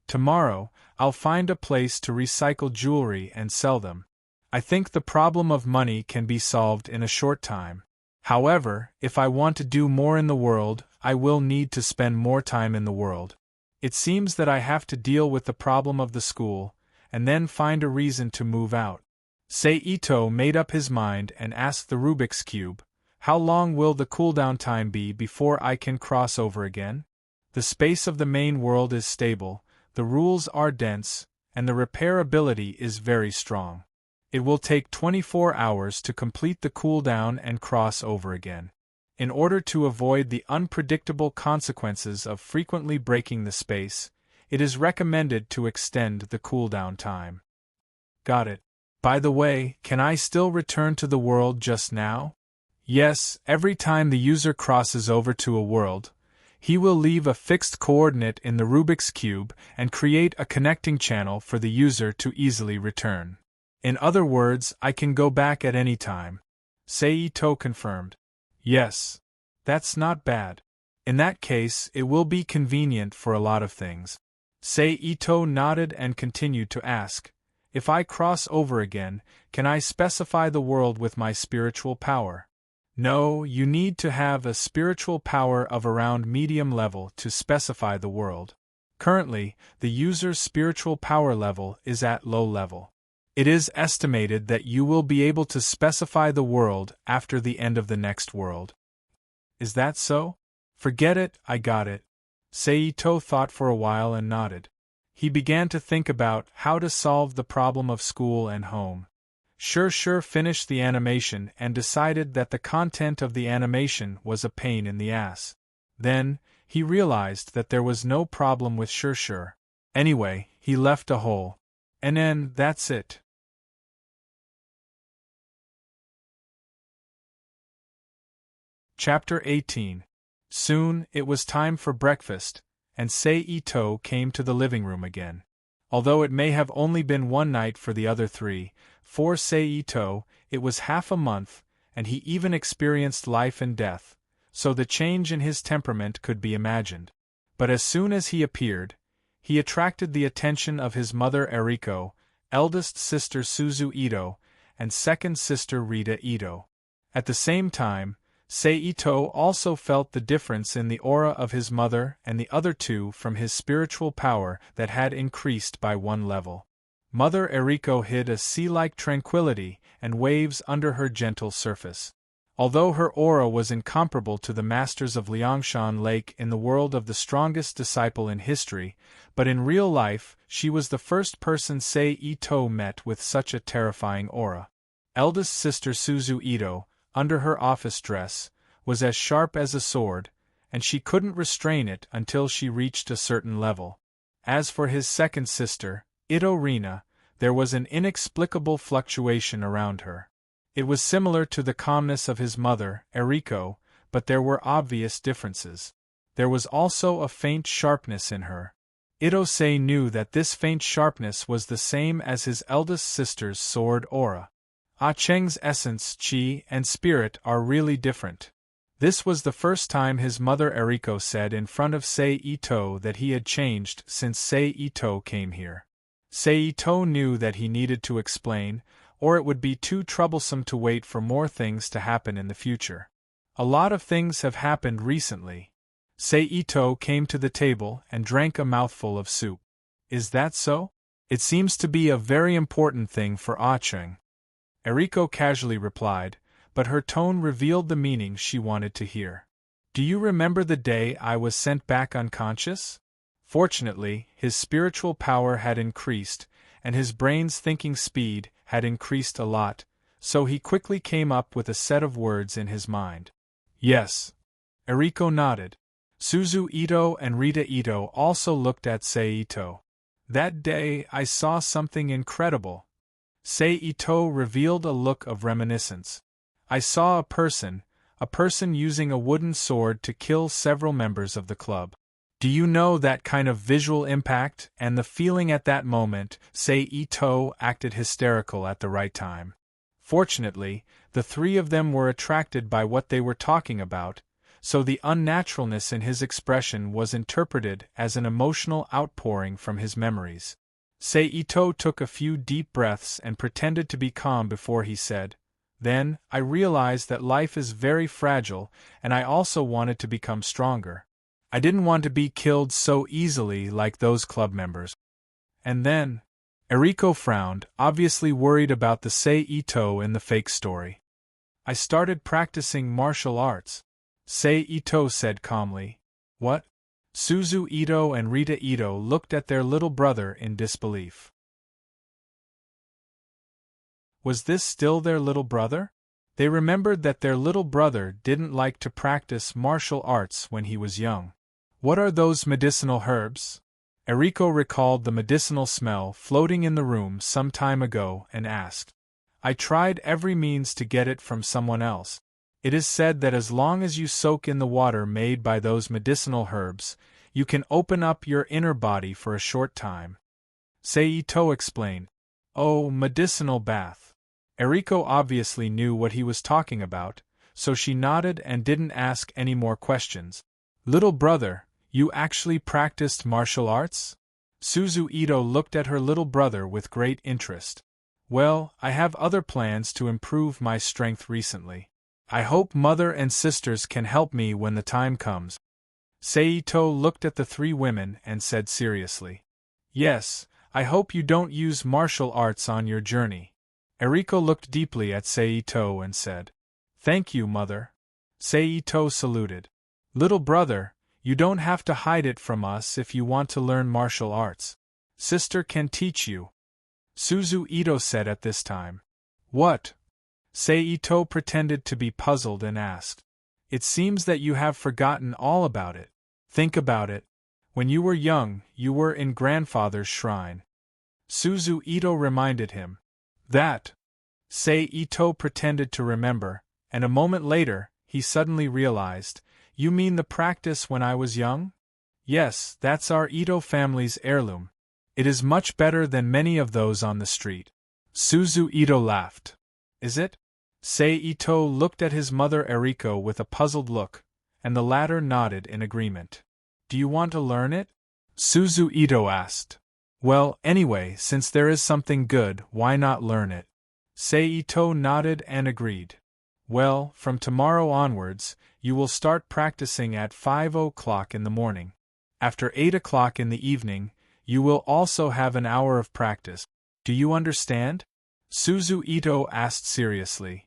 Tomorrow, I'll find a place to recycle jewelry and sell them. I think the problem of money can be solved in a short time. However, if I want to do more in the world, I will need to spend more time in the world. It seems that I have to deal with the problem of the school, and then find a reason to move out. Seito made up his mind and asked the Rubik's Cube, "How long will the cooldown time be before I can cross over again? The space of the main world is stable, the rules are dense, and the repairability is very strong. It will take 24 hours to complete the cooldown and cross over again. In order to avoid the unpredictable consequences of frequently breaking the space, it is recommended to extend the cooldown time." Got it. By the way, can I still return to the world just now? Yes, every time the user crosses over to a world, he will leave a fixed coordinate in the Rubik's Cube and create a connecting channel for the user to easily return. In other words, I can go back at any time. Seito confirmed. Yes. That's not bad. In that case, it will be convenient for a lot of things. Seito nodded and continued to ask, "If I cross over again, can I specify the world with my spiritual power?" No, you need to have a spiritual power of around medium level to specify the world. Currently, the user's spiritual power level is at low level. It is estimated that you will be able to specify the world after the end of the next world. Is that so? Forget it, I got it. Seito thought for a while and nodded. He began to think about how to solve the problem of school and home. Sure finished the animation and decided that the content of the animation was a pain in the ass. Then, he realized that there was no problem with Sure. Anyway, he left a hole. And then, that's it. Chapter 18. Soon, it was time for breakfast, and Seito came to the living room again. Although it may have only been one night for the other three, for Seito, it was half a month, and he even experienced life and death, so the change in his temperament could be imagined. But as soon as he appeared, he attracted the attention of his mother Eriko, eldest sister Suzu Ito, and second sister Rita Ito. At the same time, Seito also felt the difference in the aura of his mother and the other two from his spiritual power that had increased by one level. Mother Eriko hid a sea-like tranquility and waves under her gentle surface. Although her aura was incomparable to the masters of Liangshan Lake in the world of the strongest disciple in history, but in real life she was the first person Seito met with such a terrifying aura. Eldest sister Suzu Ito, under her office dress, was as sharp as a sword, and she couldn't restrain it until she reached a certain level. As for his second sister, Ito Rina, there was an inexplicable fluctuation around her. It was similar to the calmness of his mother, Eriko, but there were obvious differences. There was also a faint sharpness in her. Ito-sei knew that this faint sharpness was the same as his eldest sister's sword aura. Ah Cheng's essence, chi, and spirit are really different. This was the first time his mother Eriko said in front of Seito that he had changed since Seito came here. Seito knew that he needed to explain, or it would be too troublesome to wait for more things to happen in the future. A lot of things have happened recently. Seito came to the table and drank a mouthful of soup. Is that so? It seems to be a very important thing for Ah Cheng. Eriko casually replied, but her tone revealed the meaning she wanted to hear. Do you remember the day I was sent back unconscious? Fortunately, his spiritual power had increased, and his brain's thinking speed had increased a lot, so he quickly came up with a set of words in his mind. Yes. Eriko nodded. Suzu Ito and Rita Ito also looked at Sei Ito. That day I saw something incredible. Sei Ito revealed a look of reminiscence. I saw a person using a wooden sword to kill several members of the club. Do you know that kind of visual impact and the feeling at that moment? Sei Ito acted hysterical at the right time. Fortunately, the three of them were attracted by what they were talking about, so the unnaturalness in his expression was interpreted as an emotional outpouring from his memories. Sei Ito took a few deep breaths and pretended to be calm before he said, Then, I realized that life is very fragile, and I also wanted to become stronger. I didn't want to be killed so easily like those club members. And then, Eriko frowned, obviously worried about the Sei Ito in the fake story. I started practicing martial arts. Sei Ito said calmly. What? Suzu Ito and Rita Ito looked at their little brother in disbelief. Was this still their little brother? They remembered that their little brother didn't like to practice martial arts when he was young. What are those medicinal herbs? Eriko recalled the medicinal smell floating in the room some time ago and asked. I tried every means to get it from someone else. It is said that as long as you soak in the water made by those medicinal herbs, you can open up your inner body for a short time. Sei Ito explained. Oh, medicinal bath. Eriko obviously knew what he was talking about, so she nodded and didn't ask any more questions. Little brother, you actually practiced martial arts? Suzu Ito looked at her little brother with great interest. Well, I have other plans to improve my strength recently. I hope mother and sisters can help me when the time comes. Sei Ito looked at the three women and said seriously. Yes, I hope you don't use martial arts on your journey. Eriko looked deeply at Sei Ito and said. Thank you, mother. Sei Ito saluted. Little brother, you don't have to hide it from us if you want to learn martial arts. Sister can teach you. Suzu Ito said at this time. What? Sei Ito pretended to be puzzled and asked. It seems that you have forgotten all about it. Think about it. When you were young, you were in grandfather's shrine. Suzu Ito reminded him. That. Sei Ito pretended to remember, and a moment later, he suddenly realized, You mean the practice when I was young? Yes, that's our Ito family's heirloom. It is much better than many of those on the street. Suzu Ito laughed. Is it? Sei Ito looked at his mother Eriko with a puzzled look, and the latter nodded in agreement. Do you want to learn it? Suzu Ito asked. Well, anyway, since there is something good, why not learn it? Sei Ito nodded and agreed. Well, from tomorrow onwards, you will start practicing at 5 o'clock in the morning. After 8 o'clock in the evening, you will also have an hour of practice. Do you understand? Suzu Ito asked seriously.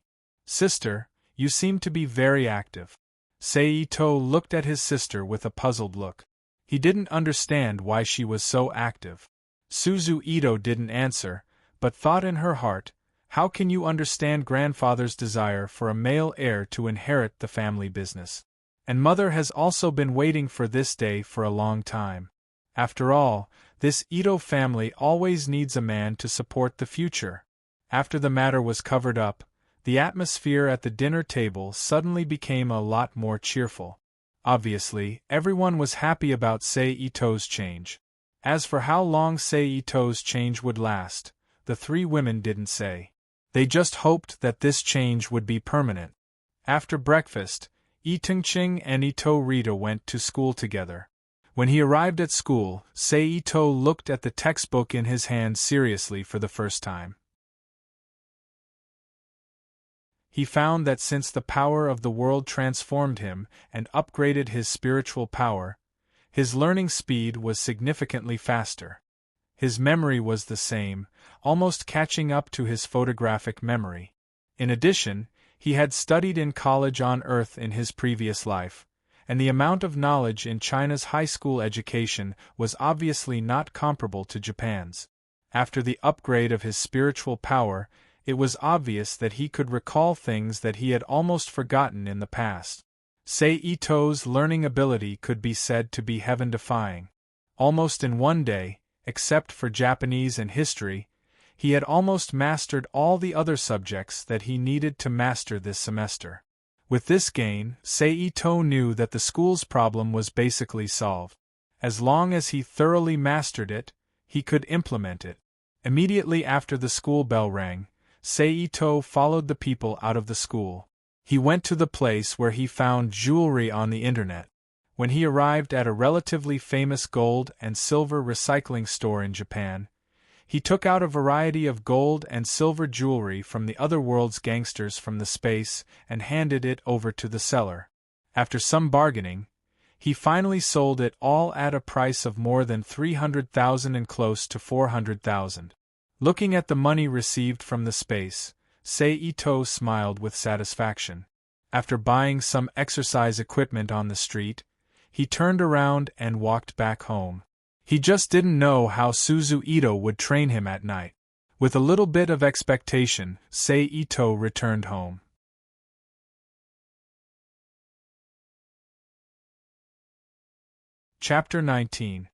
Sister, you seem to be very active. Sei Ito looked at his sister with a puzzled look. He didn't understand why she was so active. Suzu Ito didn't answer, but thought in her heart, how can you understand grandfather's desire for a male heir to inherit the family business? And mother has also been waiting for this day for a long time. After all, this Ito family always needs a man to support the future. After the matter was covered up, the atmosphere at the dinner table suddenly became a lot more cheerful. Obviously, everyone was happy about Sei Ito's change. As for how long Sei Ito's change would last, the three women didn't say. They just hoped that this change would be permanent. After breakfast, Itungching and Ito Rita went to school together. When he arrived at school, Sei Ito looked at the textbook in his hand seriously for the first time. He found that since the power of the world transformed him and upgraded his spiritual power, his learning speed was significantly faster. His memory was the same, almost catching up to his photographic memory. In addition, he had studied in college on Earth in his previous life, and the amount of knowledge in China's high school education was obviously not comparable to Japan's. After the upgrade of his spiritual power, it was obvious that he could recall things that he had almost forgotten in the past. Sei Ito's learning ability could be said to be heaven-defying. Almost in one day, except for Japanese and history, he had almost mastered all the other subjects that he needed to master this semester. With this gain, Sei Ito knew that the school's problem was basically solved. As long as he thoroughly mastered it, he could implement it. Immediately after the school bell rang, Sei Ito followed the people out of the school. He went to the place where he found jewelry on the internet. When he arrived at a relatively famous gold and silver recycling store in Japan, he took out a variety of gold and silver jewelry from the other world's gangsters from the space and handed it over to the seller. After some bargaining, he finally sold it all at a price of more than 300,000 and close to 400,000. Looking at the money received from the space, Sei Ito smiled with satisfaction. After buying some exercise equipment on the street, he turned around and walked back home. He just didn't know how Suzu Ito would train him at night. With a little bit of expectation, Sei Ito returned home. Chapter 19.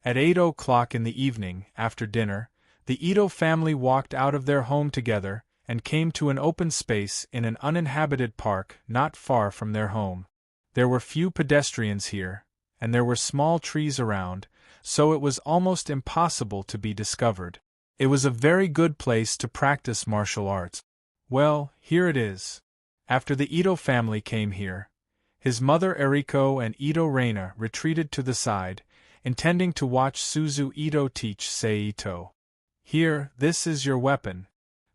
At 8 o'clock in the evening, after dinner, the Ito family walked out of their home together and came to an open space in an uninhabited park not far from their home. There were few pedestrians here, and there were small trees around, so it was almost impossible to be discovered. It was a very good place to practice martial arts. Well, here it is. After the Ito family came here, his mother Eriko and Ito Reina retreated to the side, intending to watch Suzu Ito teach Sei Ito. Here, this is your weapon.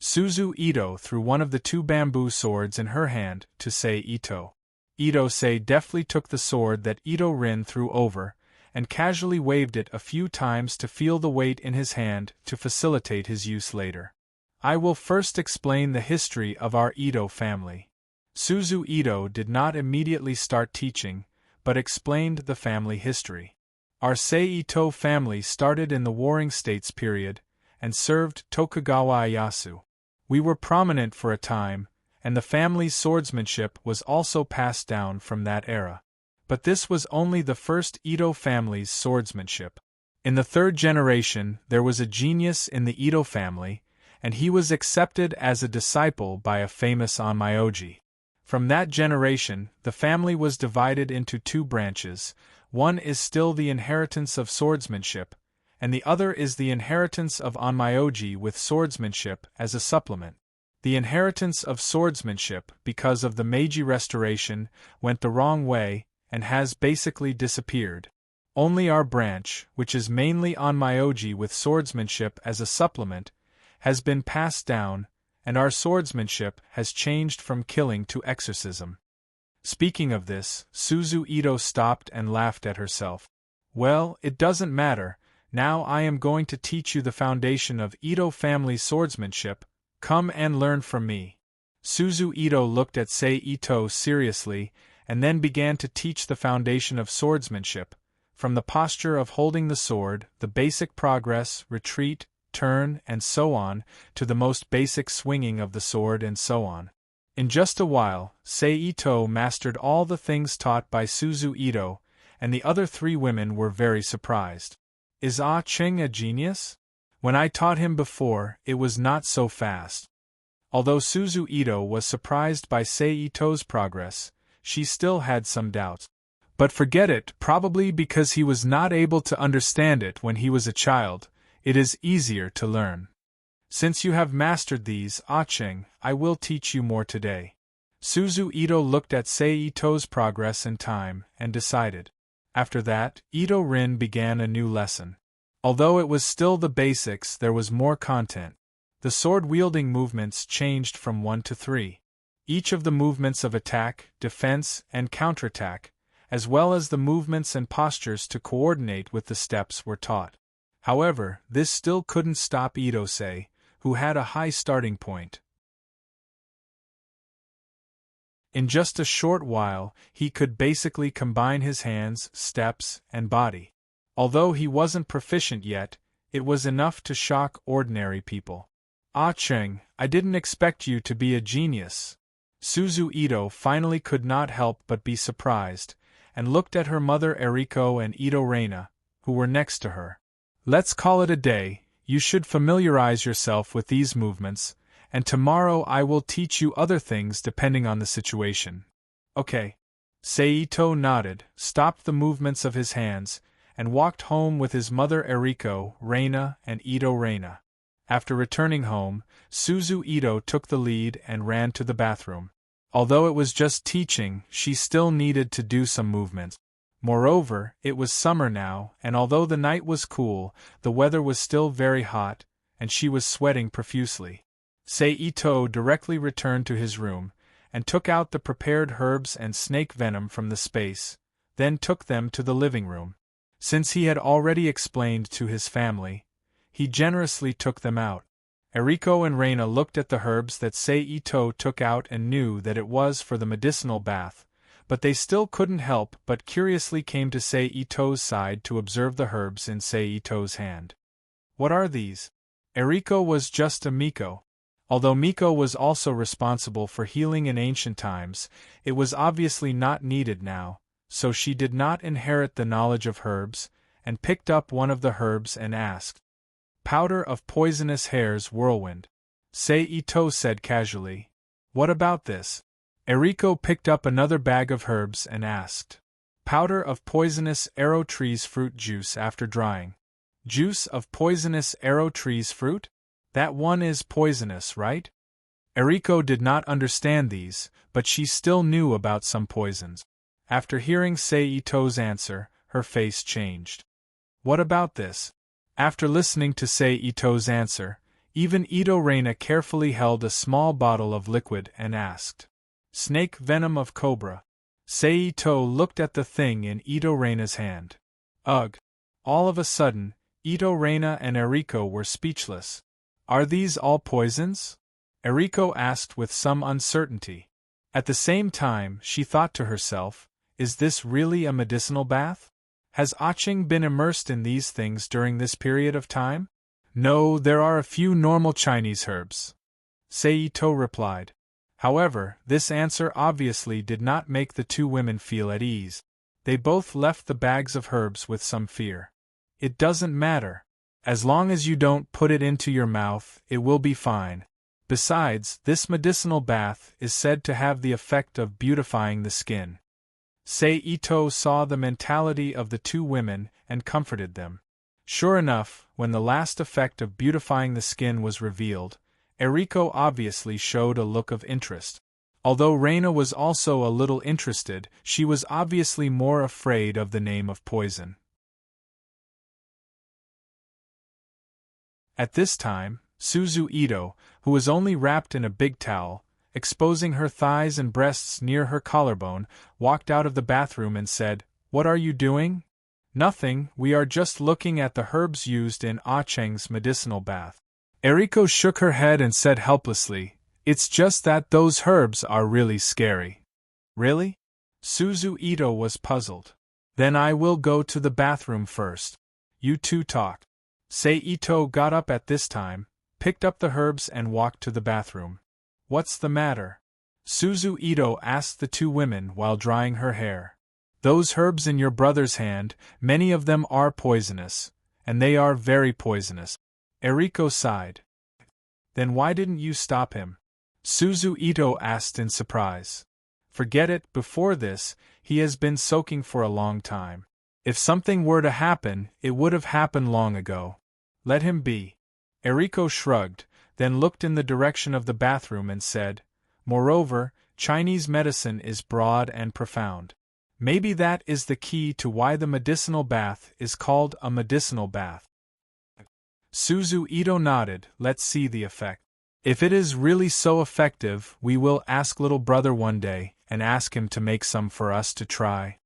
Suzu Ito threw one of the two bamboo swords in her hand to Sei Ito. Ito Sei deftly took the sword that Ito Rin threw over, and casually waved it a few times to feel the weight in his hand to facilitate his use later. I will first explain the history of our Ito family. Suzu Ito did not immediately start teaching, but explained the family history. Our Sei Ito family started in the Warring States period, and served Tokugawa Ieyasu. We were prominent for a time, and the family's swordsmanship was also passed down from that era. But this was only the first Ito family's swordsmanship. In the third generation, there was a genius in the Ito family, and he was accepted as a disciple by a famous onmyoji. From that generation, the family was divided into two branches. One is still the inheritance of swordsmanship, and the other is the inheritance of onmyoji with swordsmanship as a supplement. The inheritance of swordsmanship, because of the Meiji Restoration, went the wrong way, and has basically disappeared. Only our branch, which is mainly onmyoji with swordsmanship as a supplement, has been passed down, and our swordsmanship has changed from killing to exorcism. Speaking of this, Suzu Ito stopped and laughed at herself. Well, it doesn't matter, now I am going to teach you the foundation of Ito family swordsmanship. Come and learn from me. Suzu Ito looked at Sei Ito seriously, and then began to teach the foundation of swordsmanship, from the posture of holding the sword, the basic progress, retreat, turn, and so on, to the most basic swinging of the sword and so on. In just a while, Sei Ito mastered all the things taught by Suzu Ito, and the other three women were very surprised. Is Ah Cheng a genius? When I taught him before, it was not so fast. Although Suzu Ito was surprised by Sei Ito's progress, she still had some doubts. But forget it, probably because he was not able to understand it when he was a child, it is easier to learn. Since you have mastered these, Ah-Cheng, I will teach you more today. Suzu Ito looked at Sei Ito's progress in time, and decided. After that, Ito Rin began a new lesson. Although it was still the basics, there was more content. The sword-wielding movements changed from 1 to 3. Each of the movements of attack, defense, and counterattack, as well as the movements and postures to coordinate with the steps were taught. However, this still couldn't stop Itose, who had a high starting point. In just a short while, he could basically combine his hands, steps, and body. Although he wasn't proficient yet, it was enough to shock ordinary people. Ah Cheng, I didn't expect you to be a genius. Suzu Ito finally could not help but be surprised, and looked at her mother Eriko and Ito Reina, who were next to her. Let's call it a day. You should familiarize yourself with these movements, and tomorrow I will teach you other things depending on the situation. Okay. Seito nodded, stopped the movements of his hands, and walked home with his mother Eriko, Reina, and Ito Reina. After returning home, Suzu Ito took the lead and ran to the bathroom. Although it was just teaching, she still needed to do some movements. Moreover, it was summer now, and although the night was cool, the weather was still very hot, and she was sweating profusely. Seito directly returned to his room, and took out the prepared herbs and snake venom from the space, then took them to the living room. Since he had already explained to his family, he generously took them out. Eriko and Reina looked at the herbs that Seito took out and knew that it was for the medicinal bath, but they still couldn't help but curiously came to Seito's side to observe the herbs in Seito's hand. What are these? Eriko was just a Miko. Although Miko was also responsible for healing in ancient times, it was obviously not needed now, so she did not inherit the knowledge of herbs, and picked up one of the herbs and asked. Powder of poisonous hare's whirlwind. Seito said casually. What about this? Eriko picked up another bag of herbs and asked. Powder of poisonous arrow tree's fruit juice after drying. Juice of poisonous arrow tree's fruit? That one is poisonous, right? Eriko did not understand these, but she still knew about some poisons. After hearing Seito's answer, her face changed. What about this? After listening to Seito's answer, even Ito Reina carefully held a small bottle of liquid and asked. Snake venom of cobra. Seito looked at the thing in Ito Reina's hand. Ugh! All of a sudden, Ito Reina and Eriko were speechless. Are these all poisons? Eriko asked with some uncertainty. At the same time, she thought to herself, is this really a medicinal bath? Has Aching been immersed in these things during this period of time? No, there are a few normal Chinese herbs. Seito replied. However, this answer obviously did not make the two women feel at ease. They both left the bags of herbs with some fear. It doesn't matter. As long as you don't put it into your mouth, it will be fine. Besides, this medicinal bath is said to have the effect of beautifying the skin. Seito saw the mentality of the two women and comforted them. Sure enough, when the last effect of beautifying the skin was revealed, Eriko obviously showed a look of interest. Although Reina was also a little interested, she was obviously more afraid of the name of poison. At this time, Suzu Ito, who was only wrapped in a big towel, exposing her thighs and breasts near her collarbone, walked out of the bathroom and said, What are you doing? Nothing, we are just looking at the herbs used in Acheng's medicinal bath. Eriko shook her head and said helplessly, It's just that those herbs are really scary. Really? Suzu Ito was puzzled. Then I will go to the bathroom first. You two talk. Seito got up at this time, picked up the herbs and walked to the bathroom. What's the matter? Suzu Ito asked the two women while drying her hair. Those herbs in your brother's hand, many of them are poisonous, and they are very poisonous. Eriko sighed. Then why didn't you stop him? Suzu Ito asked in surprise. Forget it, before this, he has been soaking for a long time. If something were to happen, it would have happened long ago. Let him be. Eriko shrugged, then looked in the direction of the bathroom and said, Moreover, Chinese medicine is broad and profound. Maybe that is the key to why the medicinal bath is called a medicinal bath. Suzu Ito nodded, let's see the effect. If it is really so effective, we will ask little brother one day, and ask him to make some for us to try.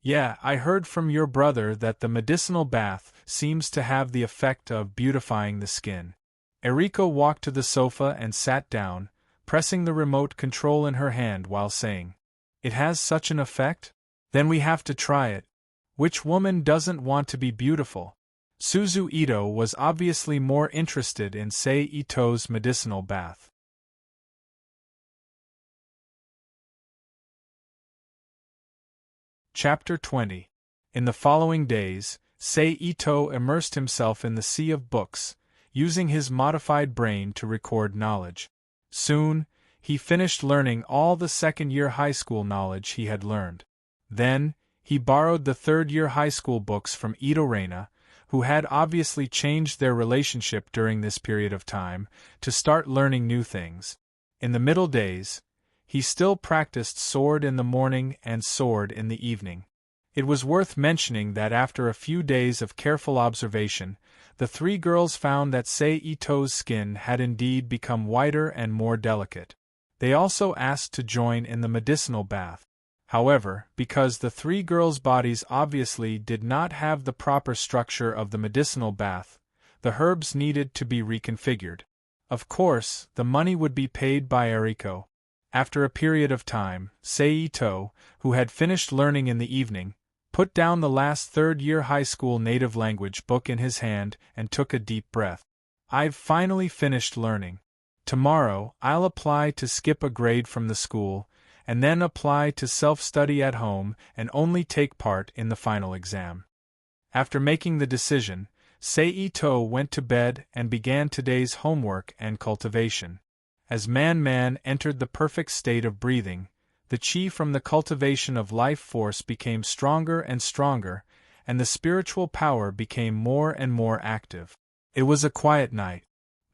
Yeah, I heard from your brother that the medicinal bath seems to have the effect of beautifying the skin. Eriko walked to the sofa and sat down, pressing the remote control in her hand while saying, "It has such an effect? Then we have to try it. Which woman doesn't want to be beautiful?" Suzu Ito was obviously more interested in Sei Ito's medicinal bath. Chapter 20. In the following days, Sei Ito immersed himself in the sea of books, using his modified brain to record knowledge. Soon, he finished learning all the second-year high school knowledge he had learned. Then, he borrowed the third-year high school books from Ito Reina, who had obviously changed their relationship during this period of time, to start learning new things. In the middle days, he still practiced sword in the morning and sword in the evening. It was worth mentioning that after a few days of careful observation, the three girls found that Sei Ito's skin had indeed become whiter and more delicate. They also asked to join in the medicinal bath. However, because the three girls' bodies obviously did not have the proper structure of the medicinal bath, the herbs needed to be reconfigured. Of course, the money would be paid by Eriko. After a period of time, Sei Ito, who had finished learning in the evening, put down the last third-year high school native language book in his hand and took a deep breath. "I've finally finished learning. Tomorrow, I'll apply to skip a grade from the school, and then apply to self-study at home and only take part in the final exam." After making the decision, Sei Ito went to bed and began today's homework and cultivation. As Man entered the perfect state of breathing, the chi from the cultivation of life force became stronger and stronger, and the spiritual power became more and more active. It was a quiet night.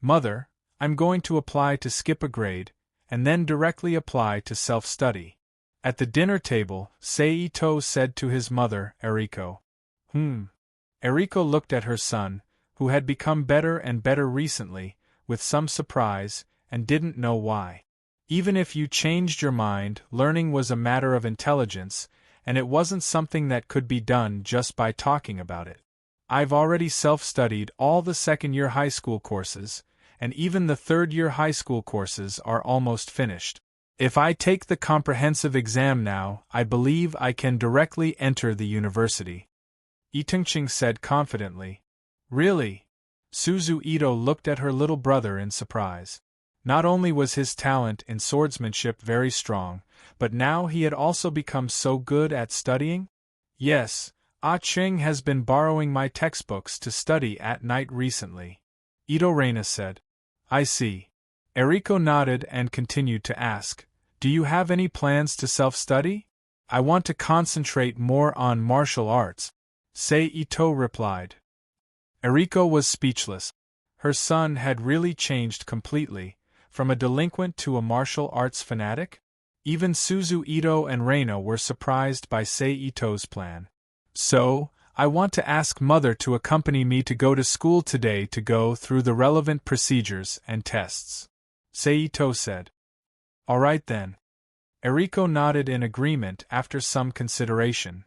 "Mother, I'm going to apply to skip a grade, and then directly apply to self-study." At the dinner table, Sei Ito said to his mother, Eriko. Eriko looked at her son, who had become better and better recently, with some surprise, and didn't know why. Even if you changed your mind, learning was a matter of intelligence, and it wasn't something that could be done just by talking about it. "I've already self-studied all the second-year high school courses, and even the third-year high school courses are almost finished. If I take the comprehensive exam now, I believe I can directly enter the university," Itungching said confidently. "Really?" Suzu Ito looked at her little brother in surprise. Not only was his talent in swordsmanship very strong, but now he had also become so good at studying? "Yes, Ah Ching has been borrowing my textbooks to study at night recently," Ito Reina said. "I see." Eriko nodded and continued to ask, "Do you have any plans to self-study?" "I want to concentrate more on martial arts," Sei Ito replied. Eriko was speechless. Her son had really changed completely, from a delinquent to a martial arts fanatic? Even Suzu Ito and Reina were surprised by Sei Ito's plan. "So, I want to ask Mother to accompany me to go to school today to go through the relevant procedures and tests," Sei Ito said. "All right then." Eriko nodded in agreement after some consideration.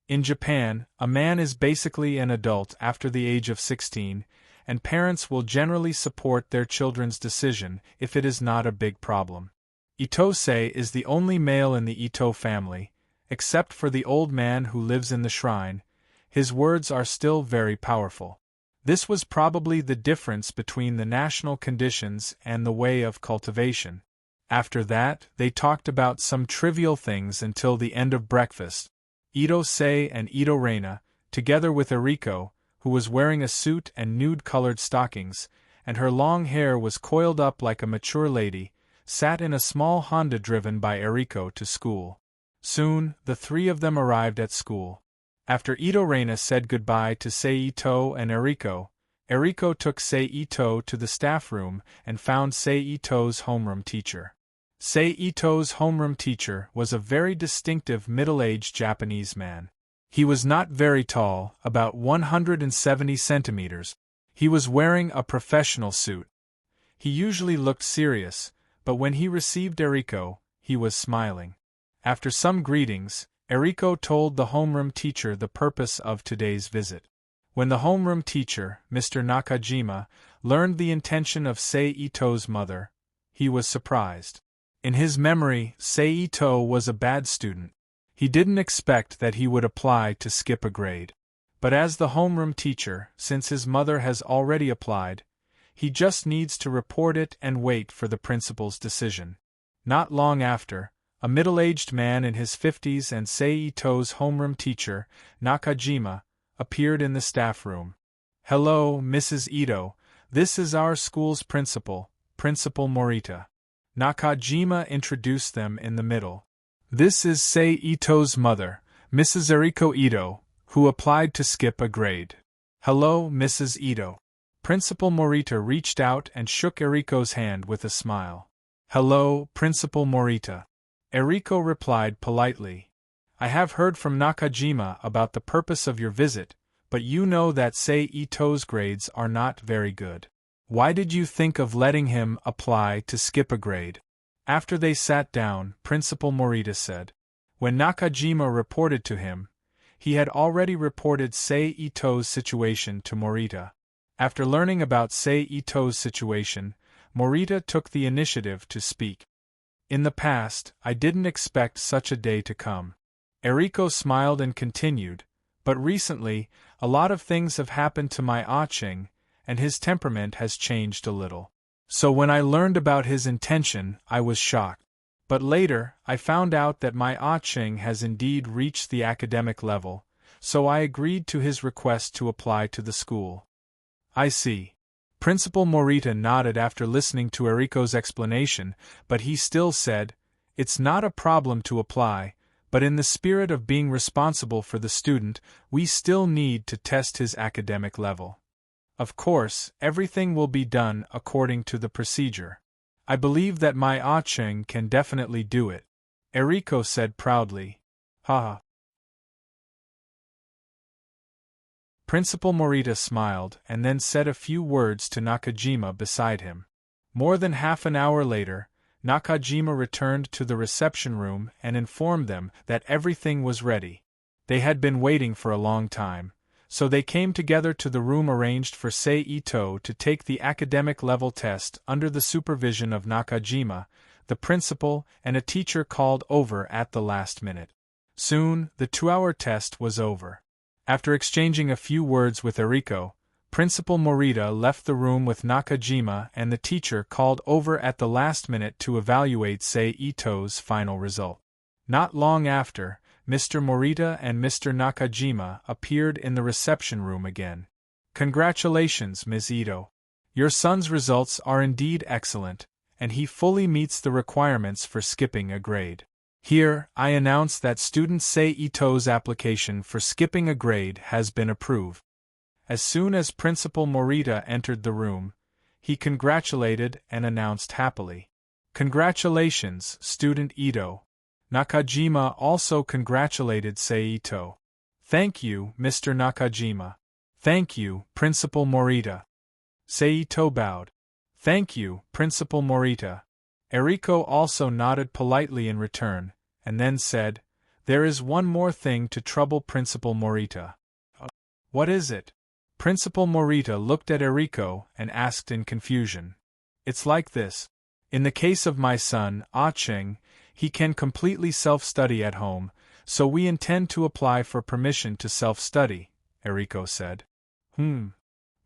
In Japan, a man is basically an adult after the age of 16, and parents will generally support their children's decision if it is not a big problem. Itosei is the only male in the Ito family, except for the old man who lives in the shrine. His words are still very powerful. This was probably the difference between the national conditions and the way of cultivation. After that, they talked about some trivial things until the end of breakfast. Itosei and Ito Reina, together with Eriko, who was wearing a suit and nude-colored stockings, and her long hair was coiled up like a mature lady, sat in a small Honda driven by Eriko to school. Soon, the three of them arrived at school. After Ito Reina said goodbye to Sei Ito and Eriko, Eriko took Sei Ito to the staff room and found Sei Ito's homeroom teacher. Sei Ito's homeroom teacher was a very distinctive middle-aged Japanese man. He was not very tall, about 170 centimeters. He was wearing a professional suit. He usually looked serious, but when he received Eriko, he was smiling. After some greetings, Eriko told the homeroom teacher the purpose of today's visit. When the homeroom teacher, Mr. Nakajima, learned the intention of Seito's mother, he was surprised. In his memory, Seito was a bad student. He didn't expect that he would apply to skip a grade. But as the homeroom teacher, since his mother has already applied, he just needs to report it and wait for the principal's decision. Not long after, a middle-aged man in his 50s and Seito's homeroom teacher, Nakajima, appeared in the staff room. "Hello, Mrs. Ito, this is our school's principal, Principal Morita." Nakajima introduced them in the middle. "This is Seito's mother, Mrs. Eriko Ito, who applied to skip a grade." "Hello, Mrs. Ito." Principal Morita reached out and shook Eriko's hand with a smile. "Hello, Principal Morita." Eriko replied politely. "I have heard from Nakajima about the purpose of your visit, but you know that Seito's grades are not very good. Why did you think of letting him apply to skip a grade?" After they sat down, Principal Morita said. When Nakajima reported to him, he had already reported Seito's situation to Morita. After learning about Seito's situation, Morita took the initiative to speak. "In the past, I didn't expect such a day to come." Eriko smiled and continued, "But recently, a lot of things have happened to my Aching, and his temperament has changed a little. So when I learned about his intention, I was shocked. But later, I found out that my Aching has indeed reached the academic level, so I agreed to his request to apply to the school." "I see." Principal Morita nodded after listening to Eriko's explanation, but he still said, "It's not a problem to apply, but in the spirit of being responsible for the student, we still need to test his academic level. Of course, everything will be done according to the procedure. I believe that my Acheng can definitely do it," Eriko said proudly. "Haha." Principal Morita smiled and then said a few words to Nakajima beside him. More than half an hour later, Nakajima returned to the reception room and informed them that everything was ready. They had been waiting for a long time, so they came together to the room arranged for Seito to take the academic level test under the supervision of Nakajima, the principal, and a teacher called over at the last minute. Soon, the 2-hour test was over. After exchanging a few words with Eriko, Principal Morita left the room with Nakajima and the teacher called over at the last minute to evaluate Seito's final result. Not long after, Mr. Morita and Mr. Nakajima appeared in the reception room again. "Congratulations, Ms. Ito. Your son's results are indeed excellent, and he fully meets the requirements for skipping a grade. Here, I announce that student Seito's application for skipping a grade has been approved." As soon as Principal Morita entered the room, he congratulated and announced happily, "Congratulations, student Ito." Nakajima also congratulated Seito. "Thank you, Mr. Nakajima." "Thank you, Principal Morita." Seito bowed. "Thank you, Principal Morita." Eriko also nodded politely in return, and then said, "There is one more thing to trouble Principal Morita." "What is it?" Principal Morita looked at Eriko and asked in confusion. "It's like this. In the case of my son, Acheng, he can completely self-study at home, so we intend to apply for permission to self-study," Eriko said.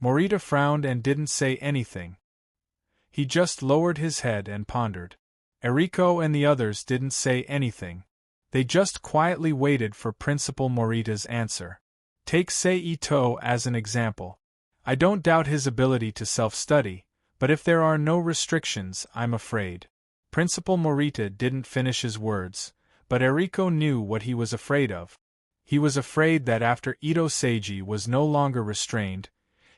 Morita frowned and didn't say anything. He just lowered his head and pondered. Eriko and the others didn't say anything. They just quietly waited for Principal Morita's answer. Take Seito as an example. I don't doubt his ability to self-study, but if there are no restrictions, I'm afraid. Principal Morita didn't finish his words, but Eriko knew what he was afraid of. He was afraid that after Ito Seiji was no longer restrained,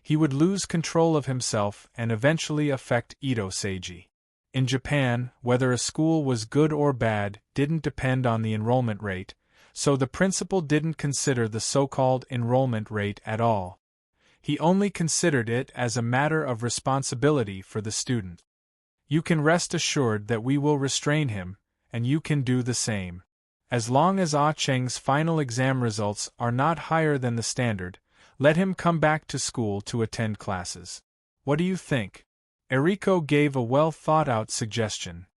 he would lose control of himself and eventually affect Ito Seiji. In Japan, whether a school was good or bad didn't depend on the enrollment rate, so the principal didn't consider the so-called enrollment rate at all. He only considered it as a matter of responsibility for the student. "You can rest assured that we will restrain him, and you can do the same." As long as Ah Cheng's final exam results are not higher than the standard, let him come back to school to attend classes. What do you think? Eriko gave a well-thought-out suggestion.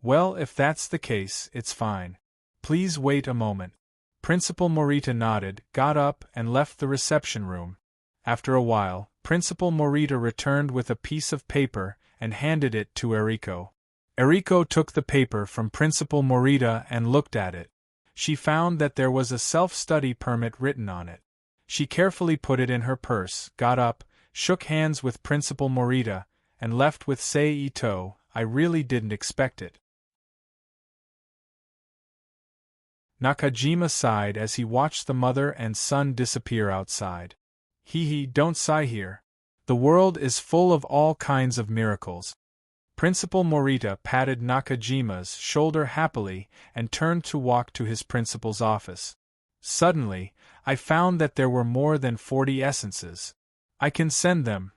Well, if that's the case, it's fine. Please wait a moment. Principal Morita nodded, got up, and left the reception room. After a while, Principal Morita returned with a piece of paper and handed it to Eriko. Eriko took the paper from Principal Morita and looked at it. She found that there was a self-study permit written on it. She carefully put it in her purse, got up, shook hands with Principal Morita, and left with Sei Ito. I really didn't expect it. Nakajima sighed as he watched the mother and son disappear outside. Hee, don't sigh here. The world is full of all kinds of miracles. Principal Morita patted Nakajima's shoulder happily and turned to walk to his principal's office. Suddenly, I found that there were more than 40 essences. I can send them.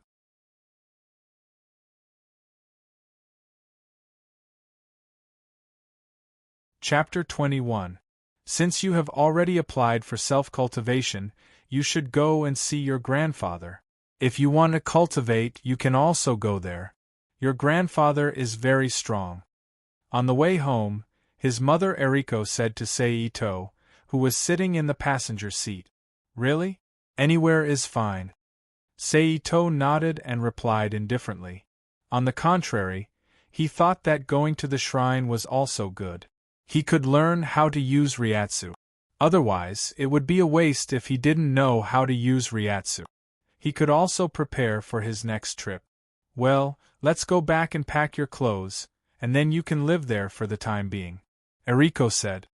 Chapter 21. Since you have already applied for self-cultivation, you should go and see your grandfather. If you want to cultivate, you can also go there. Your grandfather is very strong. On the way home, his mother Eriko said to Sei Ito, who was sitting in the passenger seat. Really? Anywhere is fine. Sei Ito nodded and replied indifferently. On the contrary, he thought that going to the shrine was also good. He could learn how to use Ryatsu. Otherwise, it would be a waste if he didn't know how to use Ryatsu. He could also prepare for his next trip. Well, let's go back and pack your clothes, and then you can live there for the time being, Eriko said.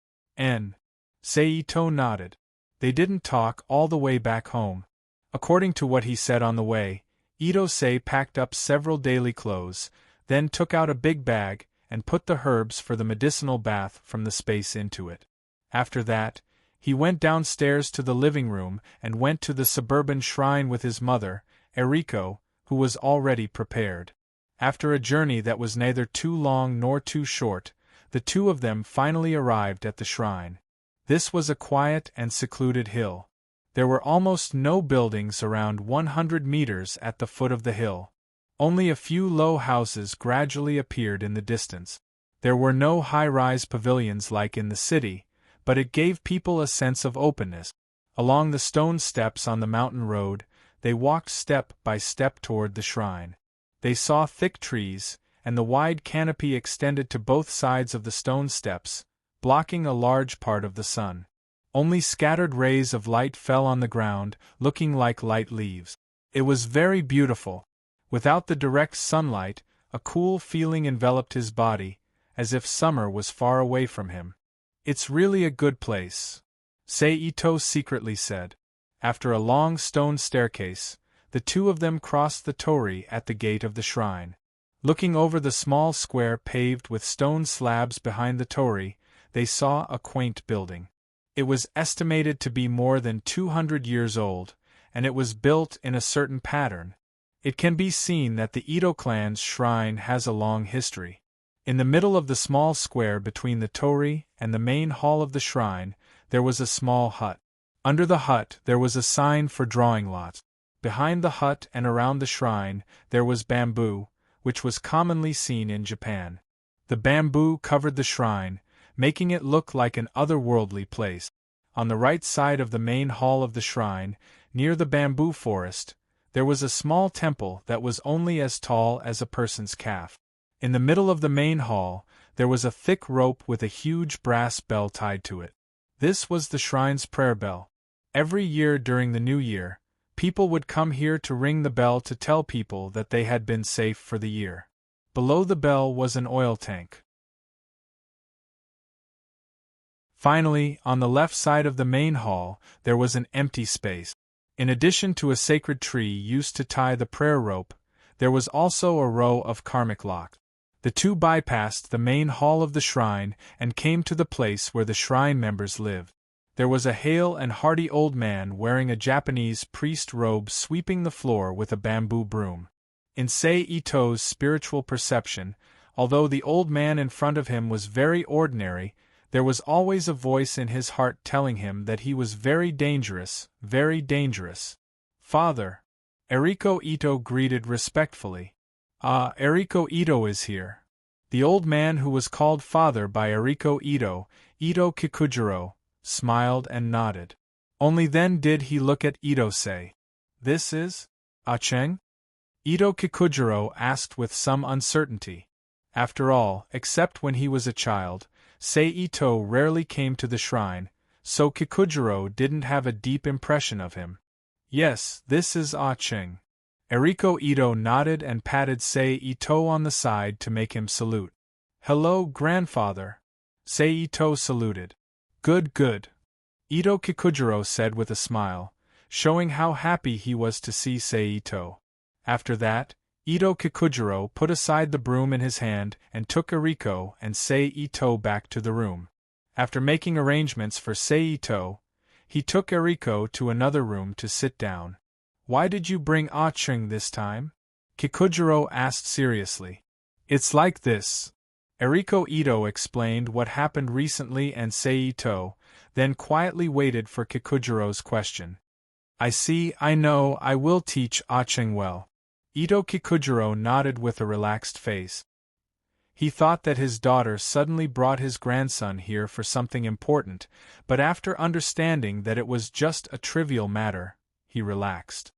Sei Ito nodded. They didn't talk all the way back home. According to what he said on the way, Ito-sei packed up several daily clothes, then took out a big bag, and put the herbs for the medicinal bath from the space into it. After that, he went downstairs to the living room and went to the suburban shrine with his mother, Eriko, who was already prepared. After a journey that was neither too long nor too short, the two of them finally arrived at the shrine. This was a quiet and secluded hill. There were almost no buildings around 100 meters at the foot of the hill. Only a few low houses gradually appeared in the distance. There were no high-rise pavilions like in the city, but it gave people a sense of openness. Along the stone steps on the mountain road, they walked step by step toward the shrine. They saw thick trees, and the wide canopy extended to both sides of the stone steps, blocking a large part of the sun. Only scattered rays of light fell on the ground, looking like light leaves. It was very beautiful. Without the direct sunlight, a cool feeling enveloped his body, as if summer was far away from him. It's really a good place, Sei Ito secretly said. After a long stone staircase, the two of them crossed the torii at the gate of the shrine. Looking over the small square paved with stone slabs behind the torii, they saw a quaint building. It was estimated to be more than 200 years old, and it was built in a certain pattern. It can be seen that the Ito clan's shrine has a long history. In the middle of the small square between the torii and the main hall of the shrine, there was a small hut. Under the hut there was a sign for drawing lots. Behind the hut and around the shrine there was bamboo, which was commonly seen in Japan. The bamboo covered the shrine, making it look like an otherworldly place. On the right side of the main hall of the shrine, near the bamboo forest, there was a small temple that was only as tall as a person's calf. In the middle of the main hall, there was a thick rope with a huge brass bell tied to it. This was the shrine's prayer bell. Every year during the new year, people would come here to ring the bell to tell people that they had been safe for the year. Below the bell was an oil tank. Finally, on the left side of the main hall, there was an empty space. In addition to a sacred tree used to tie the prayer rope, there was also a row of karmic locks. The two bypassed the main hall of the shrine and came to the place where the shrine members lived. There was a hale and hearty old man wearing a Japanese priest robe sweeping the floor with a bamboo broom. In Sei Ito's spiritual perception, although the old man in front of him was very ordinary, There was always a voice in his heart telling him that he was very dangerous, very dangerous. Father. Eriko Ito greeted respectfully. Ah, Eriko Ito is here. The old man who was called father by Eriko Ito, Ito Kikujiro, smiled and nodded. Only then did he look at Ito say, "This is Acheng?" Ito Kikujiro asked with some uncertainty. After all, except when he was a child, Sei Ito rarely came to the shrine, so Kikujiro didn't have a deep impression of him. Yes, this is Acheng. Eriko Ito nodded and patted Sei Ito on the side to make him salute. Hello, grandfather. Sei Ito saluted. Good, good. Ito Kikujiro said with a smile, showing how happy he was to see Sei Ito. After that, Ito Kikujiro put aside the broom in his hand and took Eriko and Sei Ito back to the room. After making arrangements for Sei Ito, he took Eriko to another room to sit down. Why did you bring Acheng this time? Kikujiro asked seriously. It's like this. Eriko Ito explained what happened recently and Sei Ito, then quietly waited for Kikujiro's question. I see, I know, I will teach Acheng well. Ito Kikujiro nodded with a relaxed face. He thought that his daughter suddenly brought his grandson here for something important, but after understanding that it was just a trivial matter, he relaxed.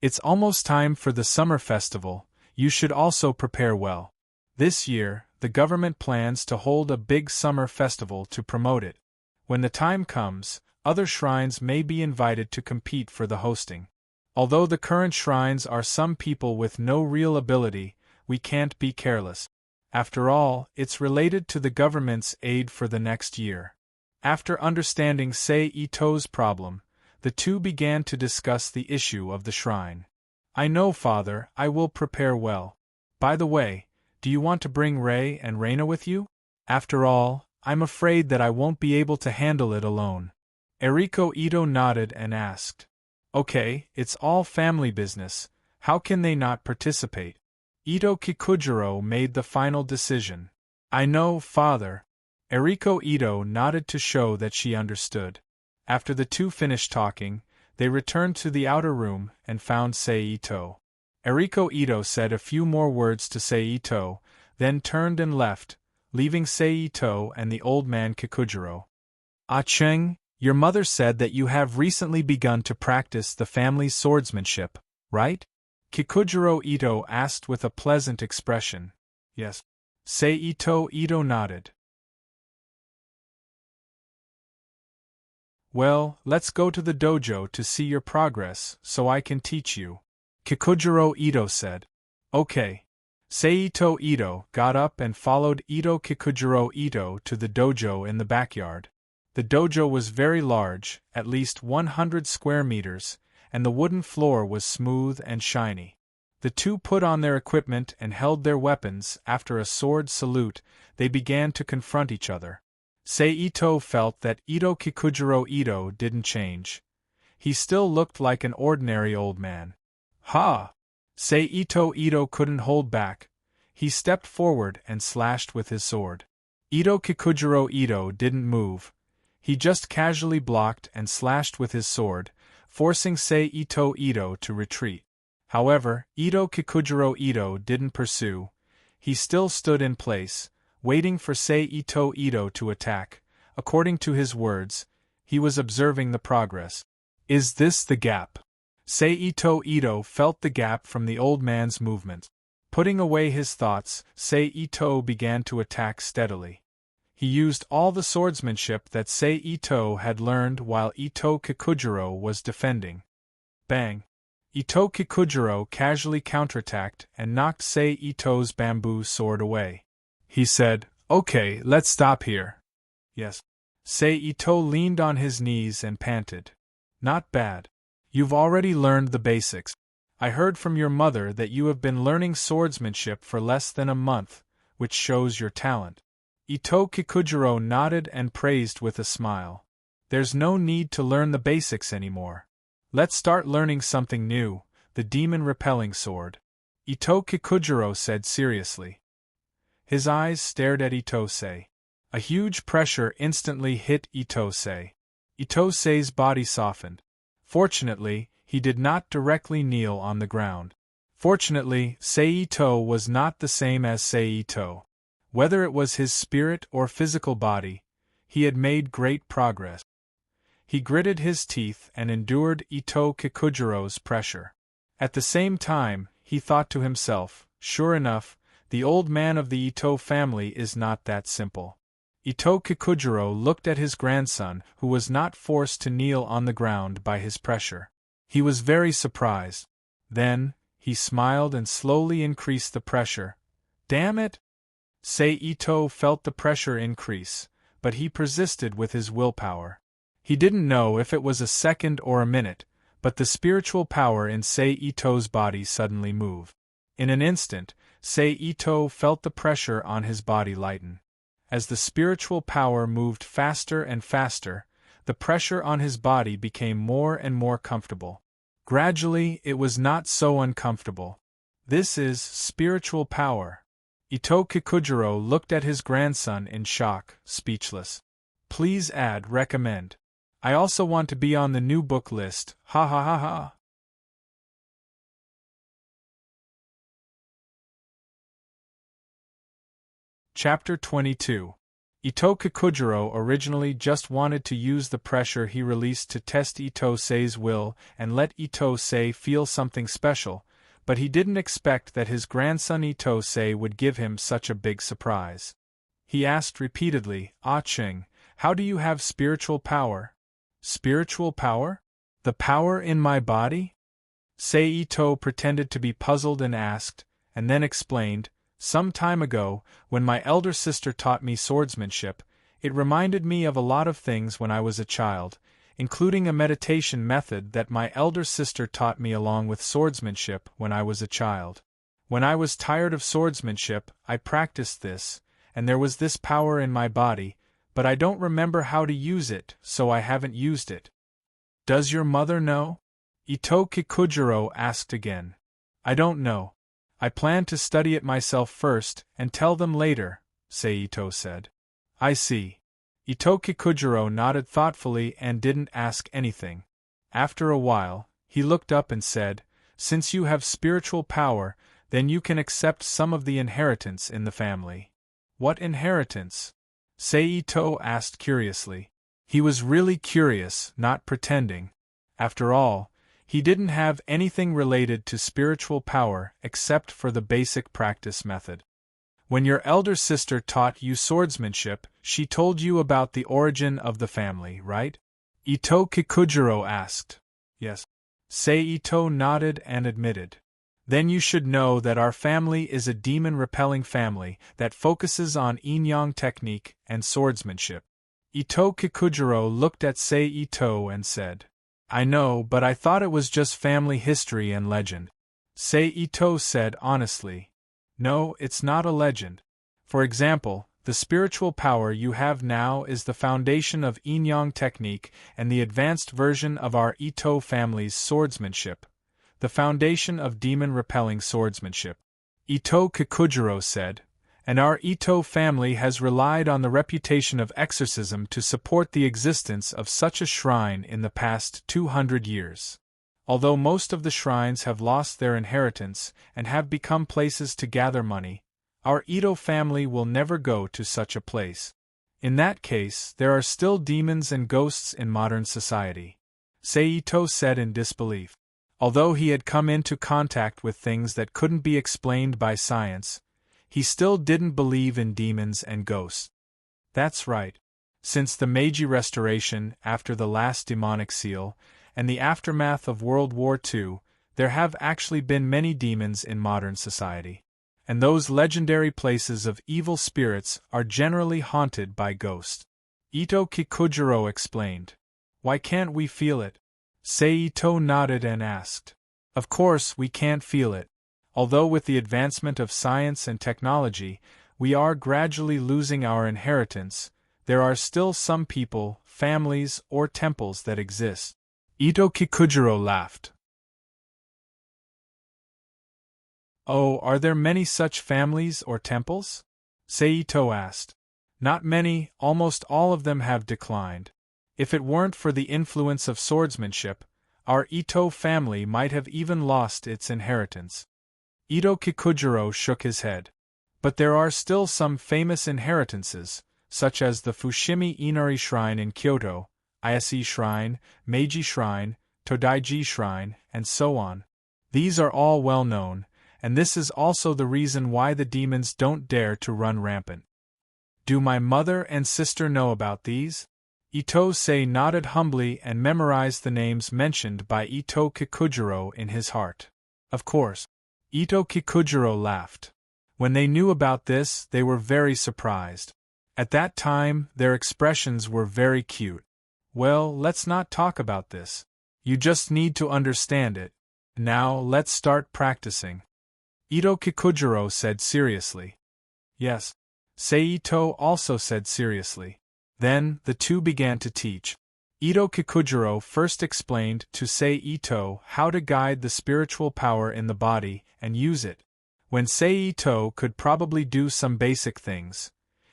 It's almost time for the summer festival, you should also prepare well. This year, the government plans to hold a big summer festival to promote it. When the time comes, other shrines may be invited to compete for the hosting. Although the current shrines are some people with no real ability, we can't be careless. After all, it's related to the government's aid for the next year. After understanding Sei Ito's problem, the two began to discuss the issue of the shrine. I know, Father, I will prepare well. By the way, do you want to bring Rei and Reina with you? After all, I'm afraid that I won't be able to handle it alone. Eriko Ito nodded and asked. Okay, it's all family business, how can they not participate? Ito Kikujiro made the final decision. I know, Father. Eriko Ito nodded to show that she understood. After the two finished talking, they returned to the outer room and found Sei Ito. Eriko Ito said a few more words to Sei Ito, then turned and left, leaving Sei Ito and the old man Kikujiro. Acheng, your mother said that you have recently begun to practice the family's swordsmanship, right? Kikujiro Ito asked with a pleasant expression. Yes. Sei Ito nodded. Well, let's go to the dojo to see your progress so I can teach you. Kikujiro Ito said. Okay. Sei Ito got up and followed Ito Kikujiro Ito to the dojo in the backyard. The dojo was very large, at least 100 square meters, and the wooden floor was smooth and shiny. The two put on their equipment and held their weapons. After a sword salute, they began to confront each other. Sei Ito felt that Ito Kikujiro Ito didn't change. He still looked like an ordinary old man. Ha! Sei Ito couldn't hold back. He stepped forward and slashed with his sword. Ito Kikujiro Ito didn't move. He just casually blocked and slashed with his sword, forcing Sei Ito to retreat. However, Ito Kikujiro Ito didn't pursue. He still stood in place, waiting for Sei Ito to attack. According to his words, he was observing the progress. Is this the gap? Sei Ito felt the gap from the old man's movement. Putting away his thoughts, Sei Ito began to attack steadily. He used all the swordsmanship that Sei Ito had learned while Ito Kikujiro was defending. Bang! Ito Kikujiro casually counterattacked and knocked Sei Ito's bamboo sword away. He said, Okay, let's stop here. Yes. Sei Ito leaned on his knees and panted. Not bad. You've already learned the basics. I heard from your mother that you have been learning swordsmanship for less than a month, which shows your talent. Ito Kikujiro nodded and praised with a smile. There's no need to learn the basics anymore. Let's start learning something new, the demon-repelling sword. Ito Kikujiro said seriously. His eyes stared at Ito Sei. A huge pressure instantly hit Ito-sei. Ito-sei's body softened. Fortunately, he did not directly kneel on the ground. Fortunately, Sei-Ito was not the same as Sei-Ito. Whether it was his spirit or physical body, he had made great progress. He gritted his teeth and endured Ito Kikujiro's pressure. At the same time, he thought to himself, sure enough, the old man of the Ito family is not that simple. Ito Kikujiro looked at his grandson, who was not forced to kneel on the ground by his pressure. He was very surprised. Then, he smiled and slowly increased the pressure. Damn it! Sei-Ito felt the pressure increase, but he persisted with his willpower. He didn't know if it was a second or a minute, but the spiritual power in Sei-Ito's body suddenly moved. In an instant, Sei-Ito felt the pressure on his body lighten. As the spiritual power moved faster and faster, the pressure on his body became more and more comfortable. Gradually, it was not so uncomfortable. This is spiritual power. Ito Kikujiro looked at his grandson in shock, speechless. Please add recommend. I also want to be on the new book list, ha ha ha ha. Chapter 22. Ito Kikujiro originally just wanted to use the pressure he released to test Ito-sei's will and let Ito-sei feel something special, but he didn't expect that his grandson Ito-sei would give him such a big surprise. He asked repeatedly, Ah-cheng, how do you have spiritual power? Spiritual power? The power in my body? Sei-Ito pretended to be puzzled and asked, and then explained, some time ago, when my elder sister taught me swordsmanship, it reminded me of a lot of things when I was a child, including a meditation method that my elder sister taught me along with swordsmanship when I was a child. When I was tired of swordsmanship, I practiced this, and there was this power in my body, but I don't remember how to use it, so I haven't used it. Does your mother know? Ito Kikujiro asked again. I don't know. I plan to study it myself first and tell them later, Sei-Ito said. I see. Ito Kikujiro nodded thoughtfully and didn't ask anything. After a while, he looked up and said, since you have spiritual power, then you can accept some of the inheritance in the family. What inheritance? Sei-Ito asked curiously. He was really curious, not pretending. After all, he didn't have anything related to spiritual power except for the basic practice method. When your elder sister taught you swordsmanship, she told you about the origin of the family, right? Ito Kikujiro asked. Yes. Sei-Ito nodded and admitted. Then you should know that our family is a demon-repelling family that focuses on yin-yang technique and swordsmanship. Ito Kikujiro looked at Sei-Ito and said, I know, but I thought it was just family history and legend. Sei-Ito said honestly. No, it's not a legend. For example, the spiritual power you have now is the foundation of yin-yang technique and the advanced version of our Ito family's swordsmanship, the foundation of demon-repelling swordsmanship. Ito Kikujiro said, and our Ito family has relied on the reputation of exorcism to support the existence of such a shrine in the past 200 years. Although most of the shrines have lost their inheritance and have become places to gather money, our Ito family will never go to such a place. In that case, there are still demons and ghosts in modern society. Sei-Ito said in disbelief. Although he had come into contact with things that couldn't be explained by science, he still didn't believe in demons and ghosts. That's right. Since the Meiji Restoration, after the last demonic seal, and the aftermath of World War II, there have actually been many demons in modern society. And those legendary places of evil spirits are generally haunted by ghosts. Ito Kikujiro explained. Why can't we feel it? Sei-Ito nodded and asked. Of course we can't feel it. Although with the advancement of science and technology, we are gradually losing our inheritance, there are still some people, families, or temples that exist. Ito Kikujiro laughed. Oh, are there many such families or temples? Sei-Ito asked. Not many, almost all of them have declined. If it weren't for the influence of swordsmanship, our Ito family might have even lost its inheritance. Ito Kikujiro shook his head. But there are still some famous inheritances, such as the Fushimi Inari Shrine in Kyoto, Ayase Shrine, Meiji Shrine, Todaiji Shrine, and so on. These are all well known, and this is also the reason why the demons don't dare to run rampant. Do my mother and sister know about these? Ito-sei nodded humbly and memorized the names mentioned by Ito Kikujiro in his heart. Of course. Ito Kikujiro laughed. When they knew about this, they were very surprised. At that time, their expressions were very cute. Well, let's not talk about this. You just need to understand it. Now, let's start practicing. Ito Kikujiro said seriously. Yes. Seito also said seriously. Then, the two began to teach. Ito Kikujiro first explained to Seito how to guide the spiritual power in the body and use it. When Seito could probably do some basic things,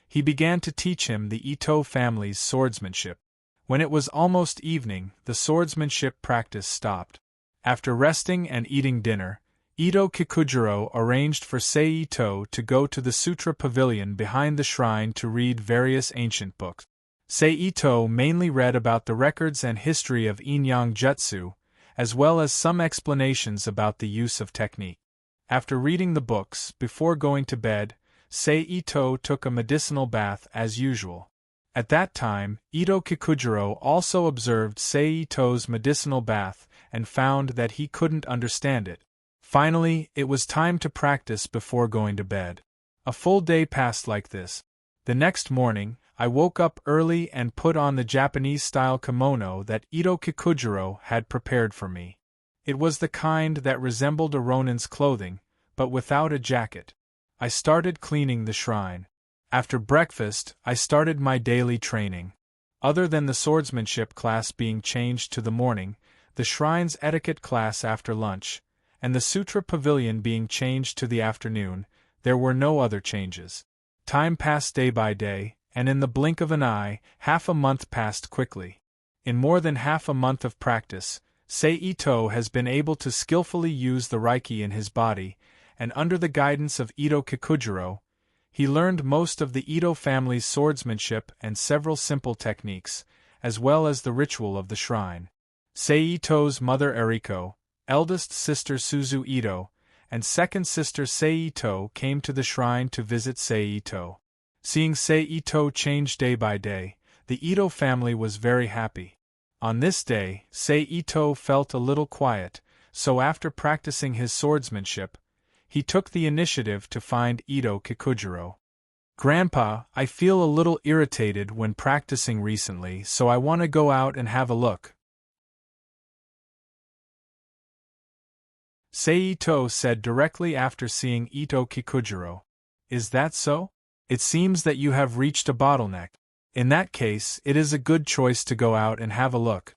he began to teach him the Ito family's swordsmanship. When it was almost evening, the swordsmanship practice stopped. After resting and eating dinner, Ito Kikujiro arranged for Seito to go to the Sutra Pavilion behind the shrine to read various ancient books. Seito mainly read about the records and history of Yin-Yang Jutsu, as well as some explanations about the use of technique. After reading the books, before going to bed, Seito took a medicinal bath as usual. At that time, Ito Kikujiro also observed Seito's medicinal bath and found that he couldn't understand it. Finally, it was time to practice before going to bed. A full day passed like this. The next morning, I woke up early and put on the Japanese-style kimono that Ito Kikujiro had prepared for me. It was the kind that resembled a ronin's clothing, but without a jacket. I started cleaning the shrine. After breakfast, I started my daily training. Other than the swordsmanship class being changed to the morning, the shrine's etiquette class after lunch, and the Sutra Pavilion being changed to the afternoon, there were no other changes. Time passed day by day, and in the blink of an eye, half a month passed quickly. In more than half a month of practice, Seito has been able to skillfully use the Reiki in his body, and under the guidance of Ito Kikujiro, he learned most of the Ito family's swordsmanship and several simple techniques, as well as the ritual of the shrine. Seito's mother Eriko, eldest sister Suzu Ito, and second sister Seito came to the shrine to visit Seito. Seeing Seito change day by day, the Ito family was very happy. On this day, Seito felt a little quiet, so after practicing his swordsmanship, he took the initiative to find Ito Kikujiro. Grandpa, I feel a little irritated when practicing recently, so I want to go out and have a look. Seito said directly after seeing Ito Kikujiro. Is that so? It seems that you have reached a bottleneck. In that case, it is a good choice to go out and have a look.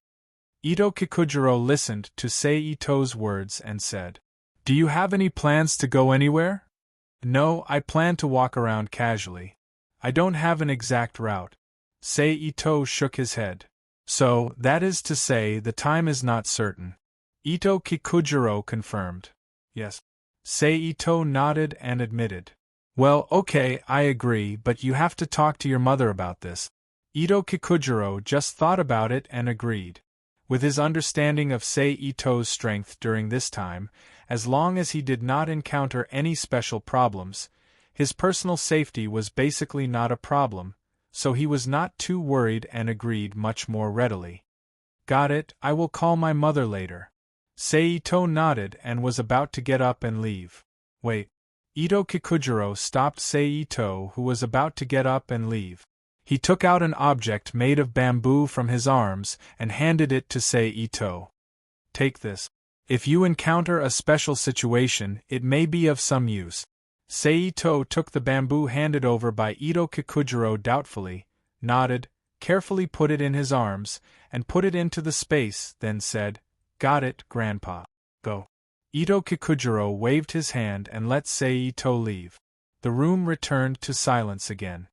Ito Kikujiro listened to Seito's words and said, Do you have any plans to go anywhere? No, I plan to walk around casually. I don't have an exact route. Seito shook his head. So, that is to say, the time is not certain. Ito Kikujiro confirmed. Yes. Seito nodded and admitted. Well, okay, I agree, but you have to talk to your mother about this. Ito Kikujiro just thought about it and agreed. With his understanding of Seito's strength during this time, as long as he did not encounter any special problems, his personal safety was basically not a problem, so he was not too worried and agreed much more readily. Got it, I will call my mother later. Seito nodded and was about to get up and leave. Wait. Ito Kikujiro stopped Seito, who was about to get up and leave. He took out an object made of bamboo from his arms and handed it to Seito. Take this. If you encounter a special situation, it may be of some use. Seito took the bamboo handed over by Ito Kikujiro doubtfully, nodded, carefully put it in his arms, and put it into the space, then said, Got it, Grandpa. Go. Ito Kikujiro waved his hand and let Seito leave. The room returned to silence again.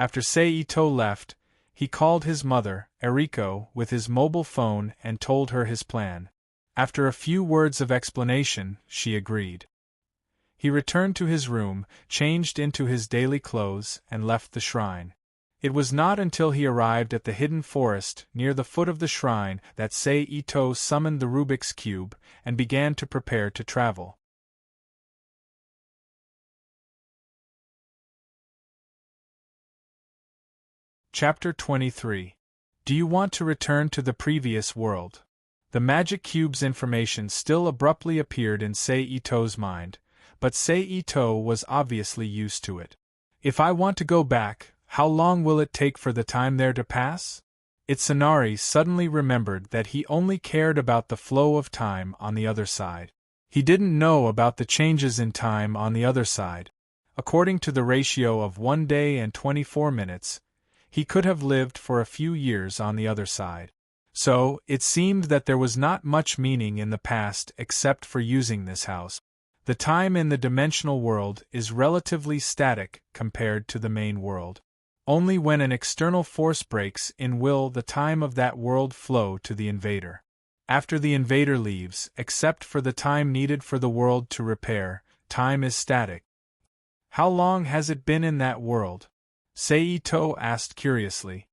After Seito left, he called his mother, Eriko, with his mobile phone and told her his plan. After a few words of explanation, she agreed. He returned to his room, changed into his daily clothes, and left the shrine. It was not until he arrived at the hidden forest near the foot of the shrine that Seito summoned the Rubik's Cube and began to prepare to travel. Chapter 23. Do you want to return to the previous world? The magic cube's information still abruptly appeared in Seito's mind, but Seito was obviously used to it. If I want to go back, how long will it take for the time there to pass? Itsunari suddenly remembered that he only cared about the flow of time on the other side. He didn't know about the changes in time on the other side. According to the ratio of 1 day and 24 minutes, he could have lived for a few years on the other side. So, it seemed that there was not much meaning in the past except for using this house. The time in the dimensional world is relatively static compared to the main world. Only when an external force breaks in will the time of that world flow to the invader. After the invader leaves, except for the time needed for the world to repair, time is static. How long has it been in that world? Seito asked curiously.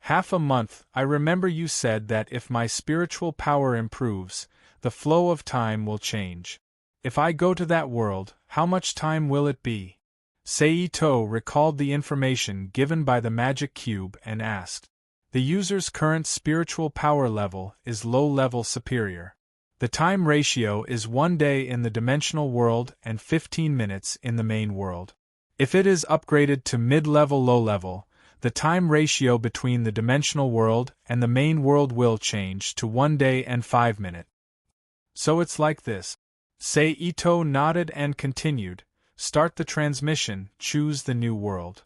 Half a month. I remember you said that if my spiritual power improves, the flow of time will change. If I go to that world, how much time will it be? Seito recalled the information given by the magic cube and asked. The user's current spiritual power level is low-level superior. The time ratio is 1 day in the dimensional world and 15 minutes in the main world. If it is upgraded to mid-level low-level, the time ratio between the dimensional world and the main world will change to 1 day and 5 minutes. So it's like this. Seito nodded and continued. Start the transmission, choose the new world.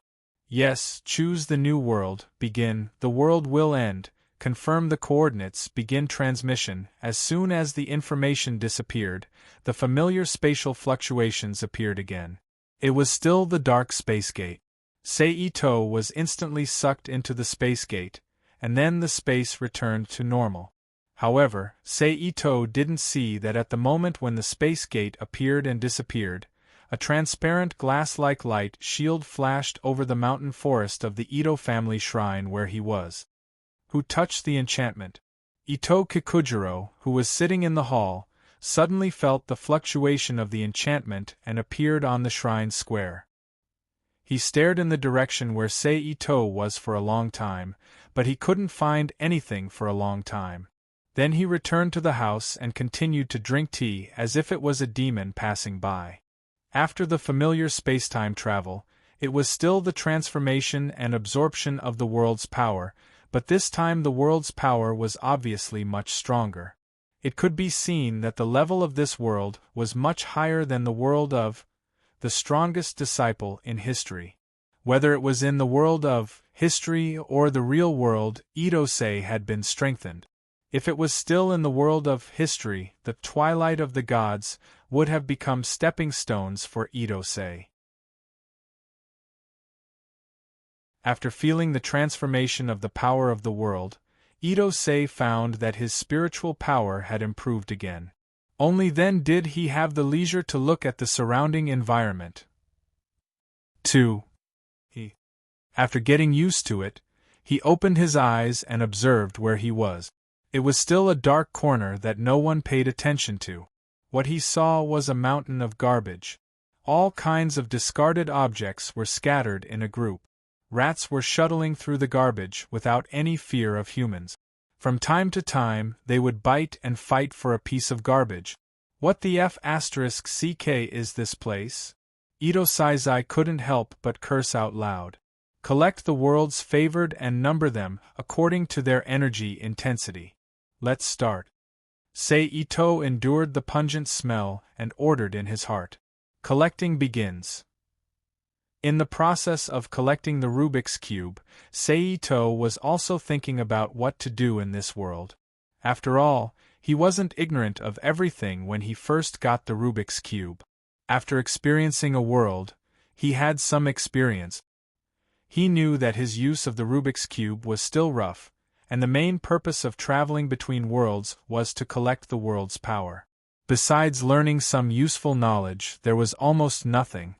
Yes, choose the new world, begin, the world will end, confirm the coordinates, begin transmission. As soon as the information disappeared, the familiar spatial fluctuations appeared again. It was still the dark space gate. Seito was instantly sucked into the space gate, and then the space returned to normal. However, Seito didn't see that at the moment when the space gate appeared and disappeared, a transparent glass-like light shield flashed over the mountain forest of the Ito family shrine where he was. Who touched the enchantment? Ito Kikujiro, who was sitting in the hall, suddenly felt the fluctuation of the enchantment and appeared on the shrine square. He stared in the direction where Seito was for a long time, but he couldn't find anything for a long time. Then he returned to the house and continued to drink tea as if it was a demon passing by. After the familiar spacetime travel, it was still the transformation and absorption of the world's power, but this time the world's power was obviously much stronger. It could be seen that the level of this world was much higher than the world of the strongest disciple in history. Whether it was in the world of history or the real world, Idose had been strengthened. If it was still in the world of history, the twilight of the gods would have become stepping stones for Idose. After feeling the transformation of the power of the world, Idose found that his spiritual power had improved again. Only then did he have the leisure to look at the surrounding environment. 2. After getting used to it, he opened his eyes and observed where he was. It was still a dark corner that no one paid attention to. What he saw was a mountain of garbage. All kinds of discarded objects were scattered in a group. Rats were shuttling through the garbage without any fear of humans. From time to time, they would bite and fight for a piece of garbage. What the F***ck is this place? Ito Seizai couldn't help but curse out loud. Collect the world's favored and number them according to their energy intensity. Let's start. Seito endured the pungent smell and ordered in his heart. Collecting begins. In the process of collecting the Rubik's Cube, Seito was also thinking about what to do in this world. After all, he wasn't ignorant of everything when he first got the Rubik's Cube. After experiencing a world, he had some experience. He knew that his use of the Rubik's Cube was still rough, and the main purpose of traveling between worlds was to collect the world's power. Besides learning some useful knowledge, there was almost nothing.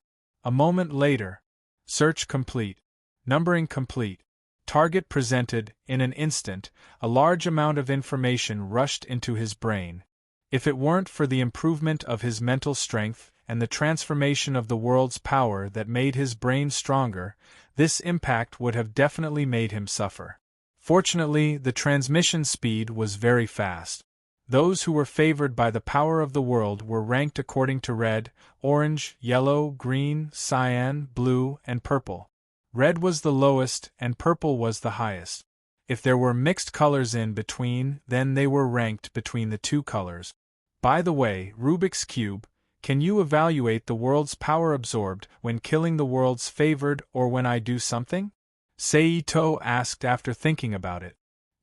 A moment later. Search complete. Numbering complete. Target presented. In an instant, a large amount of information rushed into his brain. If it weren't for the improvement of his mental strength and the transformation of the world's power that made his brain stronger, this impact would have definitely made him suffer. Fortunately, the transmission speed was very fast. Those who were favored by the power of the world were ranked according to red, orange, yellow, green, cyan, blue, and purple. Red was the lowest and purple was the highest. If there were mixed colors in between, then they were ranked between the two colors. By the way, Rubik's Cube, can you evaluate the world's power absorbed when killing the world's favored or when I do something? Seito asked after thinking about it.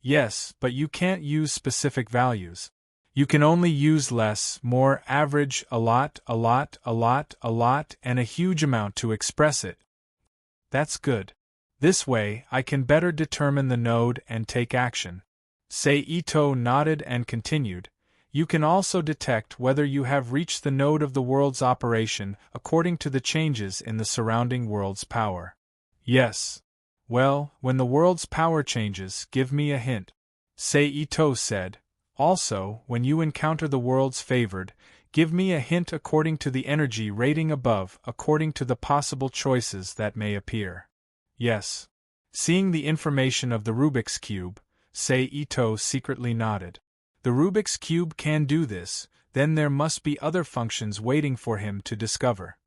Yes, but you can't use specific values. You can only use less, more, average, a lot, and a huge amount to express it. That's good. This way, I can better determine the node and take action. Seito nodded and continued. You can also detect whether you have reached the node of the world's operation according to the changes in the surrounding world's power. Yes. Well, when the world's power changes, give me a hint. Seito said. Also, when you encounter the world's favored, give me a hint according to the energy rating above, according to the possible choices that may appear. Yes. Seeing the information of the Rubik's Cube, Seito secretly nodded. The Rubik's Cube can do this, then there must be other functions waiting for him to discover.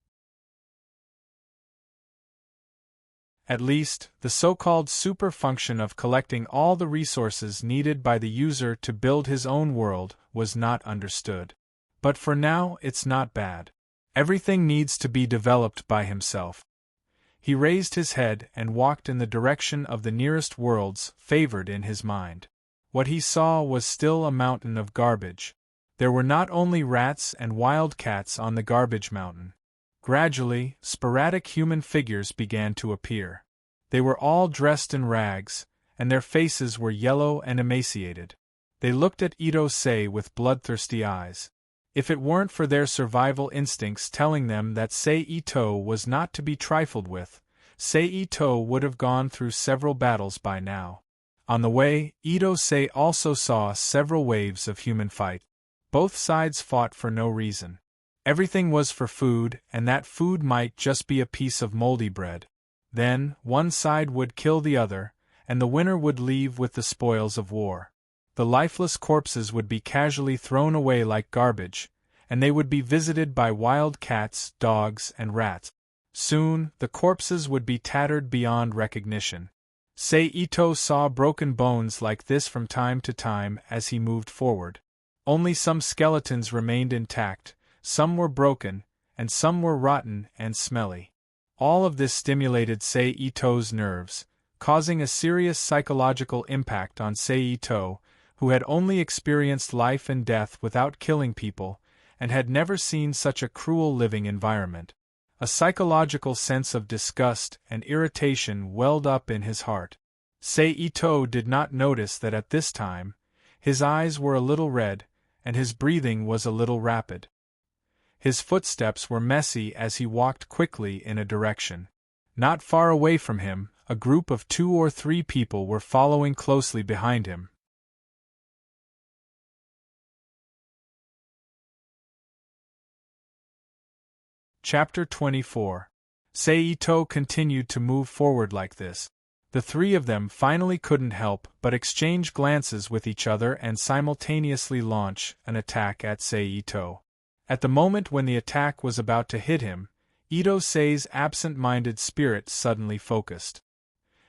At least, the so-called super function of collecting all the resources needed by the user to build his own world was not understood. But for now, it's not bad. Everything needs to be developed by himself. He raised his head and walked in the direction of the nearest worlds favored in his mind. What he saw was still a mountain of garbage. There were not only rats and wildcats on the garbage mountain. Gradually, sporadic human figures began to appear. They were all dressed in rags, and their faces were yellow and emaciated. They looked at Ito-sei with bloodthirsty eyes. If it weren't for their survival instincts telling them that Seito was not to be trifled with, Seito would have gone through several battles by now. On the way, Ito-sei also saw several waves of human fight. Both sides fought for no reason. Everything was for food, and that food might just be a piece of moldy bread. Then, one side would kill the other, and the winner would leave with the spoils of war. The lifeless corpses would be casually thrown away like garbage, and they would be visited by wild cats, dogs, and rats. Soon, the corpses would be tattered beyond recognition. Seito saw broken bones like this from time to time as he moved forward. Only some skeletons remained intact, some were broken, and some were rotten and smelly. All of this stimulated Seito's nerves, causing a serious psychological impact on Seito, who had only experienced life and death without killing people, and had never seen such a cruel living environment. A psychological sense of disgust and irritation welled up in his heart. Seito did not notice that at this time, his eyes were a little red, and his breathing was a little rapid. His footsteps were messy as he walked quickly in a direction. Not far away from him, a group of 2 or 3 people were following closely behind him. Chapter 24. Seito continued to move forward like this. The 3 of them finally couldn't help but exchange glances with each other and simultaneously launch an attack at Seito. At the moment when the attack was about to hit him, Ito-sei's absent-minded spirit suddenly focused.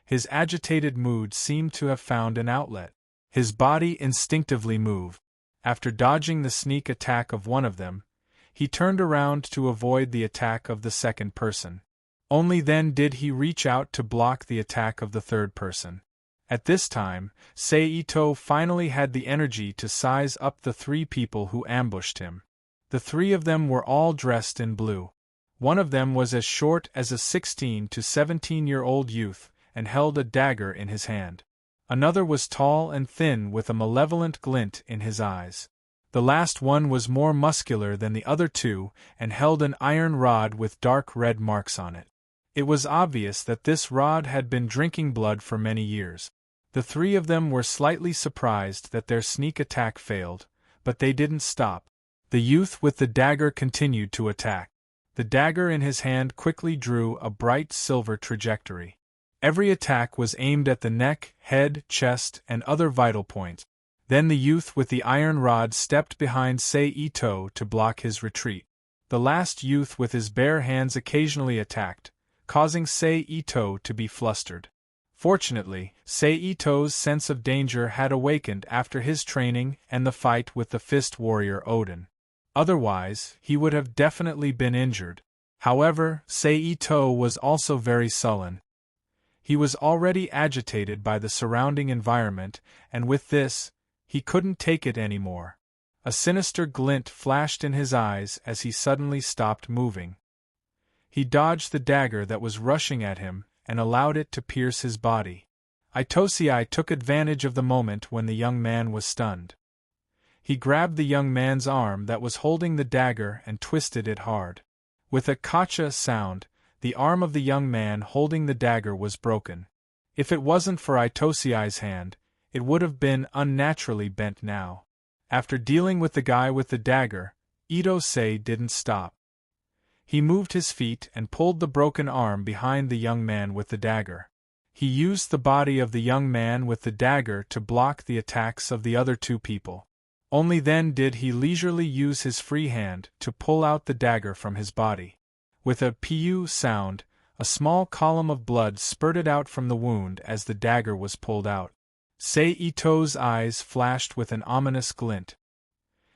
His agitated mood seemed to have found an outlet. His body instinctively moved. After dodging the sneak attack of one of them, he turned around to avoid the attack of the second person. Only then did he reach out to block the attack of the third person. At this time, Seito finally had the energy to size up the 3 people who ambushed him. The 3 of them were all dressed in blue. One of them was as short as a 16 to 17-year-old youth, and held a dagger in his hand. Another was tall and thin with a malevolent glint in his eyes. The last one was more muscular than the other two, and held an iron rod with dark red marks on it. It was obvious that this rod had been drinking blood for many years. The three of them were slightly surprised that their sneak attack failed, but they didn't stop. The youth with the dagger continued to attack. The dagger in his hand quickly drew a bright silver trajectory. Every attack was aimed at the neck, head, chest, and other vital points. Then the youth with the iron rod stepped behind Sei-Ito to block his retreat. The last youth with his bare hands occasionally attacked, causing Sei-Ito to be flustered. Fortunately, Sei-Ito's sense of danger had awakened after his training and the fight with the fist warrior Odin. Otherwise, he would have definitely been injured. However, Sei-Ito was also very sullen. He was already agitated by the surrounding environment, and with this, he couldn't take it anymore. A sinister glint flashed in his eyes as he suddenly stopped moving. He dodged the dagger that was rushing at him, and allowed it to pierce his body. Itosei took advantage of the moment when the young man was stunned. He grabbed the young man's arm that was holding the dagger and twisted it hard. With a kacha sound, the arm of the young man holding the dagger was broken. If it wasn't for Itosei's hand, it would have been unnaturally bent now. After dealing with the guy with the dagger, Itosei didn't stop. He moved his feet and pulled the broken arm behind the young man with the dagger. He used the body of the young man with the dagger to block the attacks of the other two people. Only then did he leisurely use his free hand to pull out the dagger from his body. With a "piu" sound, a small column of blood spurted out from the wound as the dagger was pulled out. Sei-Ito's eyes flashed with an ominous glint.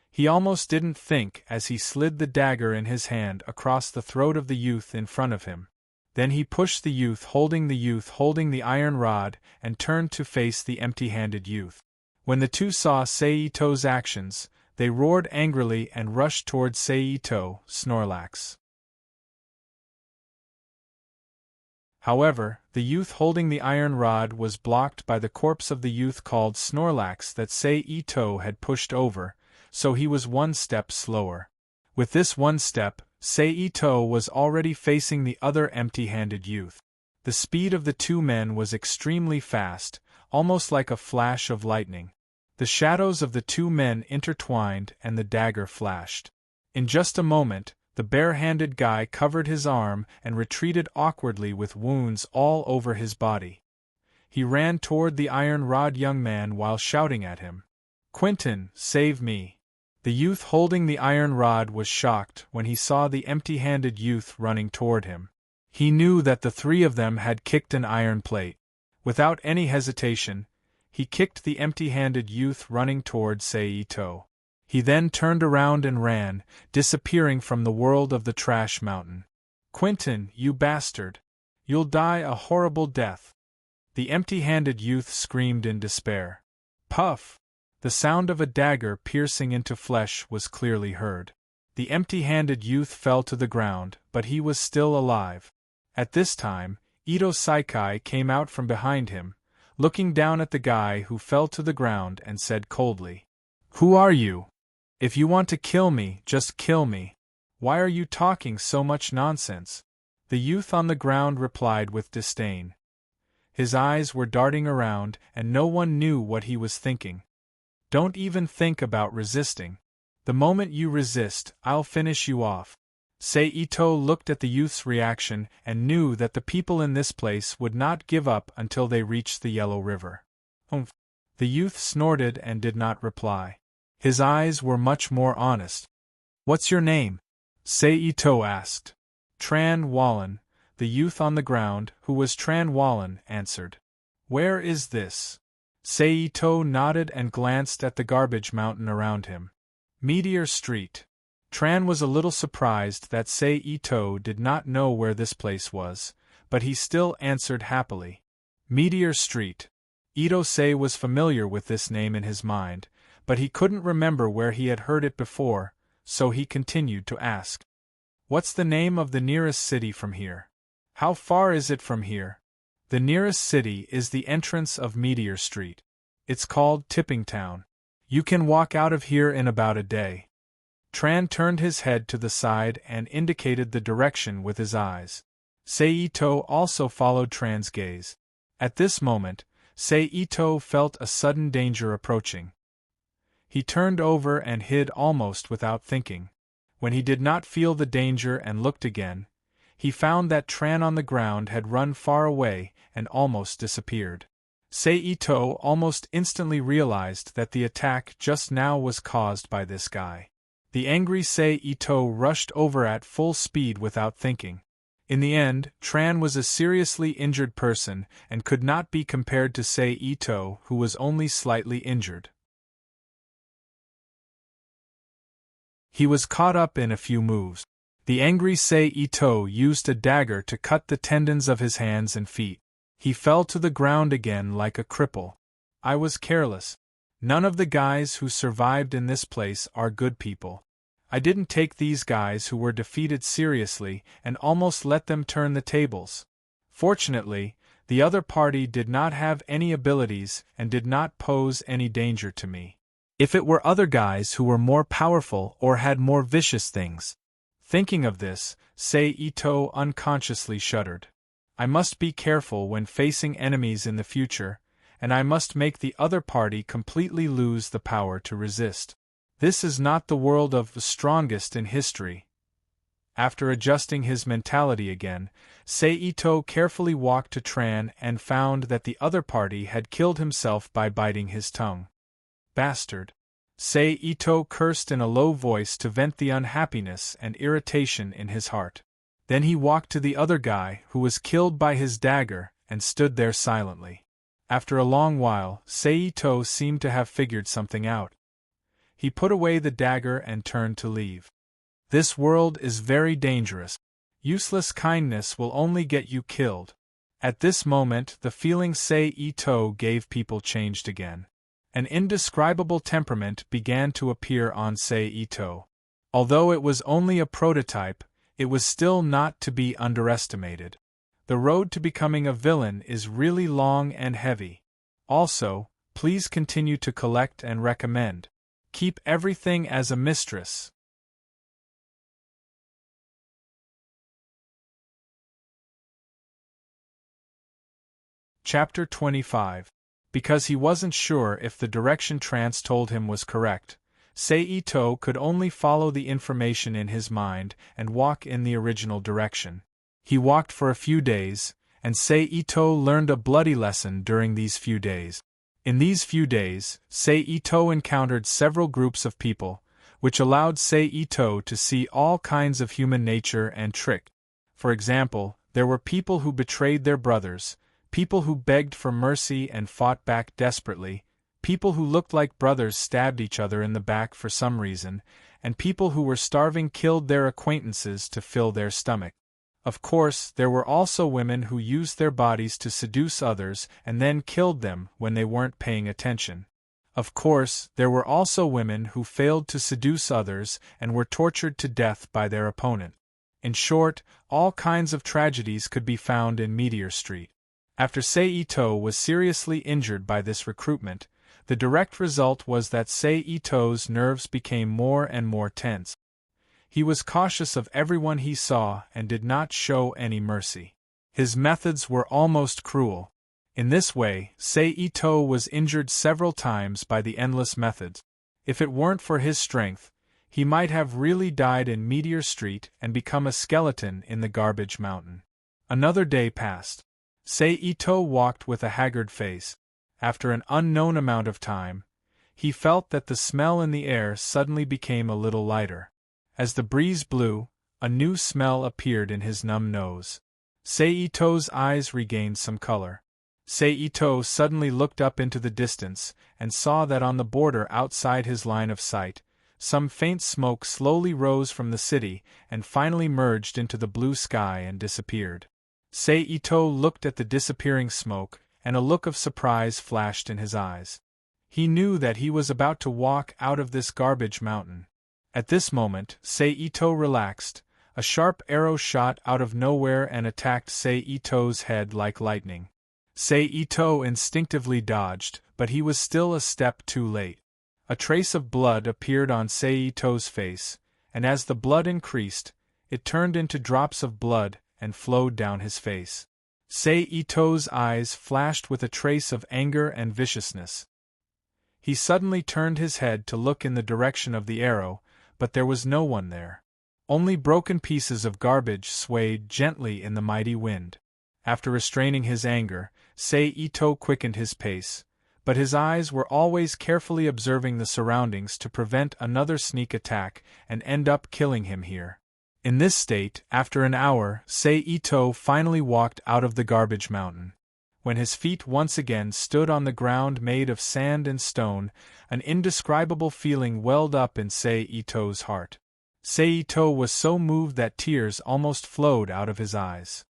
He almost didn't think as he slid the dagger in his hand across the throat of the youth in front of him. Then he pushed the youth holding the iron rod and turned to face the empty-handed youth. When the two saw Sei-Ito's actions, they roared angrily and rushed toward Sei-Ito, Snorlax. However, the youth holding the iron rod was blocked by the corpse of the youth called Snorlax that Sei-Ito had pushed over, so he was one step slower. With this one step, Sei-Ito was already facing the other empty-handed youth. The speed of the two men was extremely fast, almost like a flash of lightning. The shadows of the two men intertwined and the dagger flashed. In just a moment, the bare-handed guy covered his arm and retreated awkwardly with wounds all over his body. He ran toward the iron rod young man while shouting at him, "Quentin, save me!" The youth holding the iron rod was shocked when he saw the empty-handed youth running toward him. He knew that the three of them had kicked an iron plate. Without any hesitation, he kicked the empty-handed youth running toward Sei-Ito. He then turned around and ran, disappearing from the world of the trash mountain. "Quentin, you bastard! You'll die a horrible death!" The empty-handed youth screamed in despair. Puff! The sound of a dagger piercing into flesh was clearly heard. The empty-handed youth fell to the ground, but he was still alive. At this time, Ito Saikai came out from behind him, looking down at the guy who fell to the ground and said coldly, "Who are you? If you want to kill me, just kill me. Why are you talking so much nonsense?" The youth on the ground replied with disdain. His eyes were darting around, and no one knew what he was thinking. "Don't even think about resisting. The moment you resist, I'll finish you off." Sei-Ito looked at the youth's reaction and knew that the people in this place would not give up until they reached the Yellow River. "Humph." The youth snorted and did not reply. His eyes were much more honest. "What's your name?" Sei-Ito asked. "Tran Wallen," the youth on the ground, who was Tran Wallen, answered. "Where is this?" Sei-Ito nodded and glanced at the garbage mountain around him. "Meteor Street." Tran was a little surprised that Sei-Ito did not know where this place was, but he still answered happily. Meteor Street. Ito-sei was familiar with this name in his mind, but he couldn't remember where he had heard it before, so he continued to ask. What's the name of the nearest city from here? How far is it from here? The nearest city is the entrance of Meteor Street. It's called Tipping Town. You can walk out of here in about a day. Tran turned his head to the side and indicated the direction with his eyes. Seito also followed Tran's gaze. At this moment, Seito felt a sudden danger approaching. He turned over and hid almost without thinking. When he did not feel the danger and looked again, he found that Tran on the ground had run far away and almost disappeared. Seito almost instantly realized that the attack just now was caused by this guy. The angry Seito rushed over at full speed without thinking. In the end, Tran was a seriously injured person and could not be compared to Seito, who was only slightly injured. He was caught up in a few moves. The angry Seito used a dagger to cut the tendons of his hands and feet. He fell to the ground again like a cripple. I was careless. None of the guys who survived in this place are good people. I didn't take these guys who were defeated seriously and almost let them turn the tables. Fortunately, the other party did not have any abilities and did not pose any danger to me. If it were other guys who were more powerful or had more vicious things. Thinking of this, Seito unconsciously shuddered. I must be careful when facing enemies in the future, and I must make the other party completely lose the power to resist. This is not the world of the strongest in history. After adjusting his mentality again, Seito carefully walked to Tran and found that the other party had killed himself by biting his tongue. Bastard! Seito cursed in a low voice to vent the unhappiness and irritation in his heart. Then he walked to the other guy who was killed by his dagger and stood there silently. After a long while, Seito seemed to have figured something out. He put away the dagger and turned to leave. This world is very dangerous. Useless kindness will only get you killed. At this moment, the feeling Seito gave people changed again. An indescribable temperament began to appear on Seito. Although it was only a prototype, it was still not to be underestimated. The road to becoming a villain is really long and heavy. Also, please continue to collect and recommend. Keep everything as a mistress. Chapter 25. Because he wasn't sure if the direction Trance told him was correct, Seito could only follow the information in his mind and walk in the original direction. He walked for a few days, and Seito learned a bloody lesson during these few days. In these few days, Seito encountered several groups of people, which allowed Seito to see all kinds of human nature and trick. For example, there were people who betrayed their brothers, people who begged for mercy and fought back desperately, people who looked like brothers stabbed each other in the back for some reason, and people who were starving killed their acquaintances to fill their stomach. Of course, there were also women who used their bodies to seduce others and then killed them when they weren't paying attention. Of course, there were also women who failed to seduce others and were tortured to death by their opponent. In short, all kinds of tragedies could be found in Meteor Street. After Seito was seriously injured by this recruitment, the direct result was that Seito's nerves became more and more tense. He was cautious of everyone he saw and did not show any mercy. His methods were almost cruel. In this way, Seito was injured several times by the endless methods. If it weren't for his strength, he might have really died in Meteor Street and become a skeleton in the garbage mountain. Another day passed. Seito walked with a haggard face. After an unknown amount of time, he felt that the smell in the air suddenly became a little lighter. As the breeze blew, a new smell appeared in his numb nose. Seito's eyes regained some color. Seito suddenly looked up into the distance and saw that on the border outside his line of sight, some faint smoke slowly rose from the city and finally merged into the blue sky and disappeared. Seito looked at the disappearing smoke, and a look of surprise flashed in his eyes. He knew that he was about to walk out of this garbage mountain. At this moment, Seito relaxed, A sharp arrow shot out of nowhere and attacked Sei-Ito's head like lightning. Sei-Ito instinctively dodged, but he was still a step too late. A trace of blood appeared on Sei-Ito's face, and as the blood increased, it turned into drops of blood and flowed down his face. Sei-Ito's eyes flashed with a trace of anger and viciousness. He suddenly turned his head to look in the direction of the arrow, but there was no one there. Only broken pieces of garbage swayed gently in the mighty wind. After restraining his anger, Sei-Ito quickened his pace, but his eyes were always carefully observing the surroundings to prevent another sneak attack and end up killing him here. In this state, after an hour, Sei-Ito finally walked out of the garbage mountain. When his feet once again stood on the ground made of sand and stone, an indescribable feeling welled up in Sei-Ito's heart. Sei-Ito was so moved that tears almost flowed out of his eyes.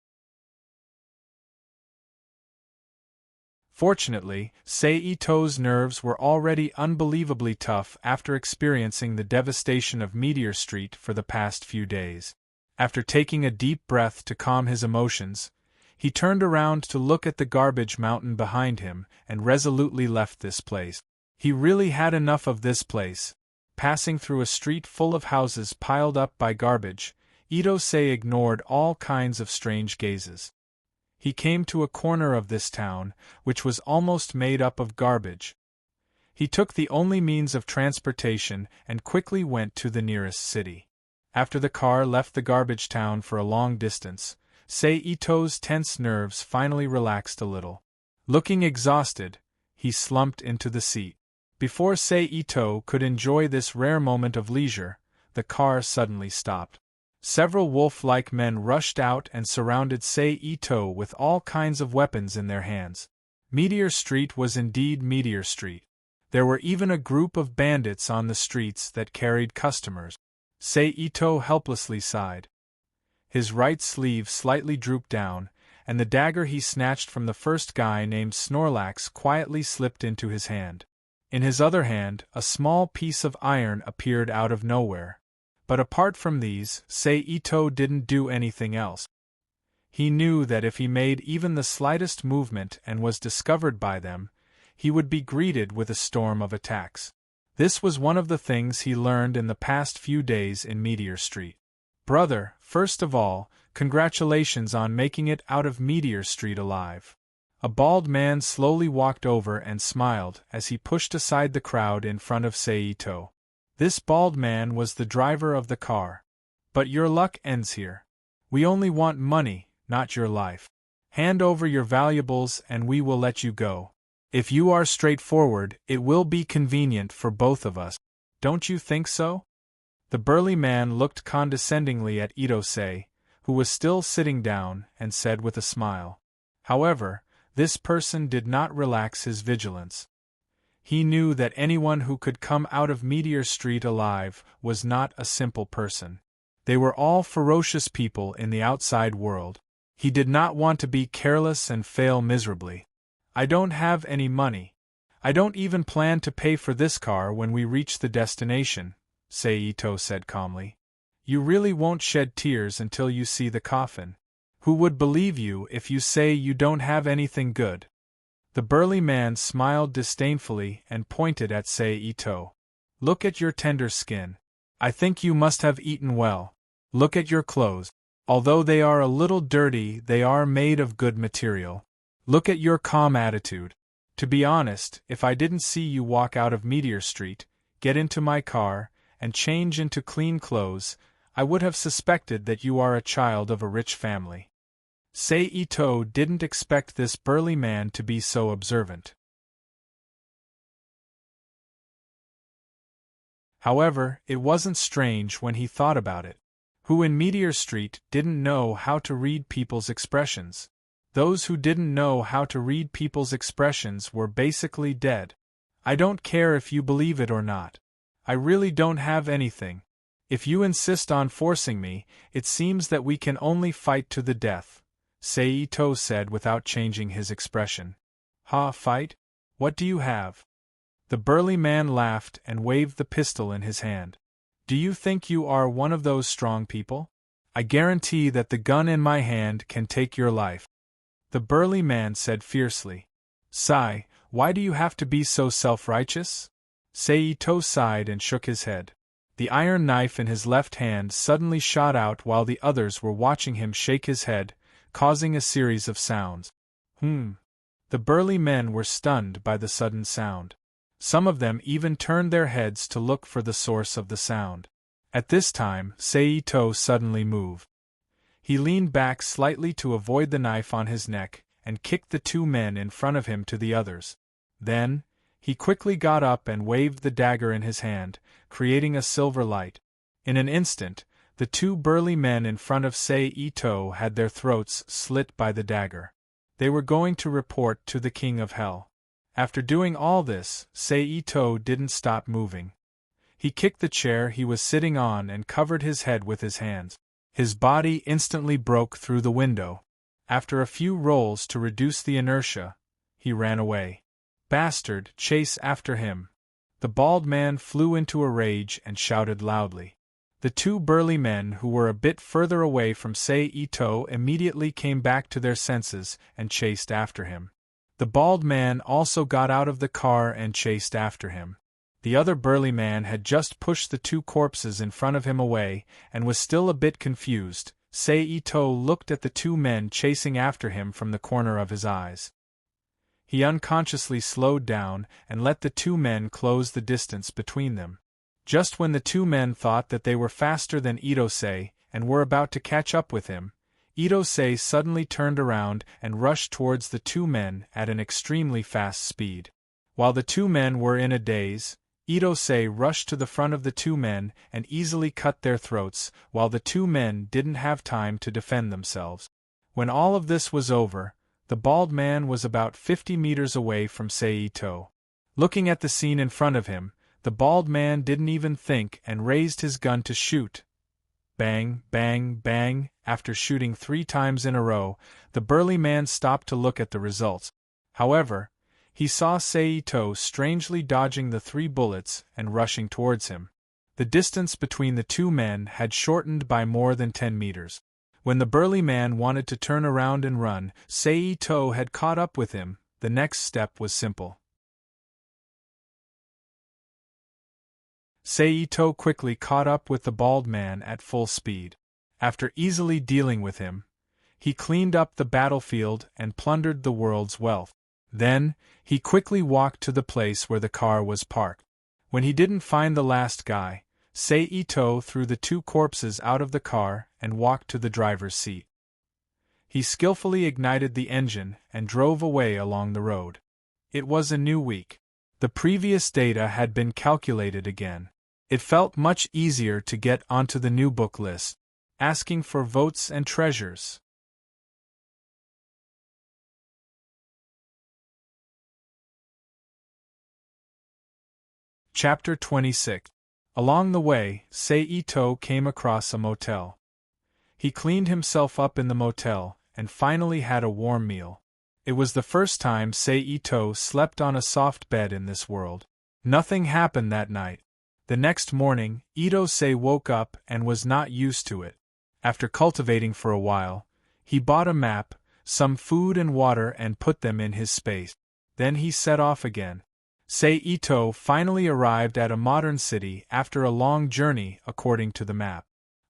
Fortunately, Sei-Ito's nerves were already unbelievably tough after experiencing the devastation of Meteor Street for the past few days. After taking a deep breath to calm his emotions, he turned around to look at the garbage mountain behind him and resolutely left this place. He really had enough of this place. Passing through a street full of houses piled up by garbage, Ito-sei ignored all kinds of strange gazes. He came to a corner of this town, which was almost made up of garbage. He took the only means of transportation and quickly went to the nearest city. After the car left the garbage town for a long distance, Sei-Ito's tense nerves finally relaxed a little. Looking exhausted, he slumped into the seat. Before Sei-Ito could enjoy this rare moment of leisure, the car suddenly stopped. Several wolf-like men rushed out and surrounded Sei-Ito with all kinds of weapons in their hands. Meteor Street was indeed Meteor Street. There were even a group of bandits on the streets that carried customers. Sei-Ito helplessly sighed. His right sleeve slightly drooped down, and the dagger he snatched from the first guy named Snorlax quietly slipped into his hand. In his other hand, a small piece of iron appeared out of nowhere. But apart from these, Sei-Ito didn't do anything else. He knew that if he made even the slightest movement and was discovered by them, he would be greeted with a storm of attacks. This was one of the things he learned in the past few days in Meteor Street. Brother, first of all, congratulations on making it out of Meteor Street alive. A bald man slowly walked over and smiled as he pushed aside the crowd in front of Sei-Ito. This bald man was the driver of the car. But your luck ends here. We only want money, not your life. Hand over your valuables and we will let you go. If you are straightforward, it will be convenient for both of us. Don't you think so? The burly man looked condescendingly at Ito-sei, who was still sitting down, and said with a smile. However, this person did not relax his vigilance. He knew that anyone who could come out of Meteor Street alive was not a simple person. They were all ferocious people in the outside world. He did not want to be careless and fail miserably. I don't have any money. I don't even plan to pay for this car when we reach the destination, Sei-Ito said calmly. You really won't shed tears until you see the coffin. Who would believe you if you say you don't have anything good? The burly man smiled disdainfully and pointed at Sei-Ito. Look at your tender skin. I think you must have eaten well. Look at your clothes. Although they are a little dirty, they are made of good material. Look at your calm attitude. To be honest, if I didn't see you walk out of Meteor Street, get into my car, and change into clean clothes, I would have suspected that you are a child of a rich family. Sei-Ito didn't expect this burly man to be so observant. However, it wasn't strange when he thought about it. Who in Meteor Street didn't know how to read people's expressions? Those who didn't know how to read people's expressions were basically dead. I don't care if you believe it or not. I really don't have anything. If you insist on forcing me, it seems that we can only fight to the death, Sei-Ito said without changing his expression. Ha, fight? What do you have? The burly man laughed and waved the pistol in his hand. Do you think you are one of those strong people? I guarantee that the gun in my hand can take your life. The burly man said fiercely. Sai, why do you have to be so self-righteous? Seito sighed and shook his head. The iron knife in his left hand suddenly shot out while the others were watching him shake his head, causing a series of sounds. The burly men were stunned by the sudden sound. Some of them even turned their heads to look for the source of the sound. At this time, Seito suddenly moved. He leaned back slightly to avoid the knife on his neck, and kicked the two men in front of him to the others. Then, he quickly got up and waved the dagger in his hand, creating a silver light. In an instant, the two burly men in front of Seito had their throats slit by the dagger. They were going to report to the King of Hell. After doing all this, Seito didn't stop moving. He kicked the chair he was sitting on and covered his head with his hands. His body instantly broke through the window. After a few rolls to reduce the inertia, he ran away. Bastard, chase after him. The bald man flew into a rage and shouted loudly. The two burly men who were a bit further away from Seito immediately came back to their senses and chased after him. The bald man also got out of the car and chased after him. The other burly man had just pushed the two corpses in front of him away and was still a bit confused. Seito looked at the two men chasing after him from the corner of his eyes. He unconsciously slowed down and let the two men close the distance between them. Just when the two men thought that they were faster than Itose and were about to catch up with him, Itose suddenly turned around and rushed towards the two men at an extremely fast speed. While the two men were in a daze, Itose rushed to the front of the two men and easily cut their throats, while the two men didn't have time to defend themselves. When all of this was over, the bald man was about 50 meters away from Seito. Looking at the scene in front of him, the bald man didn't even think and raised his gun to shoot. Bang, bang, bang. After shooting 3 times in a row, the burly man stopped to look at the results. However, he saw Seito strangely dodging the 3 bullets and rushing towards him. The distance between the two men had shortened by more than 10 meters. When the burly man wanted to turn around and run, Seito had caught up with him. The next step was simple. Seito quickly caught up with the bald man at full speed. After easily dealing with him, he cleaned up the battlefield and plundered the world's wealth. Then, he quickly walked to the place where the car was parked. When he didn't find the last guy, Seito threw the 2 corpses out of the car and walked to the driver's seat. He skillfully ignited the engine and drove away along the road. It was a new week. The previous data had been calculated again. It felt much easier to get onto the new book list, asking for votes and treasures. Chapter 26. Along the way, Seito came across a motel. He cleaned himself up in the motel and finally had a warm meal. It was the first time Seito slept on a soft bed in this world. Nothing happened that night. The next morning, Itose woke up and was not used to it. After cultivating for a while, he bought a map, some food and water and put them in his space. Then he set off again. Seito finally arrived at a modern city after a long journey according to the map.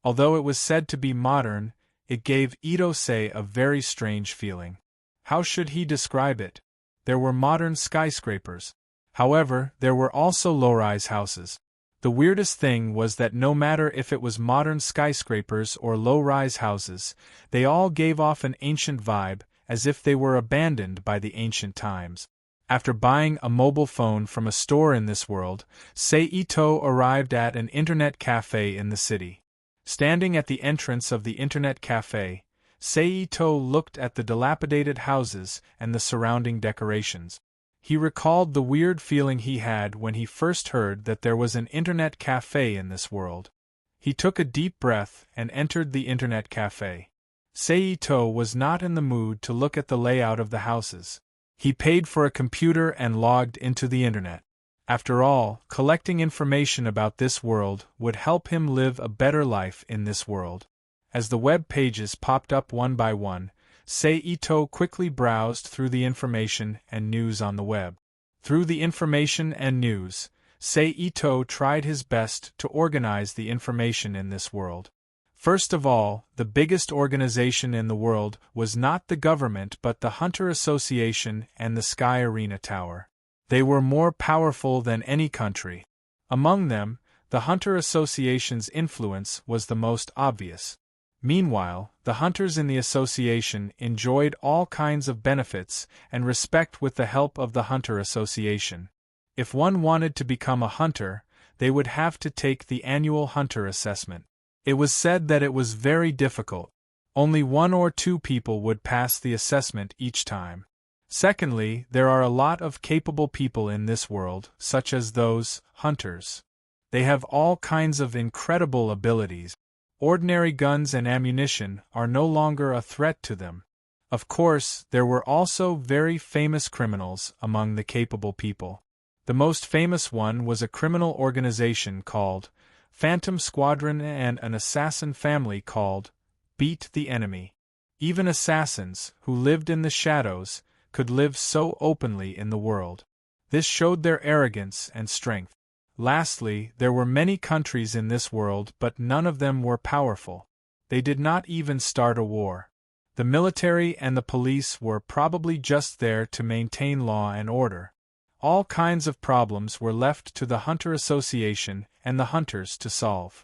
Although it was said to be modern, it gave Itose a very strange feeling. How should he describe it? There were modern skyscrapers. However, there were also low-rise houses. The weirdest thing was that no matter if it was modern skyscrapers or low-rise houses, they all gave off an ancient vibe, as if they were abandoned by the ancient times. After buying a mobile phone from a store in this world, Seito arrived at an internet cafe in the city. Standing at the entrance of the internet cafe, Seito looked at the dilapidated houses and the surrounding decorations. He recalled the weird feeling he had when he first heard that there was an internet cafe in this world. He took a deep breath and entered the internet cafe. Seito was not in the mood to look at the layout of the houses. He paid for a computer and logged into the internet. After all, collecting information about this world would help him live a better life in this world. As the web pages popped up one by one, Seito quickly browsed through the information and news on the web. Through the information and news, Seito tried his best to organize the information in this world. First of all, the biggest organization in the world was not the government but the Hunter Association and the Sky Arena Tower. They were more powerful than any country. Among them, the Hunter Association's influence was the most obvious. Meanwhile, the hunters in the association enjoyed all kinds of benefits and respect with the help of the Hunter Association. If one wanted to become a hunter, they would have to take the annual hunter assessment. It was said that it was very difficult. Only 1 or 2 people would pass the assessment each time. Secondly, there are a lot of capable people in this world, such as those hunters. They have all kinds of incredible abilities. Ordinary guns and ammunition are no longer a threat to them. Of course, there were also very famous criminals among the capable people. The most famous one was a criminal organization called Phantom Squadron and an assassin family called Beat the Enemy. Even assassins, who lived in the shadows, could live so openly in the world. This showed their arrogance and strength. Lastly, there were many countries in this world but none of them were powerful. They did not even start a war. The military and the police were probably just there to maintain law and order. All kinds of problems were left to the Hunter Association and the hunters to solve.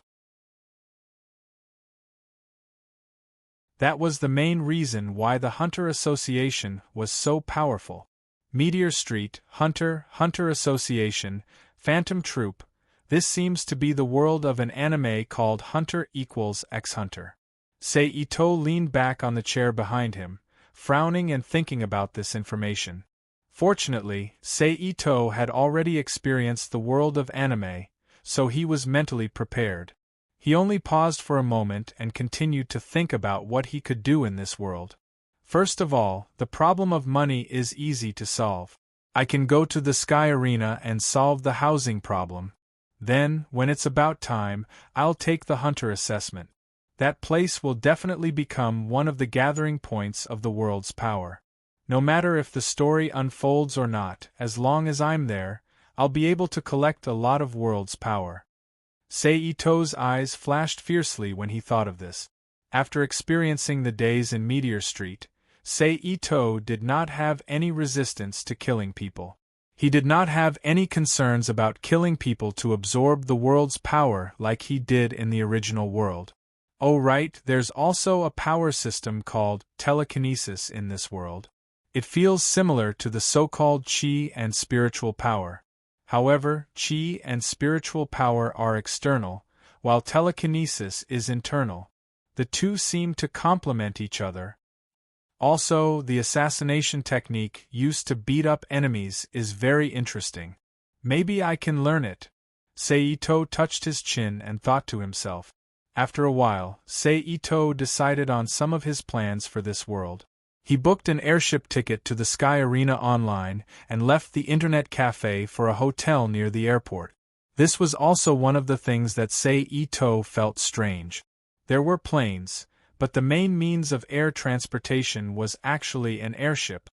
That was the main reason why the Hunter Association was so powerful. Meteor Street, Hunter Association, Phantom Troop. This seems to be the world of an anime called Hunter = X Hunter. Seito leaned back on the chair behind him, frowning and thinking about this information. Fortunately, Seito had already experienced the world of anime, so he was mentally prepared. He only paused for a moment and continued to think about what he could do in this world. First of all, the problem of money is easy to solve. I can go to the Sky Arena and solve the housing problem. Then, when it's about time, I'll take the Hunter assessment. That place will definitely become one of the gathering points of the world's power. No matter if the story unfolds or not, as long as I'm there, I'll be able to collect a lot of world's power. Seito's eyes flashed fiercely when he thought of this. After experiencing the days in Meteor Street, Seito did not have any resistance to killing people. He did not have any concerns about killing people to absorb the world's power like he did in the original world. Oh right, there's also a power system called telekinesis in this world. It feels similar to the so-called chi and spiritual power. However, chi and spiritual power are external, while telekinesis is internal. The two seem to complement each other. Also, the assassination technique used to beat up enemies is very interesting. Maybe I can learn it. Seito touched his chin and thought to himself. After a while, Seito decided on some of his plans for this world. He booked an airship ticket to the Sky Arena online and left the internet cafe for a hotel near the airport. This was also one of the things that Seito felt strange. There were planes, but the main means of air transportation was actually an airship.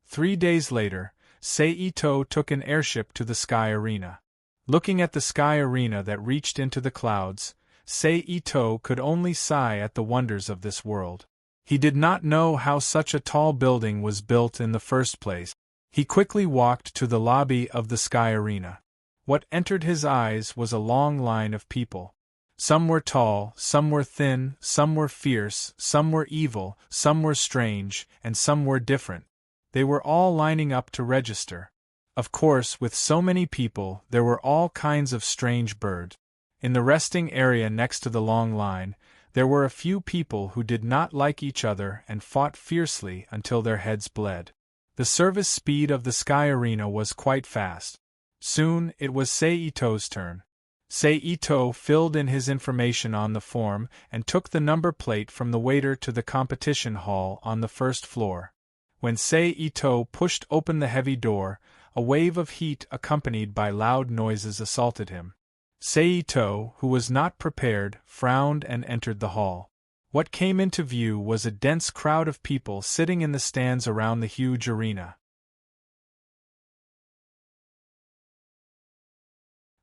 3 days later, Seito took an airship to the Sky Arena. Looking at the Sky Arena that reached into the clouds, Seito could only sigh at the wonders of this world. He did not know how such a tall building was built in the first place. He quickly walked to the lobby of the Sky Arena. What entered his eyes was a long line of people. Some were tall, some were thin, some were fierce, some were evil, some were strange, and some were different. They were all lining up to register. Of course, with so many people, there were all kinds of strange birds. In the resting area next to the long line, there were a few people who did not like each other and fought fiercely until their heads bled. The service speed of the Sky Arena was quite fast. Soon, it was Seito's turn. Seito filled in his information on the form and took the number plate from the waiter to the competition hall on the first floor. When Seito pushed open the heavy door, a wave of heat accompanied by loud noises assaulted him. Seito, who was not prepared, frowned and entered the hall. What came into view was a dense crowd of people sitting in the stands around the huge arena.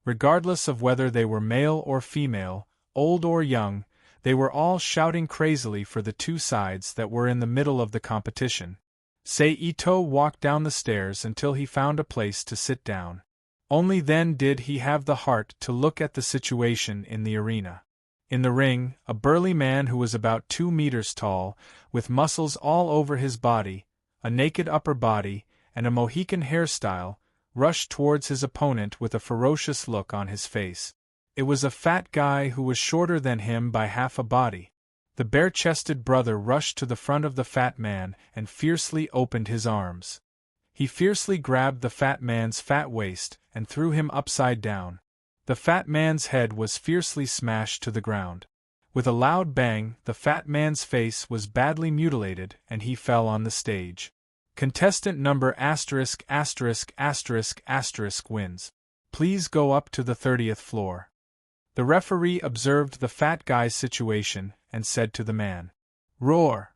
Regardless of whether they were male or female, old or young, they were all shouting crazily for the two sides that were in the middle of the competition. Seito walked down the stairs until he found a place to sit down. Only then did he have the heart to look at the situation in the arena. In the ring, a burly man who was about 2 meters tall, with muscles all over his body, a naked upper body, and a Mohican hairstyle, rushed towards his opponent with a ferocious look on his face. It was a fat guy who was shorter than him by half a body. The bare-chested brother rushed to the front of the fat man and fiercely opened his arms. He fiercely grabbed the fat man's fat waist and threw him upside down. The fat man's head was fiercely smashed to the ground. With a loud bang, the fat man's face was badly mutilated and he fell on the stage. Contestant number ***** wins. Please go up to the 30th floor. The referee observed the fat guy's situation and said to the man, "Roar!"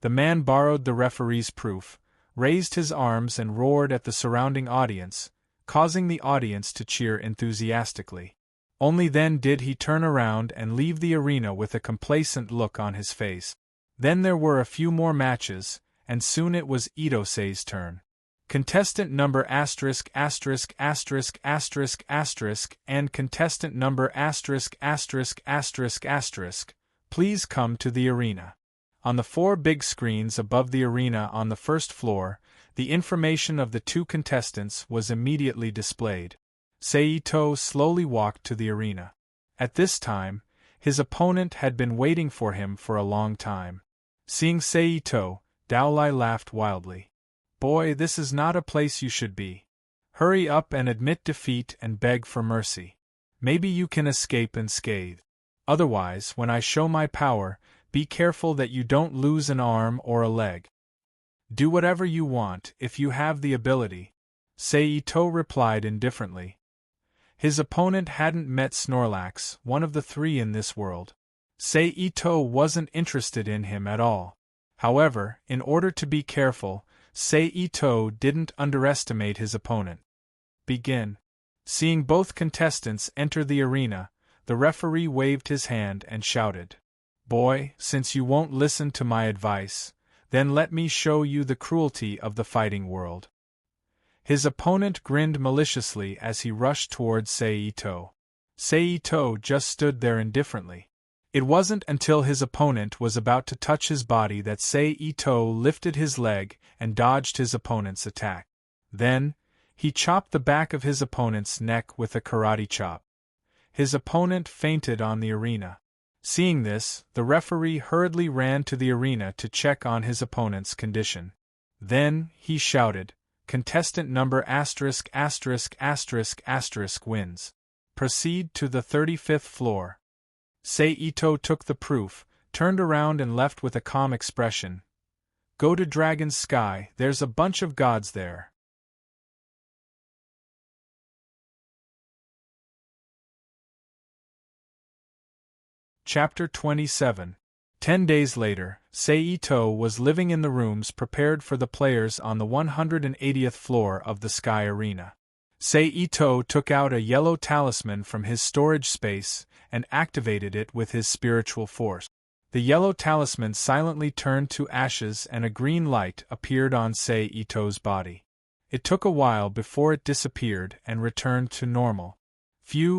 The man borrowed the referee's proof, raised his arms and roared at the surrounding audience, causing the audience to cheer enthusiastically. Only then did he turn around and leave the arena with a complacent look on his face. Then there were a few more matches, and soon it was Itosei's turn. Contestant number ***** and contestant number ****, please come to the arena. On the 4 big screens above the arena on the first floor, the information of the 2 contestants was immediately displayed. Seito slowly walked to the arena. At this time, his opponent had been waiting for him for a long time. Seeing Seito, Daolai laughed wildly. "Boy, this is not a place you should be. Hurry up and admit defeat and beg for mercy. Maybe you can escape unscathed. Otherwise, when I show my power, be careful that you don't lose an arm or a leg. Do whatever you want if you have the ability," Seito replied indifferently. His opponent hadn't met Snorlax, one of the 3 in this world. Seito wasn't interested in him at all. However, in order to be careful, Seito didn't underestimate his opponent. Begin. Seeing both contestants enter the arena, the referee waved his hand and shouted, "Boy, since you won't listen to my advice, then let me show you the cruelty of the fighting world." His opponent grinned maliciously as he rushed towards Seito. Seito just stood there indifferently. It wasn't until his opponent was about to touch his body that Seito lifted his leg and dodged his opponent's attack. Then, he chopped the back of his opponent's neck with a karate chop. His opponent fainted on the arena. Seeing this, the referee hurriedly ran to the arena to check on his opponent's condition. Then, he shouted, "Contestant number ***** wins. Proceed to the 35th floor." Seito took the proof, turned around and left with a calm expression. "Go to Dragon's Sky, there's a bunch of gods there." Chapter 27. 10 days later, Seito was living in the rooms prepared for the players on the 180th floor of the Sky Arena. Seito took out a yellow talisman from his storage space and activated it with his spiritual force. The yellow talisman silently turned to ashes and a green light appeared on Seito's body. It took a while before it disappeared and returned to normal.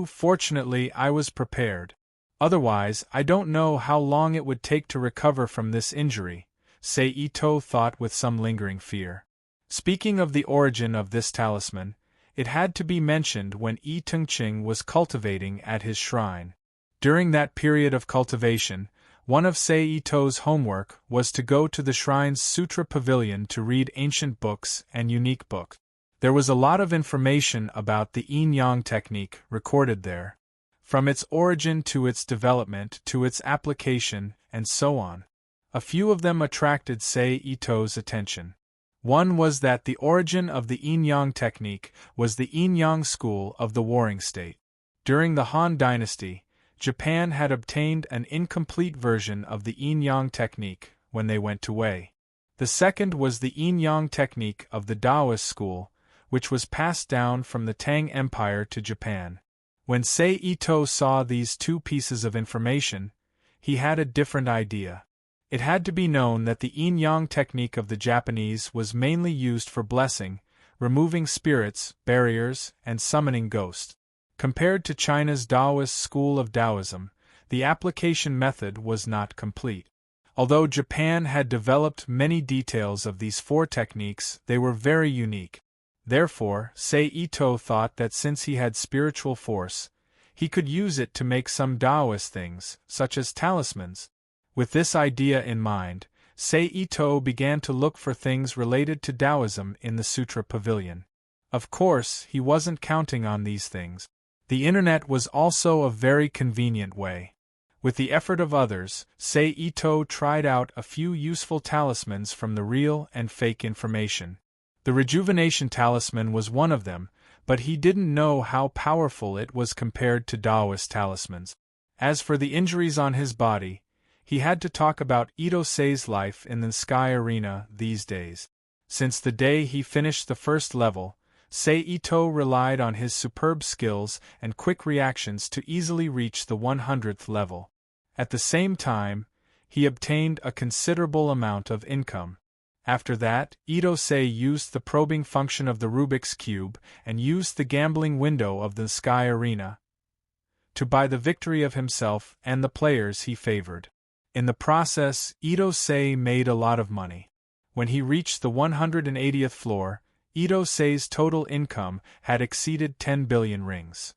Fortunately I was prepared. Otherwise, I don't know how long it would take to recover from this injury, Seito thought with some lingering fear. Speaking of the origin of this talisman, it had to be mentioned when Yi Tengqing was cultivating at his shrine. During that period of cultivation, one of Seito's homework was to go to the shrine's Sutra Pavilion to read ancient books and unique books. There was a lot of information about the yin-yang technique recorded there, from its origin to its development to its application, and so on. A few of them attracted Seito's attention. One was that the origin of the yin-yang technique was the yin-yang school of the Warring State. During the Han Dynasty, Japan had obtained an incomplete version of the yin-yang technique when they went to Wei. The second was the yin-yang technique of the Taoist school, which was passed down from the Tang Empire to Japan. When Sei Ito saw these two pieces of information, he had a different idea. It had to be known that the yin-yang technique of the Japanese was mainly used for blessing, removing spirits, barriers, and summoning ghosts. Compared to China's Taoist school of Taoism, the application method was not complete. Although Japan had developed many details of these four techniques, they were very unique. Therefore, Sei Ito thought that since he had spiritual force, he could use it to make some Taoist things, such as talismans. With this idea in mind, Sei Ito began to look for things related to Taoism in the Sutra Pavilion. Of course, he wasn't counting on these things. The internet was also a very convenient way. With the effort of others, Sei Ito tried out a few useful talismans from the real and fake information. The rejuvenation talisman was one of them, but he didn't know how powerful it was compared to Taoist talismans. As for the injuries on his body, he had to talk about Ito Sei's life in the Sky Arena these days. Since the day he finished the first level, Sei Ito relied on his superb skills and quick reactions to easily reach the 100th level. At the same time, he obtained a considerable amount of income. After that, Ito Sei used the probing function of the Rubik's Cube and used the gambling window of the Sky Arena to buy the victory of himself and the players he favored. In the process, Ito Sei made a lot of money. When he reached the 180th floor, Ito Sei's total income had exceeded 10 billion rings.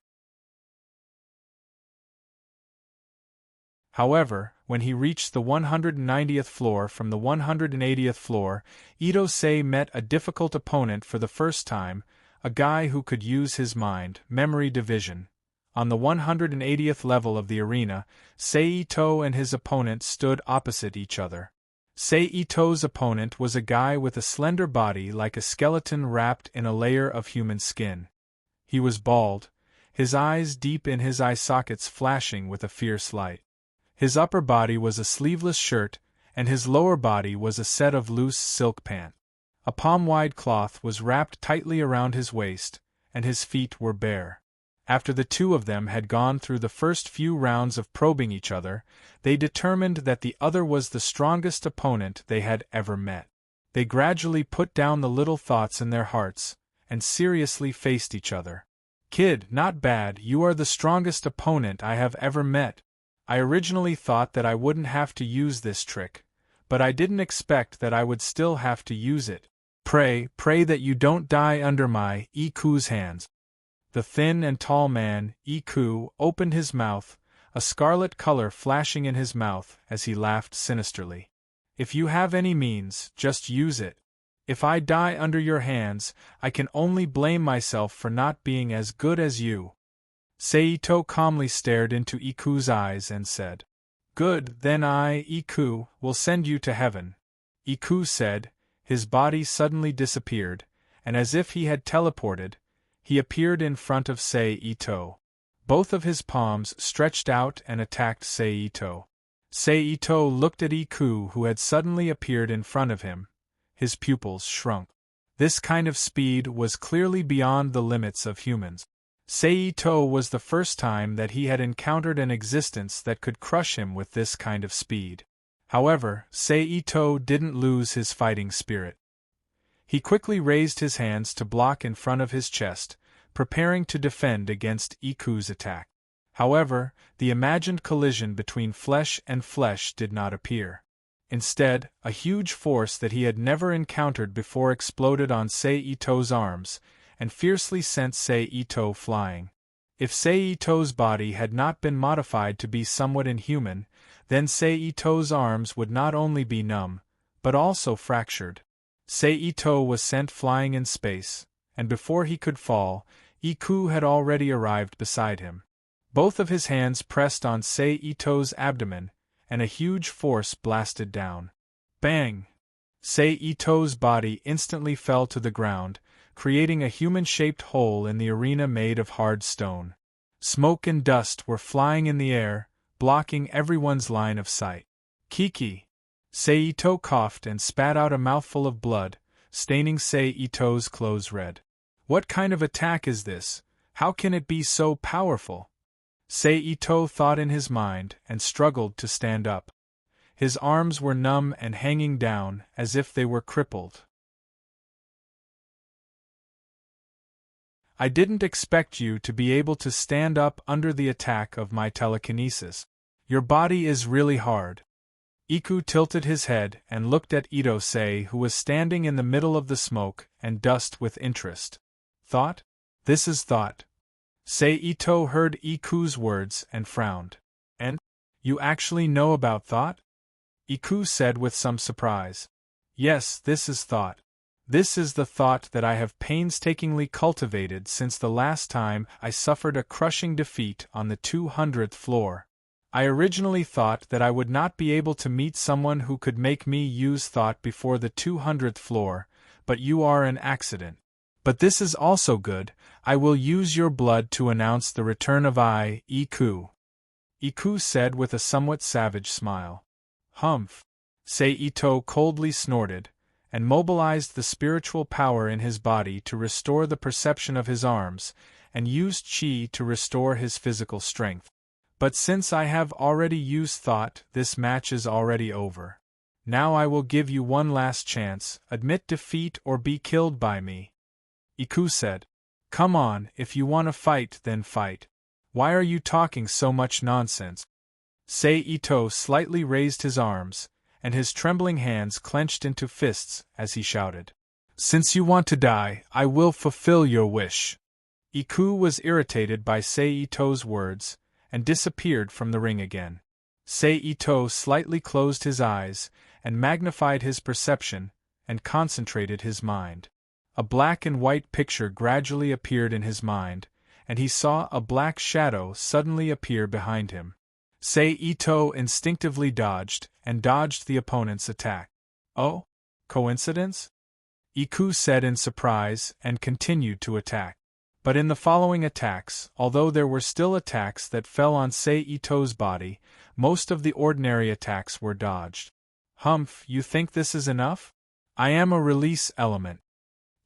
However, when he reached the 190th floor from the 180th floor, Ito Sei met a difficult opponent for the first time, a guy who could use his mind, memory division. On the 180th level of the arena, Sei Ito and his opponent stood opposite each other. Sei Ito's opponent was a guy with a slender body like a skeleton wrapped in a layer of human skin. He was bald, his eyes deep in his eye sockets flashing with a fierce light. His upper body was a sleeveless shirt, and his lower body was a set of loose silk pants. A palm-wide cloth was wrapped tightly around his waist, and his feet were bare. After the two of them had gone through the first few rounds of probing each other, they determined that the other was the strongest opponent they had ever met. They gradually put down the little thoughts in their hearts, and seriously faced each other. "Kid, not bad, you are the strongest opponent I have ever met. I originally thought that I wouldn't have to use this trick, but I didn't expect that I would still have to use it. Pray that you don't die under my Iku's hands." The thin and tall man, Iku, opened his mouth, a scarlet color flashing in his mouth as he laughed sinisterly. "If you have any means, just use it. If I die under your hands, I can only blame myself for not being as good as you." Sei Ito calmly stared into Iku's eyes and said, "Good, then I, Iku, will send you to heaven." Iku said, his body suddenly disappeared, and as if he had teleported, he appeared in front of Sei Ito. Both of his palms stretched out and attacked Sei Ito. Sei Ito looked at Iku, who had suddenly appeared in front of him. His pupils shrunk. This kind of speed was clearly beyond the limits of humans. Sei Ito was the first time that he had encountered an existence that could crush him with this kind of speed. However, Sei Ito didn't lose his fighting spirit. He quickly raised his hands to block in front of his chest, preparing to defend against Iku's attack. However, the imagined collision between flesh and flesh did not appear. Instead, a huge force that he had never encountered before exploded on Sei Ito's arms, and fiercely sent Sei Ito flying. If Sei Ito's body had not been modified to be somewhat inhuman, then Sei Ito's arms would not only be numb, but also fractured. Sei Ito was sent flying in space, and before he could fall, Iku had already arrived beside him. Both of his hands pressed on Sei Ito's abdomen, and a huge force blasted down. Bang! Sei Ito's body instantly fell to the ground, creating a human-shaped hole in the arena made of hard stone. Smoke and dust were flying in the air, blocking everyone's line of sight. Kiki! Seito coughed and spat out a mouthful of blood, staining Seito's clothes red. What kind of attack is this? How can it be so powerful? Seito thought in his mind and struggled to stand up. His arms were numb and hanging down as if they were crippled. I didn't expect you to be able to stand up under the attack of my telekinesis. Your body is really hard. Iku tilted his head and looked at Ito-sei, who was standing in the middle of the smoke and dust with interest. Thought? This is thought. Seito heard Iku's words and frowned. And? You actually know about thought? Iku said with some surprise. Yes, this is thought. This is the thought that I have painstakingly cultivated since the last time I suffered a crushing defeat on the 200th floor. I originally thought that I would not be able to meet someone who could make me use thought before the 200th floor, but you are an accident. But this is also good. I will use your blood to announce the return of Iku. Iku said with a somewhat savage smile. Humph! Seito coldly snorted, and mobilized the spiritual power in his body to restore the perception of his arms, and used chi to restore his physical strength. But since I have already used thought, this match is already over. Now I will give you one last chance, admit defeat or be killed by me. Iku said. Come on, if you want to fight, then fight. Why are you talking so much nonsense? Seito slightly raised his arms, and his trembling hands clenched into fists as he shouted. Since you want to die, I will fulfill your wish. Iku was irritated by Seito's words, and disappeared from the ring again. Seito slightly closed his eyes, and magnified his perception, and concentrated his mind. A black and white picture gradually appeared in his mind, and he saw a black shadow suddenly appear behind him. Seito instinctively dodged the opponent's attack. Oh? Coincidence? Iku said in surprise and continued to attack. But in the following attacks, although there were still attacks that fell on Seito's body, most of the ordinary attacks were dodged. Humph, you think this is enough? I am a release element.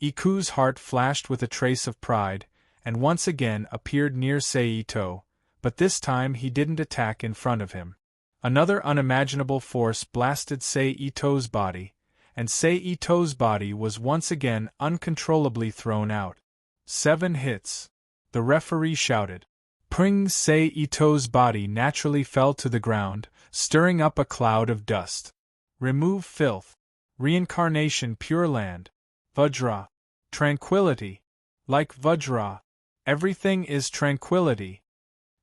Iku's heart flashed with a trace of pride, and once again appeared near Seito, but this time he didn't attack in front of him. Another unimaginable force blasted Seito's body, and Seito's body was once again uncontrollably thrown out. 7 hits. The referee shouted. Pring! Seito's body naturally fell to the ground, stirring up a cloud of dust. Remove filth. Reincarnation Pure Land. Vajra. Tranquility. Like Vajra. Everything is tranquility.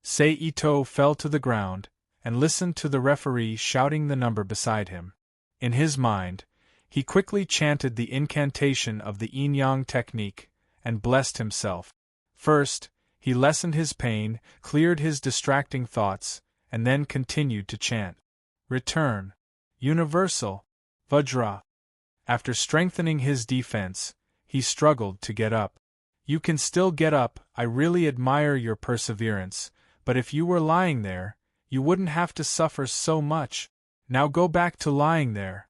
Seito fell to the ground, and listened to the referee shouting the number beside him. In his mind, he quickly chanted the incantation of the yin-yang technique, and blessed himself. First, he lessened his pain, cleared his distracting thoughts, and then continued to chant. Return. Universal. Vajra. After strengthening his defense, he struggled to get up. You can still get up, I really admire your perseverance, but if you were lying there, you wouldn't have to suffer so much. Now go back to lying there.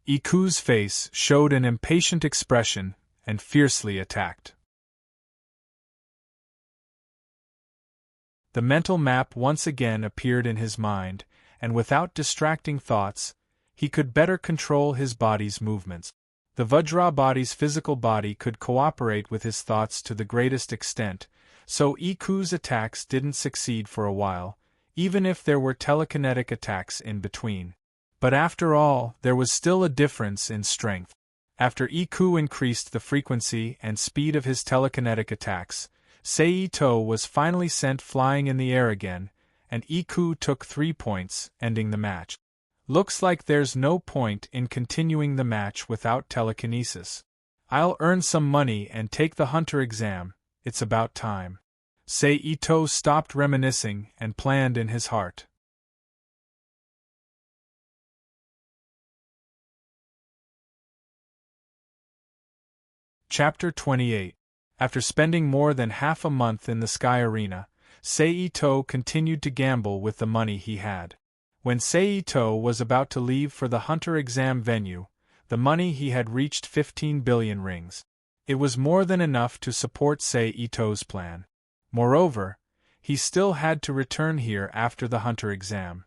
Iku's face showed an impatient expression, and fiercely attacked. The mental map once again appeared in his mind, and without distracting thoughts, he could better control his body's movements. The Vajra body's physical body could cooperate with his thoughts to the greatest extent, so Iku's attacks didn't succeed for a while, even if there were telekinetic attacks in between. But after all, there was still a difference in strength. After Iku increased the frequency and speed of his telekinetic attacks, Seito was finally sent flying in the air again, and Iku took 3 points, ending the match. Looks like there's no point in continuing the match without telekinesis. I'll earn some money and take the hunter exam, it's about time. Seito stopped reminiscing and planned in his heart. Chapter 28. After spending more than half a month in the Sky Arena, Seito continued to gamble with the money he had. When Seito was about to leave for the hunter exam venue, the money he had reached 15 billion rings. It was more than enough to support Seito's plan. Moreover, he still had to return here after the hunter exam.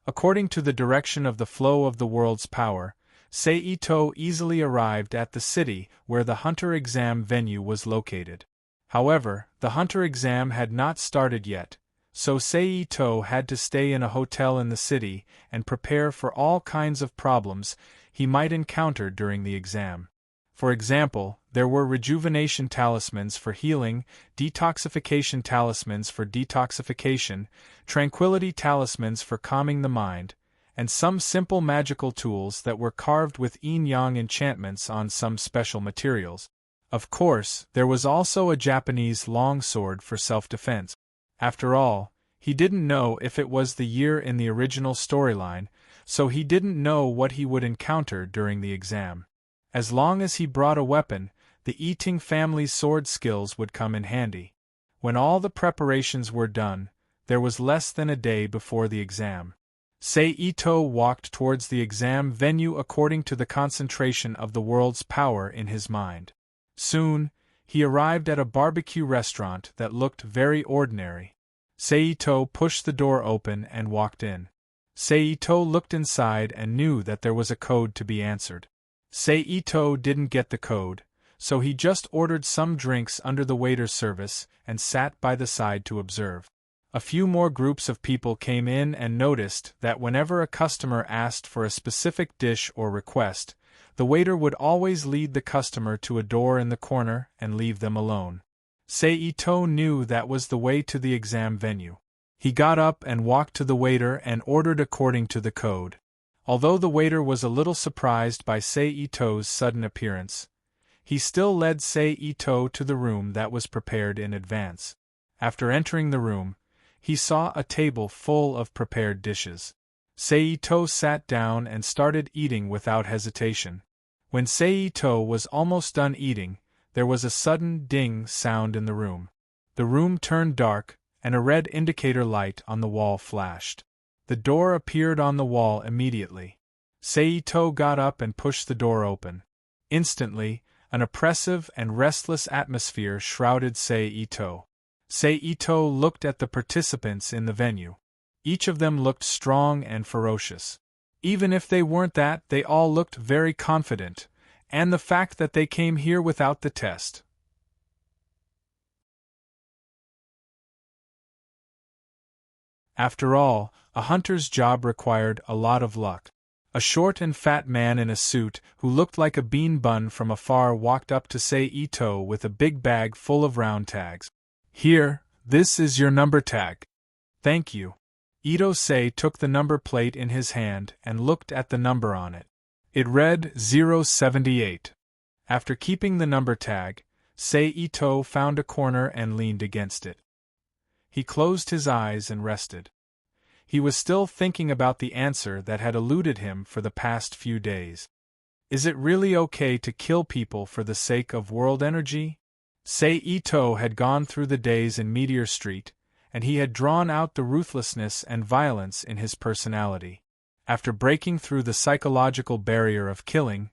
According to the direction of the flow of the world's power, Seito easily arrived at the city where the hunter exam venue was located. However, the hunter exam had not started yet, so Seito had to stay in a hotel in the city and prepare for all kinds of problems he might encounter during the exam. For example, there were rejuvenation talismans for healing, detoxification talismans for detoxification, tranquility talismans for calming the mind, and some simple magical tools that were carved with yin-yang enchantments on some special materials. Of course, there was also a Japanese longsword for self-defense. After all, he didn't know if it was the year in the original storyline, so he didn't know what he would encounter during the exam. As long as he brought a weapon, the Eating family's sword skills would come in handy. When all the preparations were done, there was less than a day before the exam. Seito walked towards the exam venue according to the concentration of the world's power in his mind. Soon, he arrived at a barbecue restaurant that looked very ordinary. Seito pushed the door open and walked in. Seito looked inside and knew that there was a code to be answered. Seito didn't get the code, so he just ordered some drinks under the waiter's service and sat by the side to observe. A few more groups of people came in and noticed that whenever a customer asked for a specific dish or request, the waiter would always lead the customer to a door in the corner and leave them alone. Seito knew that was the way to the exam venue. He got up and walked to the waiter and ordered according to the code. Although the waiter was a little surprised by Seito's sudden appearance, he still led Seito to the room that was prepared in advance. After entering the room, he saw a table full of prepared dishes. Seito sat down and started eating without hesitation. When Seito was almost done eating, there was a sudden ding sound in the room. The room turned dark, and a red indicator light on the wall flashed. The door appeared on the wall immediately. Seito got up and pushed the door open. Instantly, an oppressive and restless atmosphere shrouded Seito. Seito looked at the participants in the venue. Each of them looked strong and ferocious. Even if they weren't that, they all looked very confident, and the fact that they came here without the test. After all, a hunter's job required a lot of luck. A short and fat man in a suit who looked like a bean bun from afar walked up to Seito with a big bag full of round tags. "Here, this is your number tag." "Thank you." Ito-sei took the number plate in his hand and looked at the number on it. It read 078. After keeping the number tag, Seito found a corner and leaned against it. He closed his eyes and rested. He was still thinking about the answer that had eluded him for the past few days. Is it really okay to kill people for the sake of world energy? Seito had gone through the days in Meteor Street, and he had drawn out the ruthlessness and violence in his personality. After breaking through the psychological barrier of killing,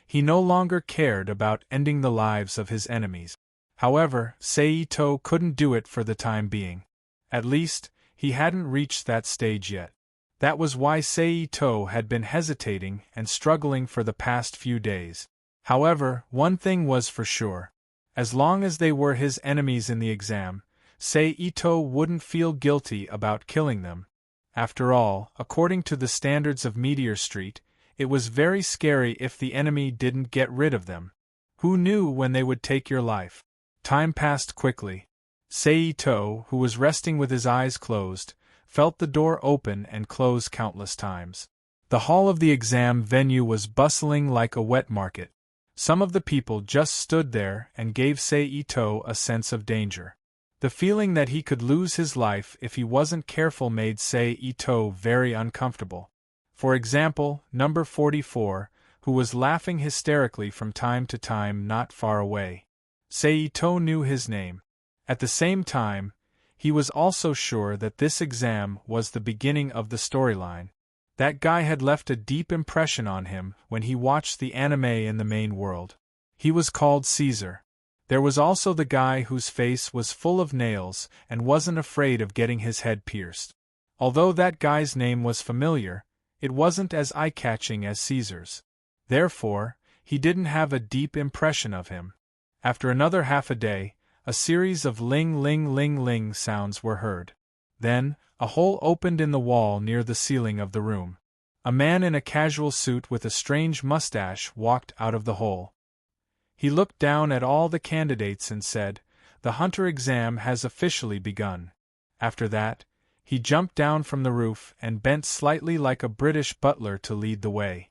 he no longer cared about ending the lives of his enemies. However, Seito couldn't do it for the time being. At least, he hadn't reached that stage yet. That was why Seito had been hesitating and struggling for the past few days. However, one thing was for sure. As long as they were his enemies in the exam, Seito wouldn't feel guilty about killing them. After all, according to the standards of Meteor Street, it was very scary if the enemy didn't get rid of them. Who knew when they would take your life? Time passed quickly. Seito, who was resting with his eyes closed, felt the door open and close countless times. The hall of the exam venue was bustling like a wet market. Some of the people just stood there and gave Seito a sense of danger. The feeling that he could lose his life if he wasn't careful made Seito very uncomfortable. For example, number 44, who was laughing hysterically from time to time not far away. Seito knew his name. At the same time, He was also sure that this exam was the beginning of the storyline. That guy had left a deep impression on him when he watched the anime in the main world. He was called Caesar. There was also the guy whose face was full of nails and wasn't afraid of getting his head pierced. Although that guy's name was familiar, it wasn't as eye-catching as Caesar's. Therefore, he didn't have a deep impression of him. After another half a day, a series of ling-ling-ling-ling sounds were heard. Then, a hole opened in the wall near the ceiling of the room. A man in a casual suit with a strange mustache walked out of the hole. He looked down at all the candidates and said, "The Hunter exam has officially begun." After that, he jumped down from the roof and bent slightly like a British butler to lead the way.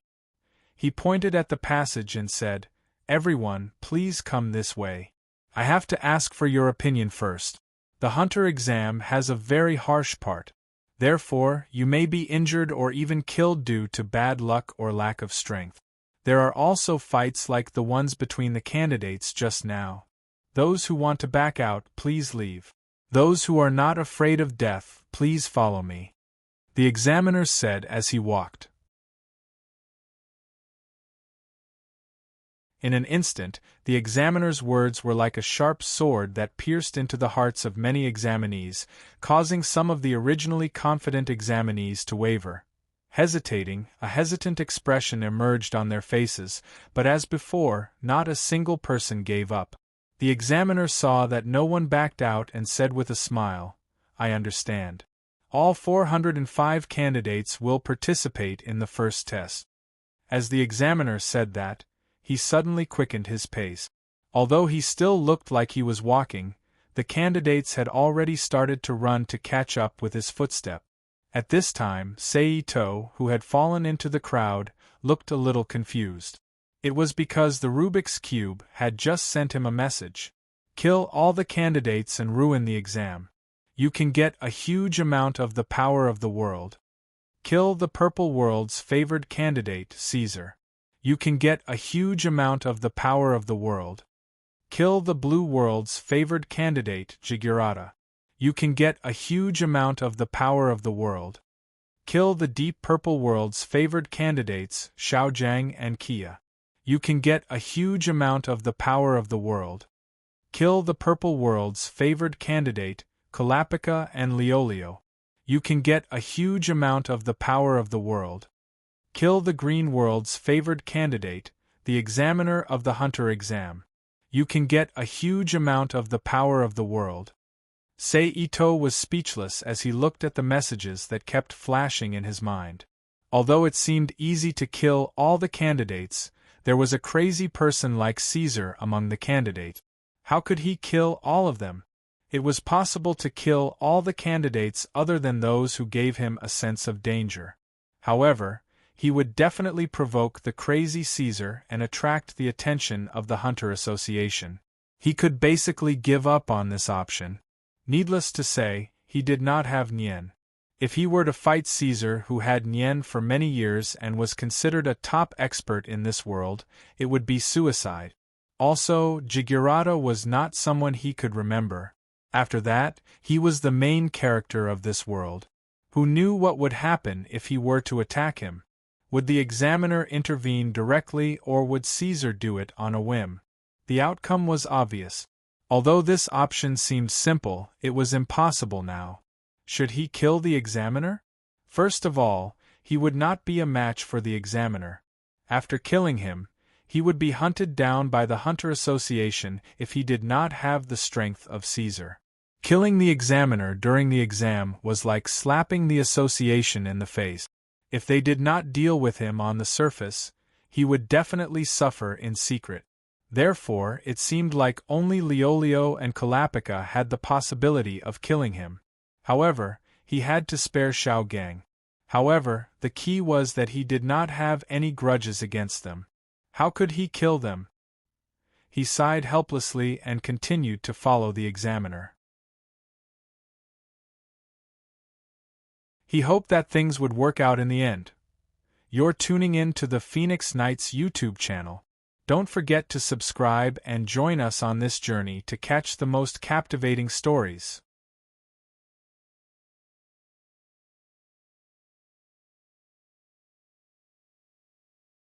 He pointed at the passage and said, "Everyone, please come this way. I have to ask for your opinion first. The Hunter exam has a very harsh part. Therefore, you may be injured or even killed due to bad luck or lack of strength. There are also fights like the ones between the candidates just now. Those who want to back out, please leave. Those who are not afraid of death, please follow me," the examiner said as he walked. In an instant, the examiner's words were like a sharp sword that pierced into the hearts of many examinees, causing some of the originally confident examinees to waver. Hesitating, a hesitant expression emerged on their faces, but as before, not a single person gave up. The examiner saw that no one backed out and said with a smile, "I understand. All 405 candidates will participate in the first test." As the examiner said that, he suddenly quickened his pace. Although he still looked like he was walking, the candidates had already started to run to catch up with his footstep. At this time, Seito, who had fallen into the crowd, looked a little confused. It was because the Rubik's Cube had just sent him a message. "Kill all the candidates and ruin the exam. You can get a huge amount of the power of the world. Kill the purple world's favored candidate, Caesar. You can get a huge amount of the power of the world. Kill the blue world's favored candidate, Jigurata. You can get a huge amount of the power of the world. Kill the deep purple world's favored candidates, Xiaojiang and Kia. You can get a huge amount of the power of the world. Kill the purple world's favored candidate, Kalapika and Liolio. You can get a huge amount of the power of the world. Kill the green world's favored candidate, the examiner of the Hunter exam. You can get a huge amount of the power of the world." Seito was speechless as he looked at the messages that kept flashing in his mind. Although it seemed easy to kill all the candidates, there was a crazy person like Caesar among the candidates. How could he kill all of them? It was possible to kill all the candidates other than those who gave him a sense of danger. However, he would definitely provoke the crazy Caesar and attract the attention of the Hunter Association. He could basically give up on this option. Needless to say, he did not have Nien. If he were to fight Caesar, who had Nien for many years and was considered a top expert in this world, it would be suicide. Also, Jigurata was not someone he could remember. After that, he was the main character of this world. Who knew what would happen if he were to attack him? Would the examiner intervene directly or would Caesar do it on a whim? The outcome was obvious. Although this option seemed simple, it was impossible now. Should he kill the examiner? First of all, he would not be a match for the examiner. After killing him, he would be hunted down by the Hunter Association if he did not have the strength of Caesar. Killing the examiner during the exam was like slapping the association in the face. If they did not deal with him on the surface, he would definitely suffer in secret. Therefore, it seemed like only Liolio and Kalapika had the possibility of killing him. However, he had to spare Xiaogang. However, the key was that he did not have any grudges against them. How could he kill them? He sighed helplessly and continued to follow the examiner. He hoped that things would work out in the end. You're tuning in to the Phoenix Knights YouTube channel. Don't forget to subscribe and join us on this journey to catch the most captivating stories.